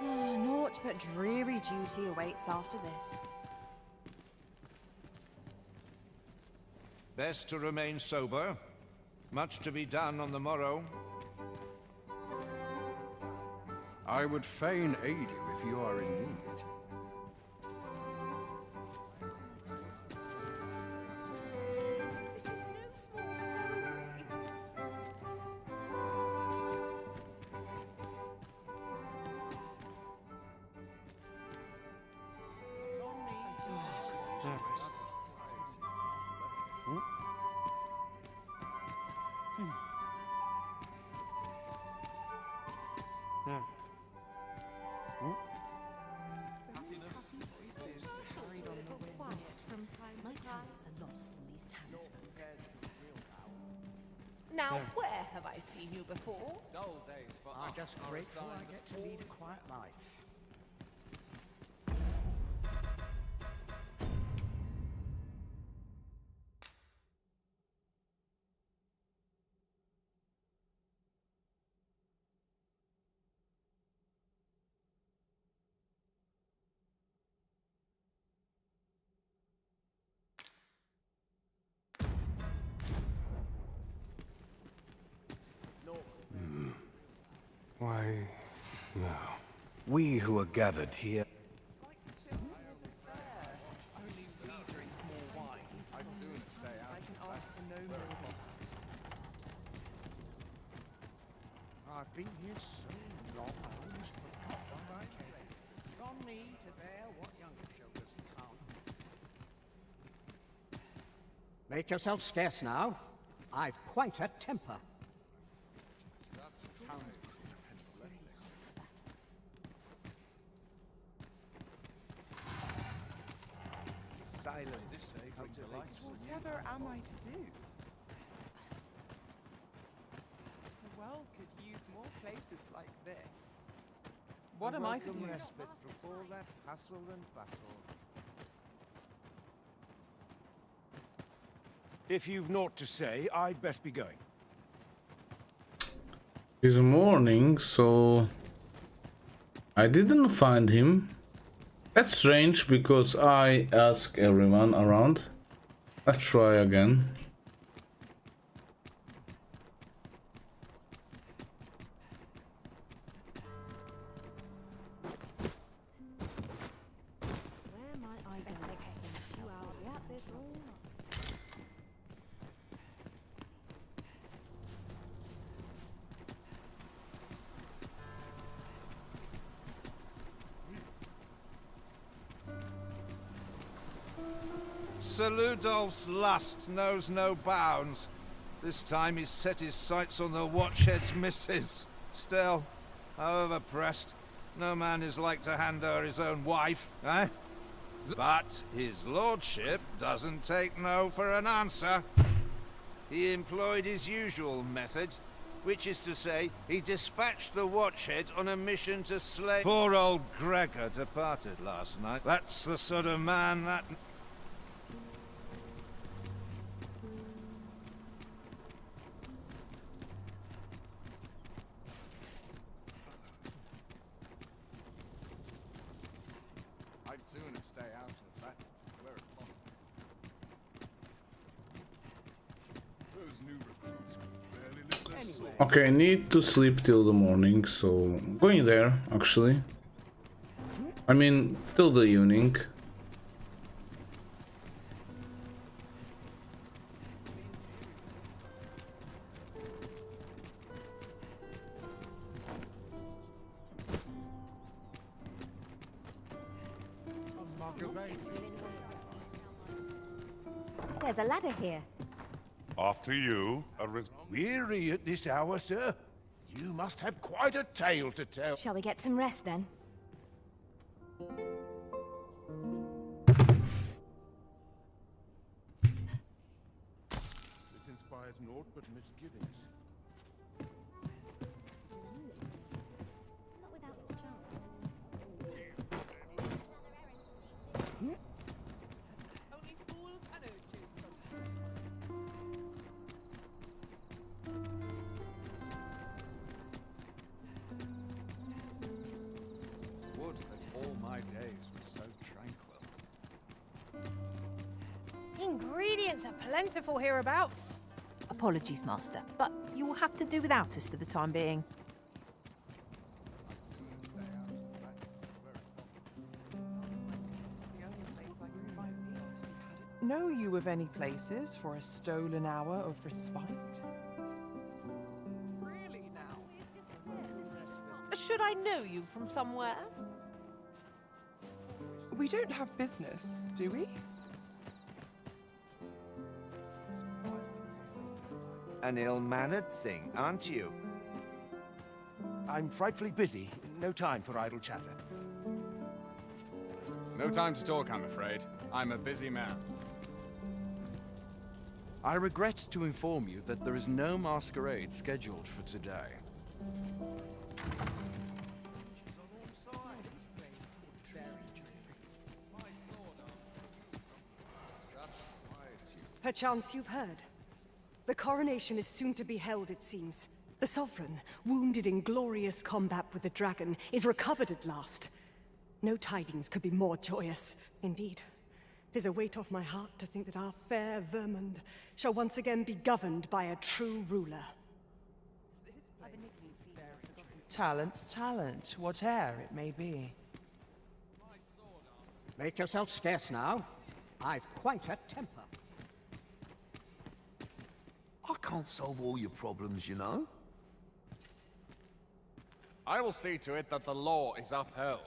Naught but dreary duty awaits after this. Best to remain sober. Much to be done on the morrow. I would fain aid you if you are in need. My talents are lost on these townsfolk. Now, where have I seen you before? Dull days for us. Just are a grateful sign I of get to lead a quiet life. Why, no. We who are gathered here... Only we drink more wine. I'd soon stay out. I can ask for no more. I've been here so long, I almost forgot what I came. On me to bear what younger shoulders can't. Make yourself scarce now. I've quite a temper. Silence. Whatever am I to do? The world could use more places like this. What am I to do? Respite from all that hustle and bustle. If you've naught to say, I'd best be going. It's morning, so I didn't find him. That's strange because I ask everyone around. Let's try again. Sir Ludolf's lust knows no bounds. This time he's set his sights on the Watchhead's missus. Still, however pressed, no man is like to hand her his own wife, eh? But his lordship doesn't take no for an answer. He employed his usual method, which is to say, he dispatched the Watchhead on a mission to slay... Poor old Gregor departed last night. That's the sort of man that... I'd sooner stay out of that where it's possible. Those new recruits barely lift their sword. Okay, I need to sleep till the morning, so I'm going there actually. I mean, till the evening. There's a ladder here. After you, Weary at this hour, sir? You must have quite a tale to tell. Shall we get some rest then? This inspires naught but misgivings. Not without its charms. Only fools and urchins. Would that all my days were so tranquil. Ingredients are plentiful hereabouts. Apologies, Master, but you will have to do without us for the time being. Know you of any places for a stolen hour of respite? Really now? Should I know you from somewhere? We don't have business, do we? An ill-mannered thing, aren't you? I'm frightfully busy. No time for idle chatter. No time to talk, I'm afraid. I'm a busy man. I regret to inform you that there is no masquerade scheduled for today. Perchance you've heard. The coronation is soon to be held, it seems. The Sovereign, wounded in glorious combat with the dragon, is recovered at last. No tidings could be more joyous. Indeed, 'tis a weight off my heart to think that our fair Vermund shall once again be governed by a true ruler. Talent's talent, whate'er it may be. Make yourself scarce now. I've quite a temper. I can't solve all your problems, you know. I will see to it that the law is upheld.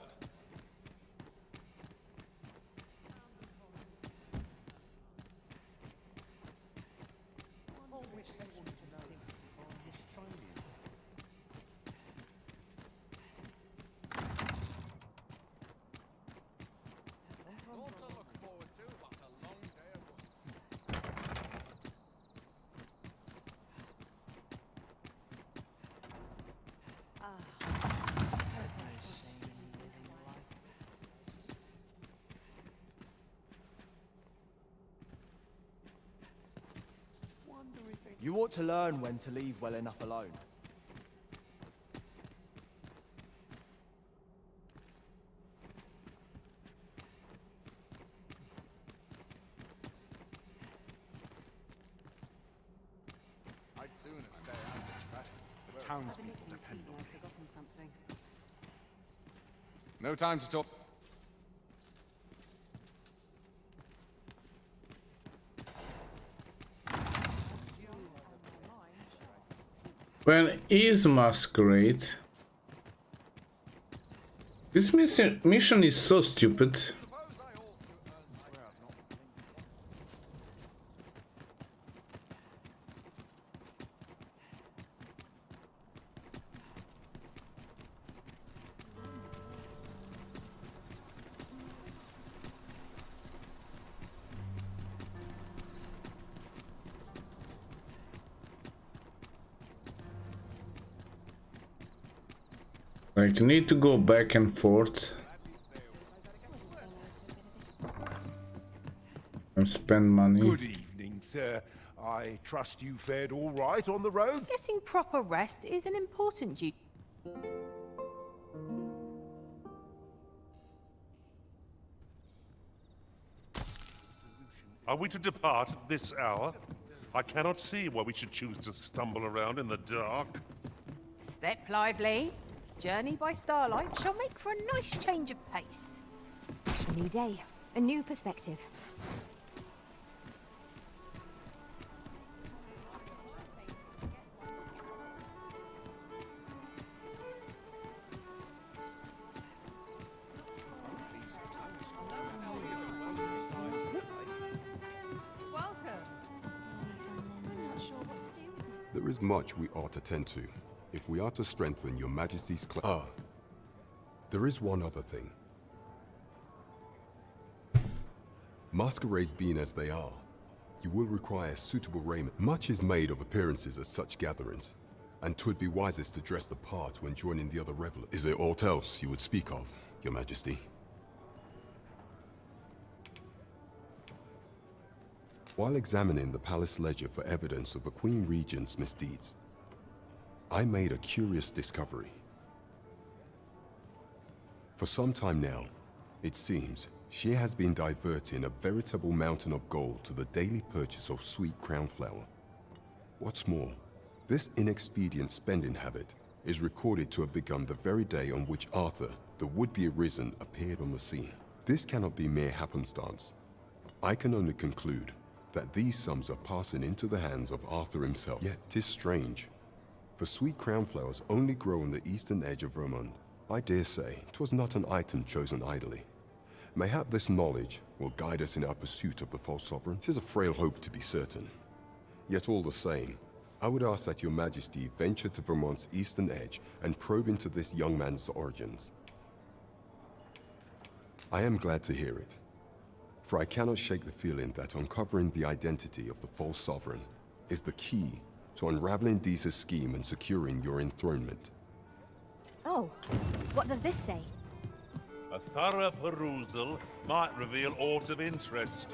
You ought to learn when to leave well enough alone. I'd sooner stay out of traffic. The townspeople depend on me. No time to talk. When is masquerade? This mission is so stupid. Like, you need to go back and forth and spend money. Good evening, sir. I trust you fared all right on the road? Getting proper rest is an important duty. Are we to depart at this hour? I cannot see why we should choose to stumble around in the dark. Step lively. Journey by starlight shall make for a nice change of pace. A new day, a new perspective. There is much we ought to tend to, if we are to strengthen your Majesty's claim. Ah, there is one other thing. Masquerades being as they are, you will require suitable raiment. Much is made of appearances at such gatherings, and 'twould be wisest to dress the part when joining the other revelers. Is there aught else you would speak of, your Majesty? While examining the palace ledger for evidence of the Queen Regent's misdeeds, I made a curious discovery. For some time now, it seems, she has been diverting a veritable mountain of gold to the daily purchase of sweet crown flower. What's more, this inexpedient spending habit is recorded to have begun the very day on which Arthur, the would-be arisen, appeared on the scene. This cannot be mere happenstance. I can only conclude that these sums are passing into the hands of Arthur himself. Yet 'tis strange, for sweet crown flowers only grow on the eastern edge of Vermont. I dare say 'twas not an item chosen idly. Mayhap this knowledge will guide us in our pursuit of the false sovereign. 'Tis a frail hope to be certain. Yet all the same, I would ask that your Majesty venture to Vermont's eastern edge and probe into this young man's origins. I am glad to hear it, for I cannot shake the feeling that uncovering the identity of the false sovereign is the key to unraveling Deeza's scheme and securing your enthronement. Oh, what does this say? A thorough perusal might reveal aught of interest.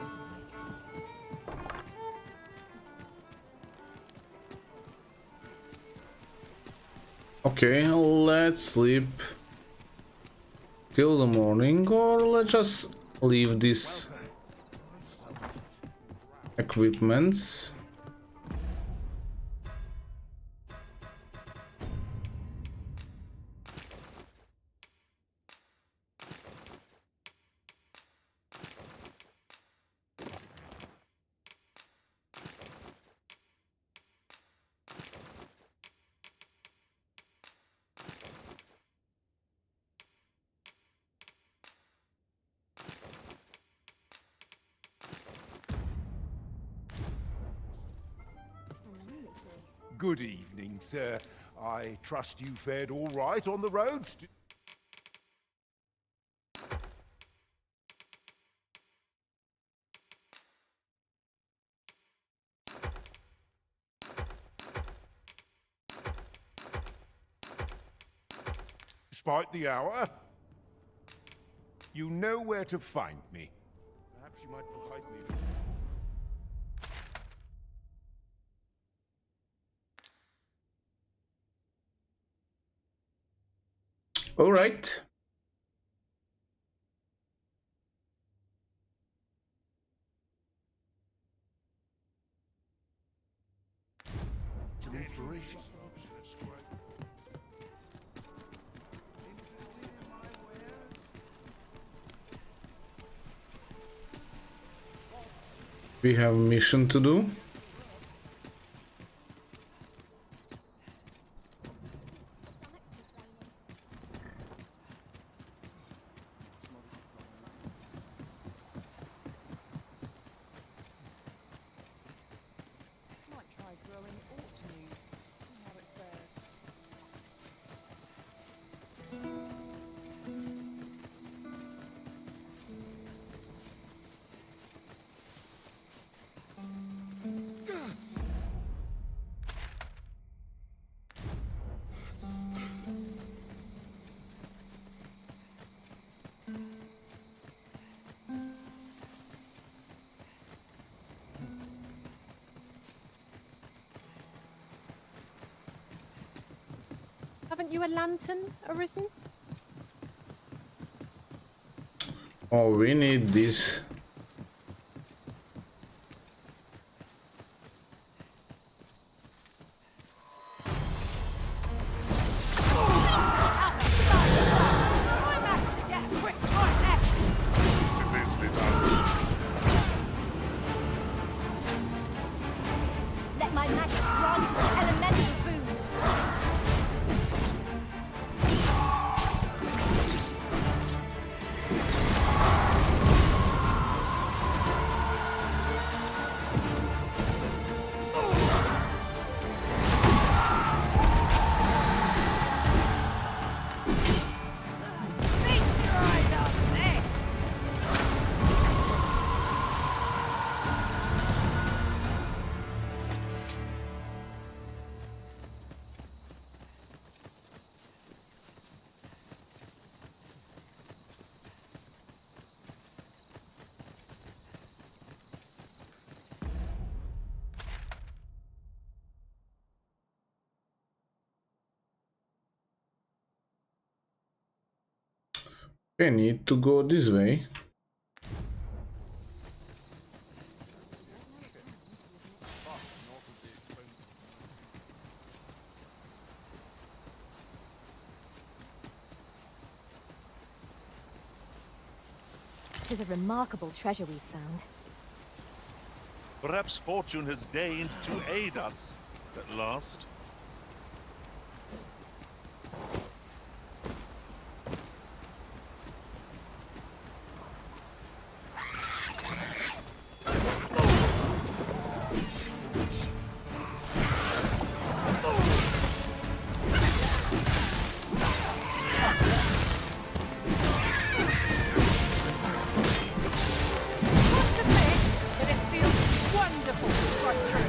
Okay, let's sleep till the morning, or let's just leave this equipments. Good evening, sir. I trust you fared all right on the roads? Despite the hour, you know where to find me. Perhaps you might provide me with... All right. It's an inspiration. We have a mission to do. Haven't you a lantern, Arisen? Oh, we need this. Let my magic grant you elemental boon. I need to go this way. Tis a remarkable treasure we've found. Perhaps fortune has deigned to aid us at last. But it feels wonderful to strike true.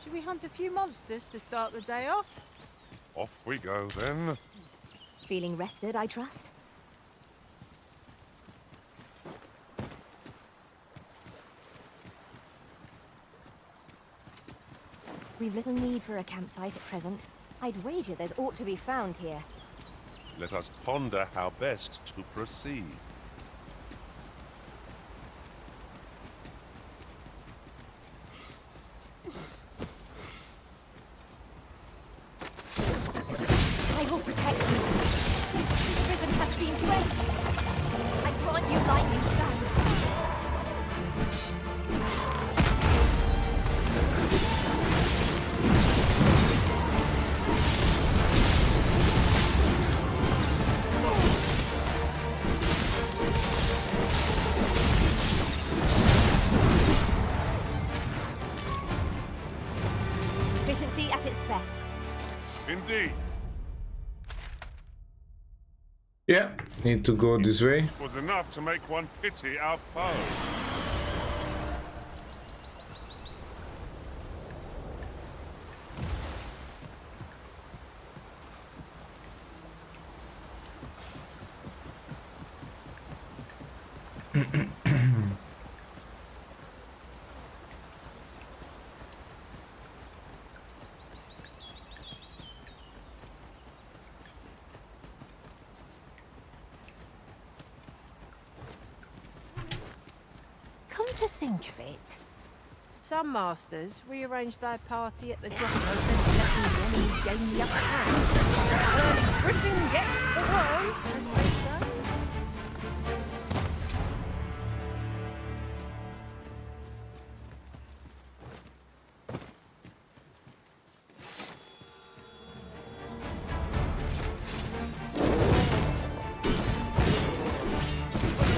Should we hunt a few monsters to start the day off? Off we go then. Feeling rested, I trust? We've little need for a campsite at present. I'd wager there's aught to be found here. Let us ponder how best to proceed. I will protect you. The prison has been cleansed. I grant you lightning strikes. Efficiency at its best. Indeed. Yeah, need to go this way. Was enough to make one pity our foe. Come to think of it, some masters rearrange their party at the drop of a sense letting any gain the upper hand. Griffin gets the worm, as they say.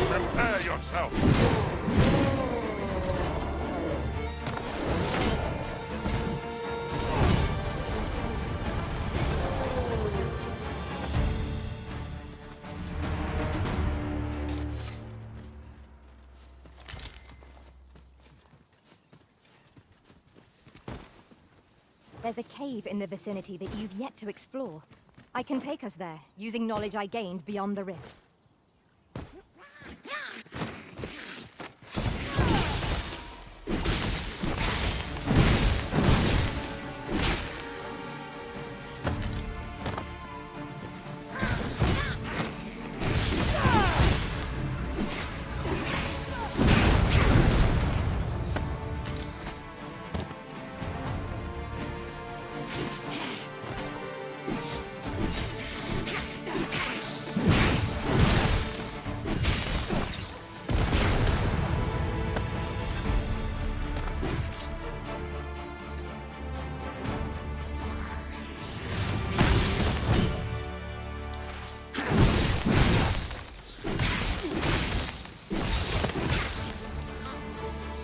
Prepare yourself. There's a cave in the vicinity that you've yet to explore. I can take us there, using knowledge I gained beyond the rift.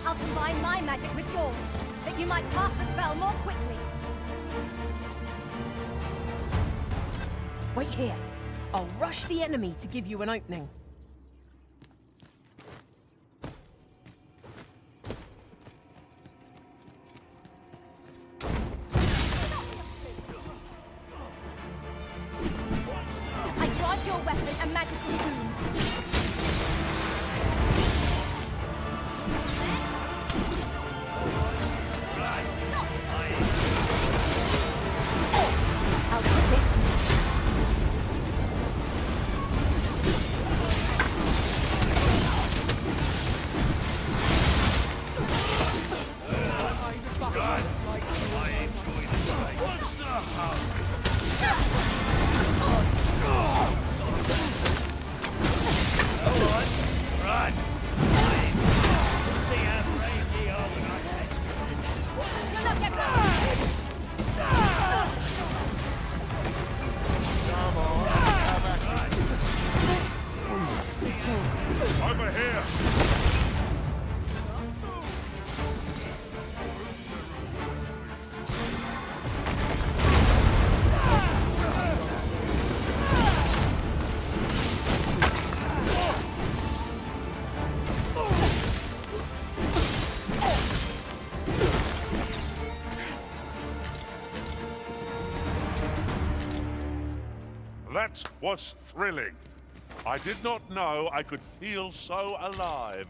I'll combine my magic with yours, that you might cast the spell more quickly. Wait here. I'll rush the enemy to give you an opening. I grant your weapon a magical boon. I'll put this to you. You'll not get past Over here! That was thrilling. I did not know I could feel so alive.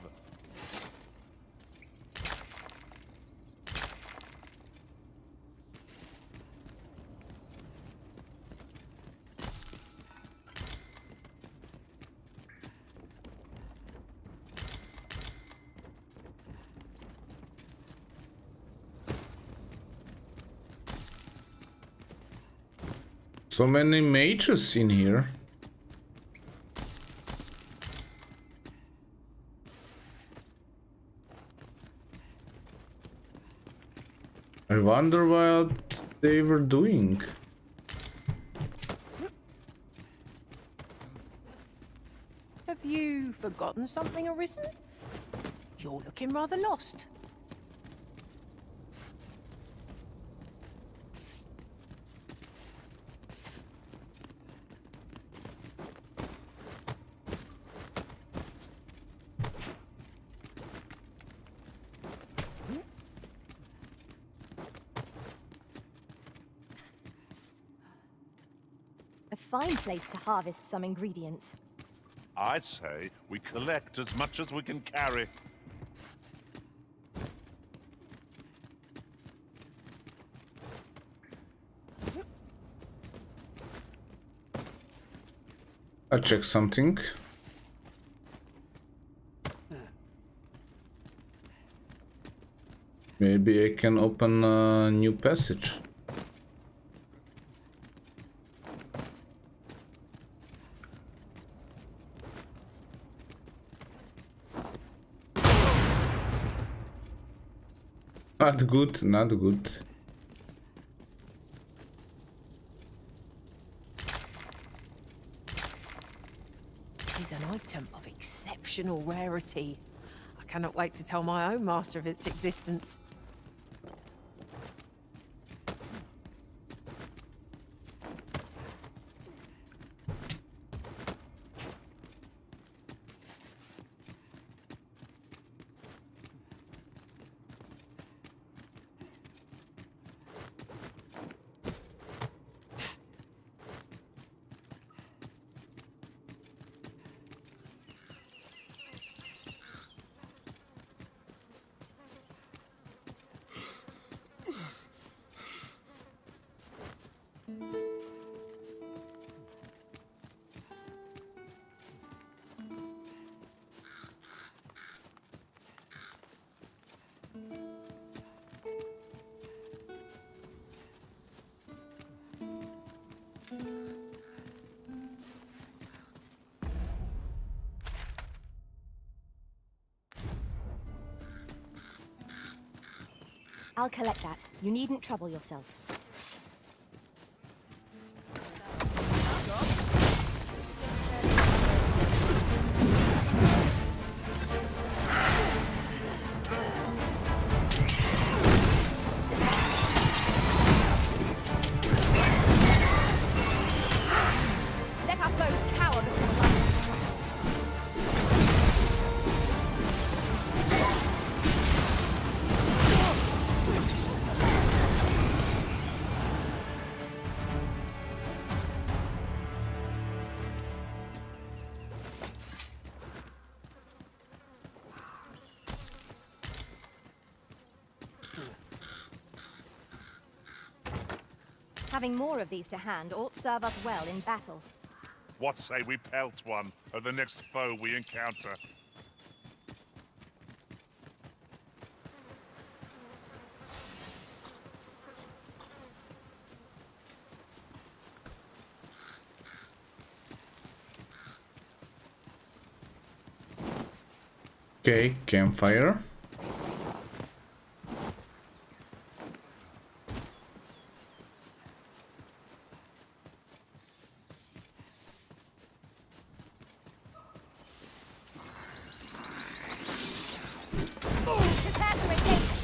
So many mages in here. I wonder what they were doing. Have you forgotten something, Arisen? You're looking rather lost. a fine place to harvest some ingredients. I say we collect as much as we can carry. I'll check something. Maybe I can open a new passage. Not good, not good. Is an item of exceptional rarity. I cannot wait to tell my own master of its existence. I'll collect that. You needn't trouble yourself. Let our foes cower before light. Having more of these to hand ought serve us well in battle. What say we pelt one at the next foe we encounter? Okay, campfire. Prepare to engage!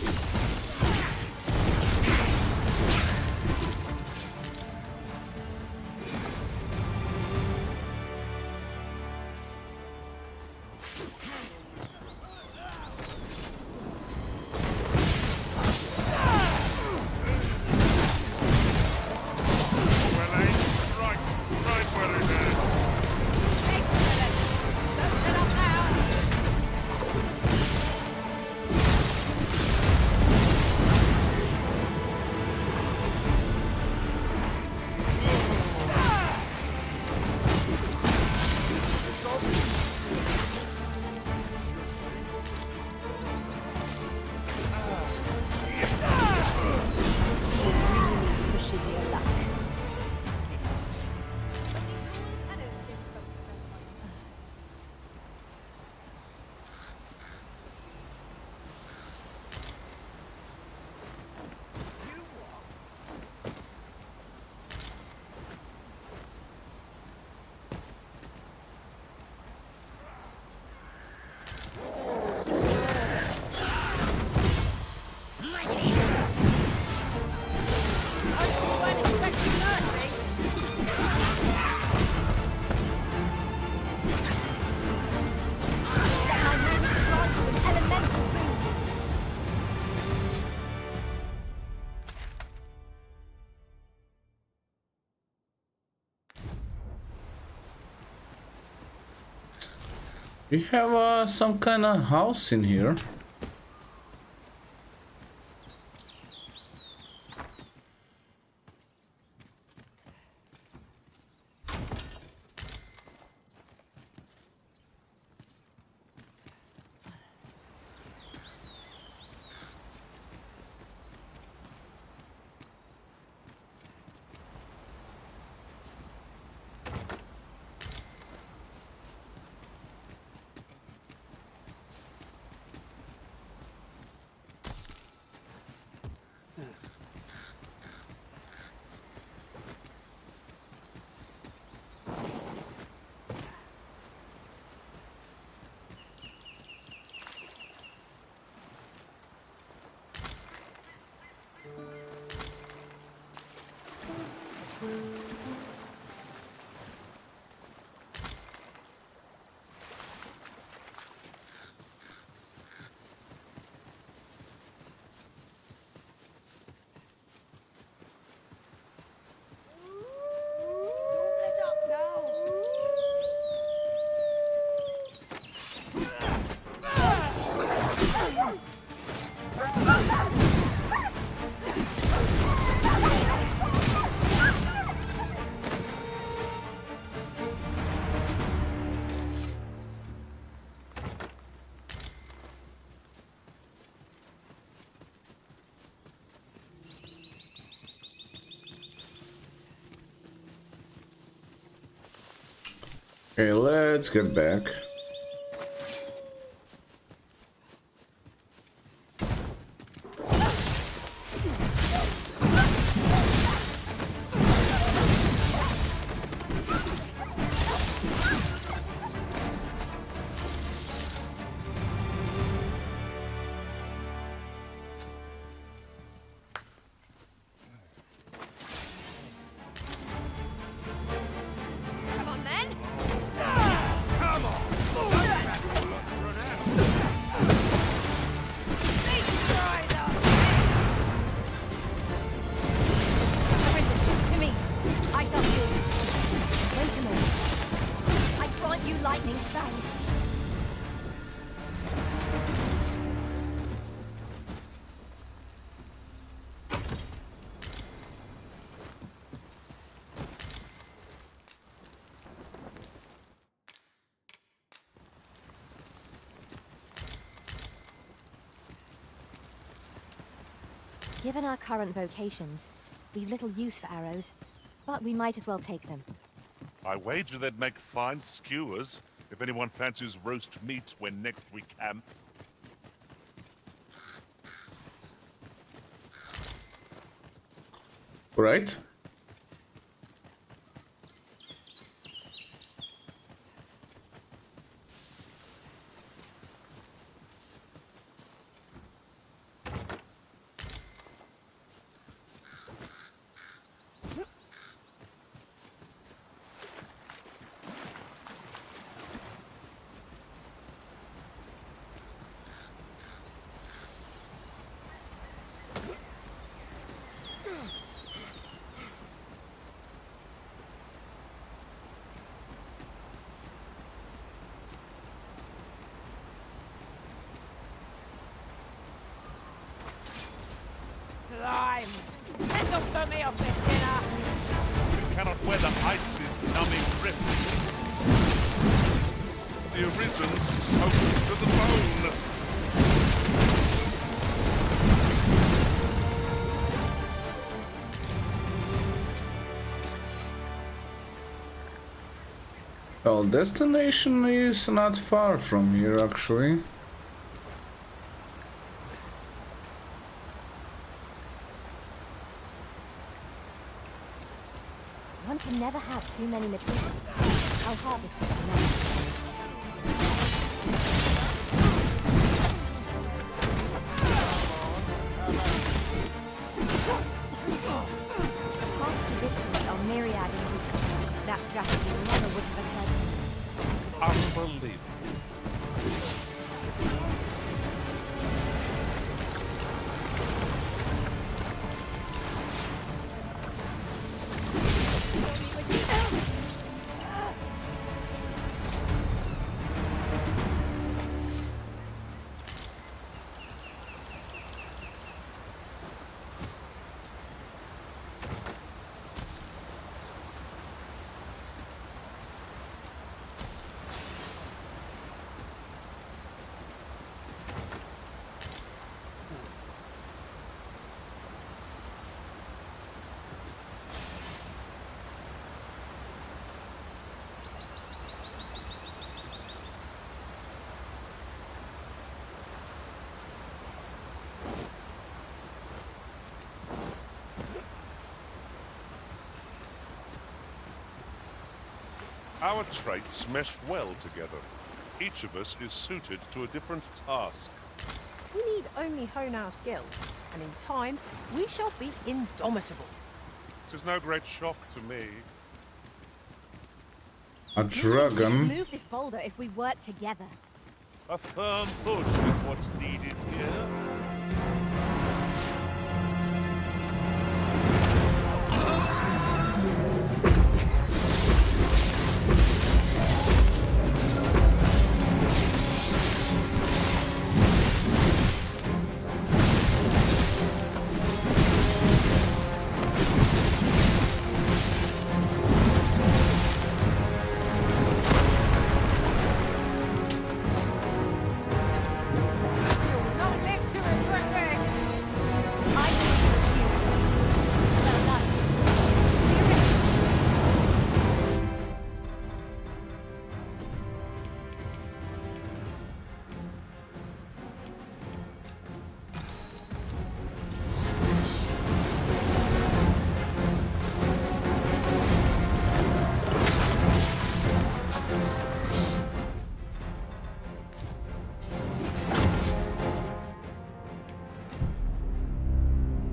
We have some kind of house in here. Okay, let's get back. Given our current vocations, we've little use for arrows, but we might as well take them. I wager they'd make fine skewers if anyone fancies roast meat when next we camp. Right? Slimes! This'll put me off this dinner! You cannot weather ice's numbing grip. The Arisen's soaked to the bone. Well, destination is not far from here, actually. One can never have too many materials. I'll harvest some now. Paths to victory are myriad indeed. That strategy never would have occurred to me. Unbelievable. Our traits mesh well together. Each of us is suited to a different task. We need only hone our skills, and in time, we shall be indomitable. 'Tis no great shock to me. A dragon? Move this boulder if we work together. A firm push is what's needed here.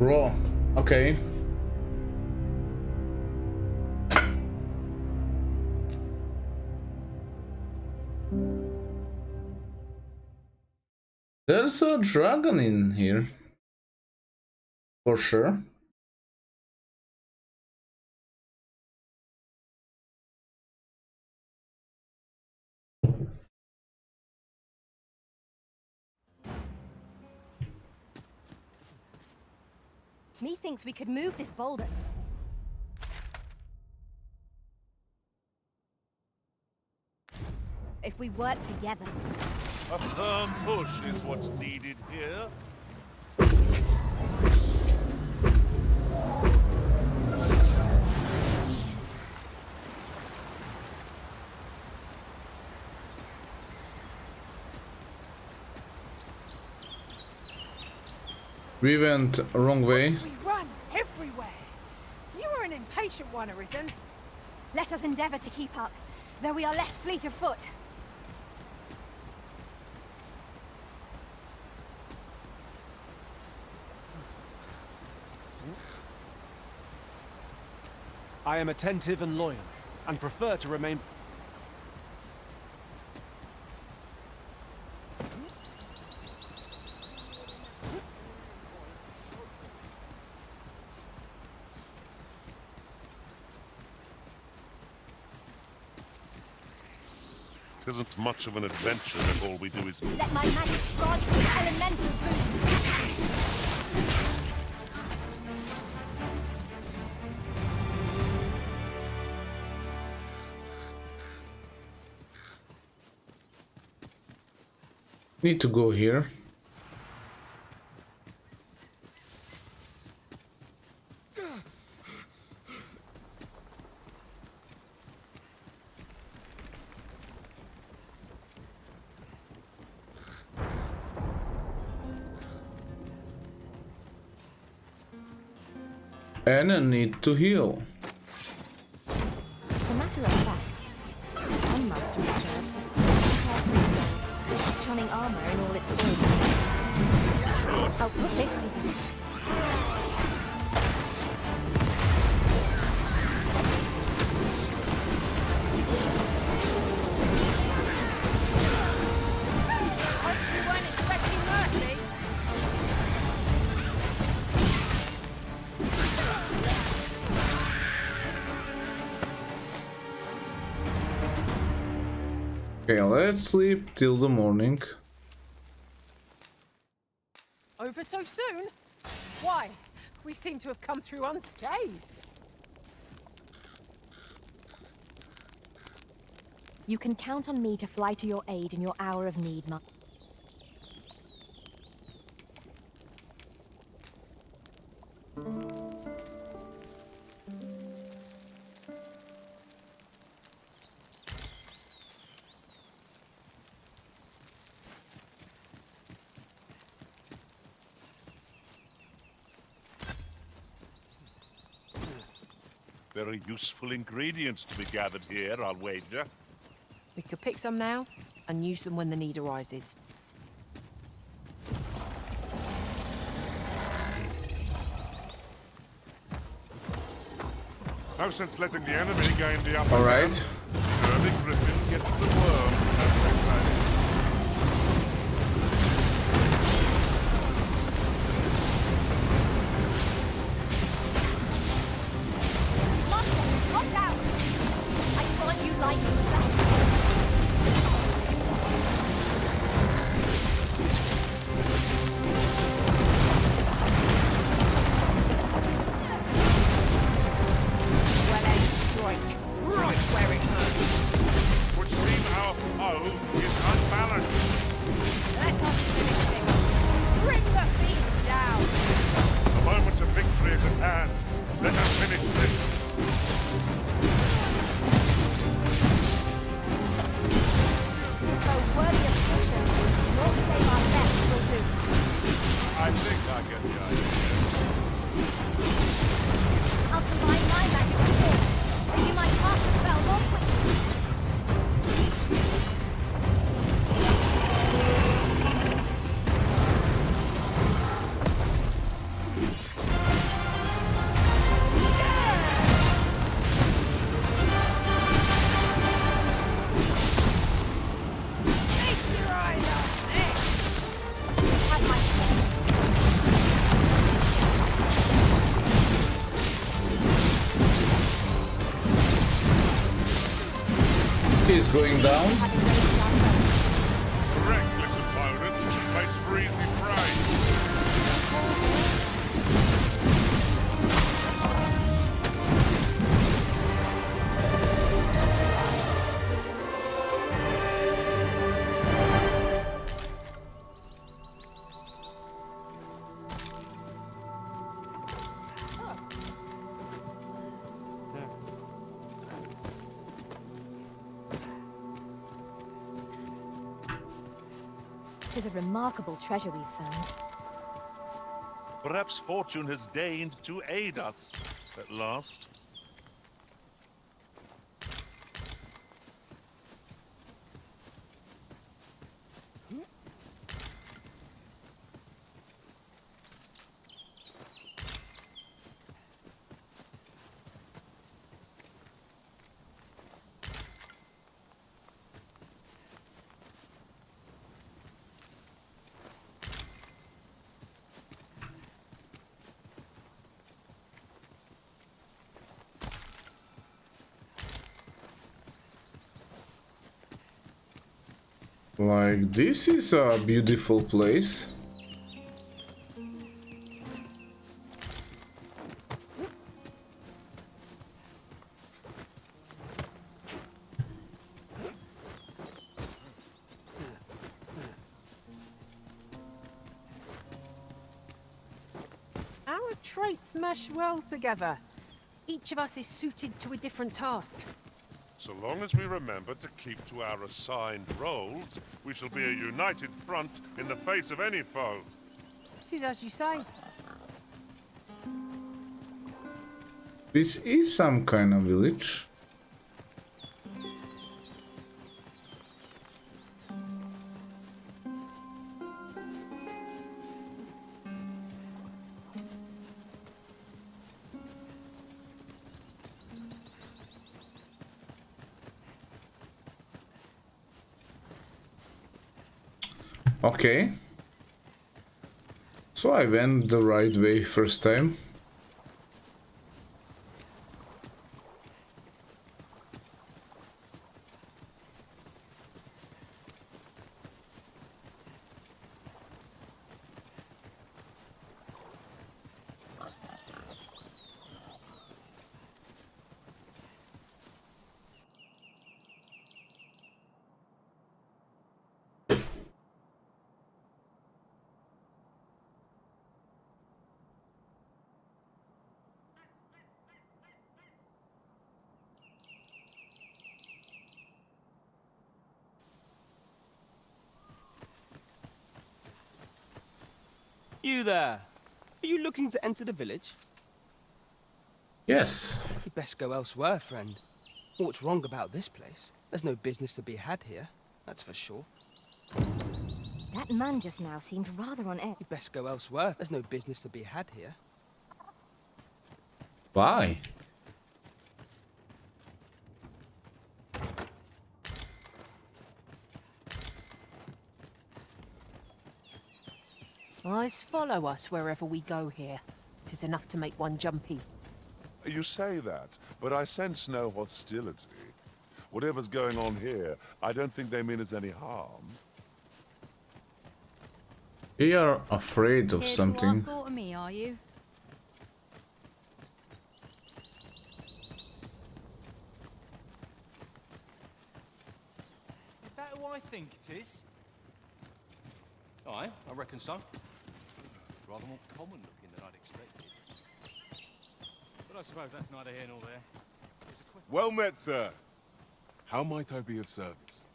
Raw. Okay. There's a dragon in here. For sure. Methinks we could move this boulder. If we work together. A firm push is what's needed here. We went wrong way. We run everywhere. You are an impatient one, Arisen. Let us endeavor to keep up, though we are less fleet of foot. I am attentive and loyal, and prefer to remain... It isn't much of an adventure if all we do is... Let my magic grant you elemental boon. Need to go here. And I need to heal. As a matter of fact, one master we served was quite shunning armor in all its forms. I'll put this to use. Hope you weren't expecting mercy. Okay, let's sleep till the morning. Over so soon? Why? We seem to have come through unscathed. You can count on me to fly to your aid in your hour of need, Ma. Very useful ingredients to be gathered here, I'll wager. We could pick some now and use them when the need arises. No sense letting the enemy gain the upper All right. hand. Early Griffin gets the worm, as they say. Watch out! I grant you lightning flash. Well aimed strike, right where it hurts. Would seem our foe is unbalanced. Let us finish this. Bring the thief down. The moment of victory is at hand. Let us finish this. So worthy of caution, not save our best will do. I think I get the idea. I'll combine my magic with yours, and you might cast the spell more quickly. Have my He's going down. Reckless opponents makes for easy prey. 'Tis a remarkable treasure we've found. Perhaps fortune has deigned to aid us at last. Like, this is a beautiful place. Our traits mesh well together. Each of us is suited to a different task. So long as we remember to keep to our assigned roles, we shall be a united front in the face of any foe. It is as you say. This is some kind of village. Okay. So I went the right way first time. You there! Are you looking to enter the village? Yes. You'd best go elsewhere, friend. What's wrong about this place? There's no business to be had here, that's for sure. That man just now seemed rather on edge. You'd best go elsewhere. There's no business to be had here. Why? Eyes follow us wherever we go here. 'Tis enough to make one jumpy. You say that, but I sense no hostility. Whatever's going on here, I don't think they mean us any harm. We are afraid of something. Here to ask aught of me, are you? Is that who I think it is? Aye, I reckon so. Rather more common looking than I'd expected. But I suppose that's neither here nor there. Well met, sir. How might I be of service?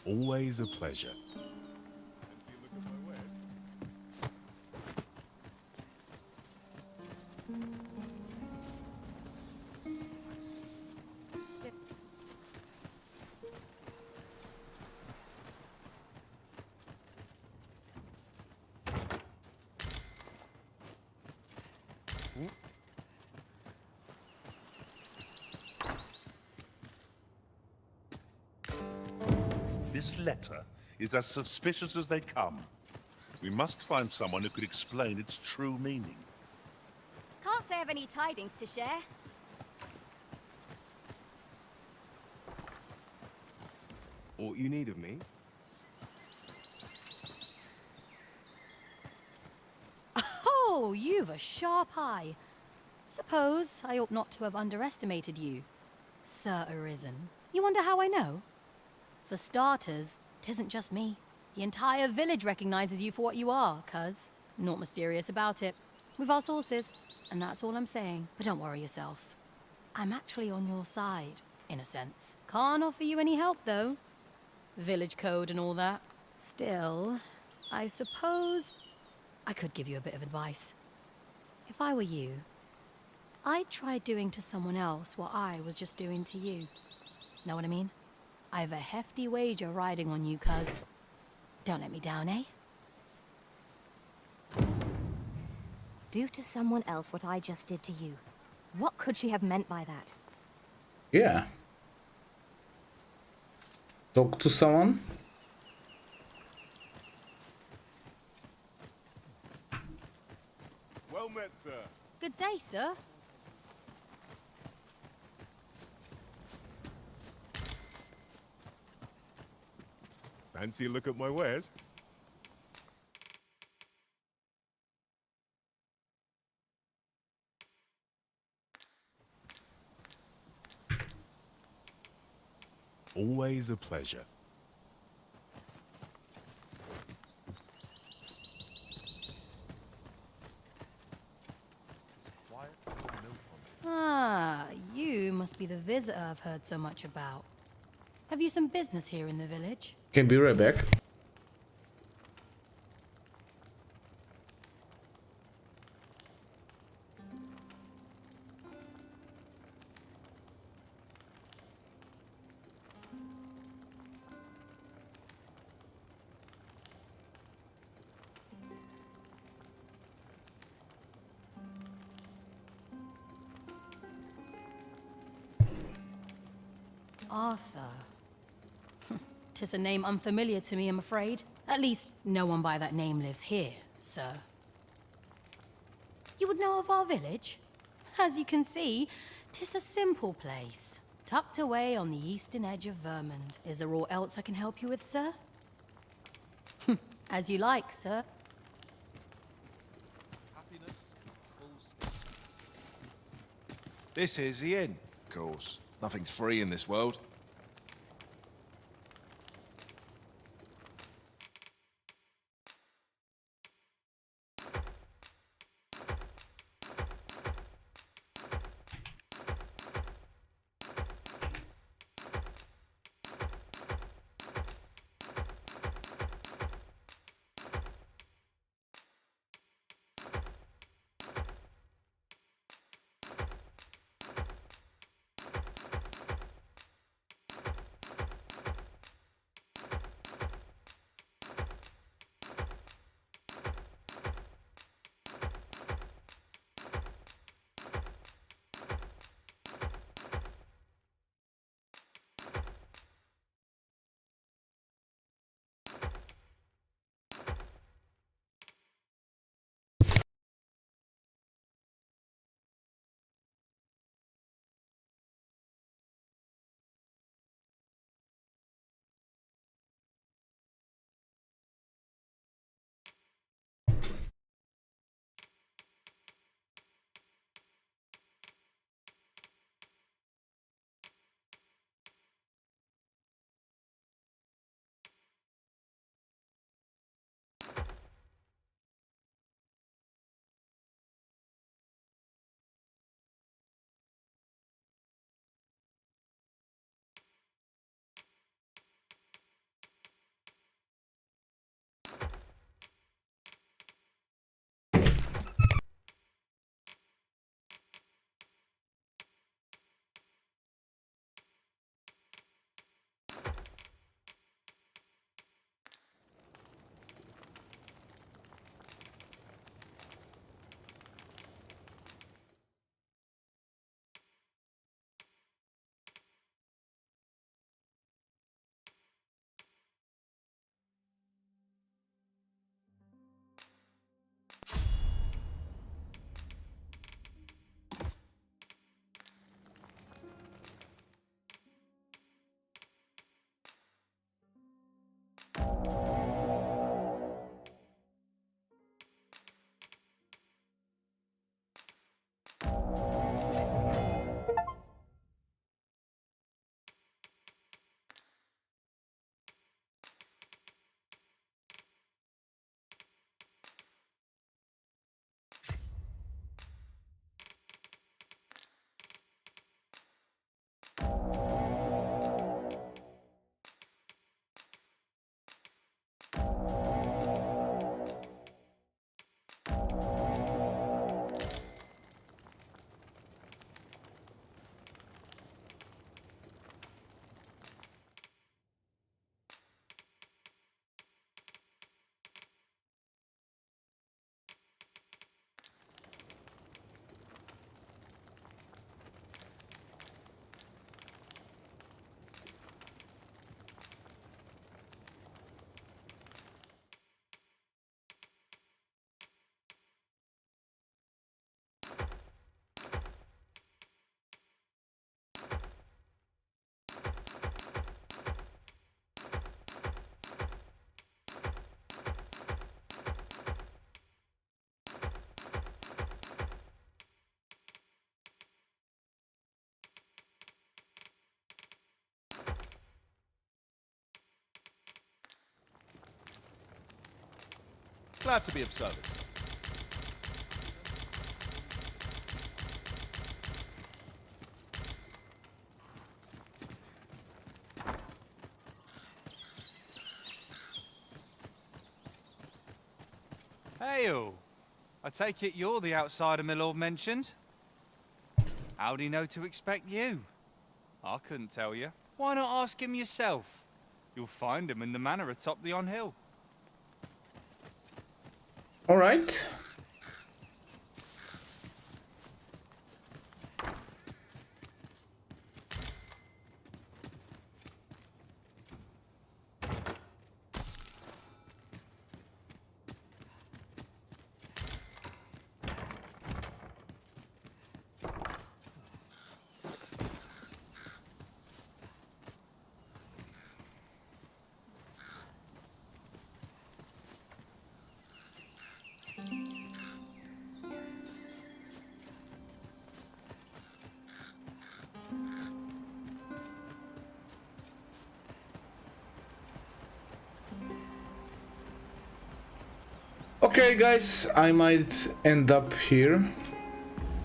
Always a pleasure. This letter is as suspicious as they come. We must find someone who could explain its true meaning. Can't say I've any tidings to share. Aught you need of me? Oh, you've a sharp eye. Suppose I ought not to have underestimated you, Sir Arisen. You wonder how I know? For starters, 'tisn't just me. The entire village recognizes you for what you are, cuz. Not mysterious about it. We've our sources, and that's all I'm saying. But don't worry yourself. I'm actually on your side, in a sense. Can't offer you any help, though. Village code and all that. Still, I suppose I could give you a bit of advice. If I were you, I'd try doing to someone else what I was just doing to you. Know what I mean? I've a hefty wager riding on you, cuz. Don't let me down, eh? Do to someone else what I just did to you. What could she have meant by that? Yeah. Talk to someone? Well met, sir. Good day, sir. Fancy a look at my wares? Always a pleasure. Ah, you must be the visitor I've heard so much about. Have you some business here in the village? Can be right back. Arthur. 'Tis a name unfamiliar to me, I'm afraid. At least, no one by that name lives here, sir. You would know of our village? As you can see, 'tis a simple place, tucked away on the eastern edge of Vermund. Is there aught else I can help you with, sir? As you like, sir. This is the inn, of course. Nothing's free in this world. Glad to be of service. Hail! I take it you're the outsider my lord mentioned? How'd he know to expect you? I couldn't tell you. Why not ask him yourself? You'll find him in the manor atop the on-hill. All right. Okay guys, I might end up here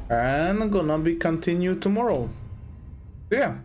and gonna be continue tomorrow. So yeah.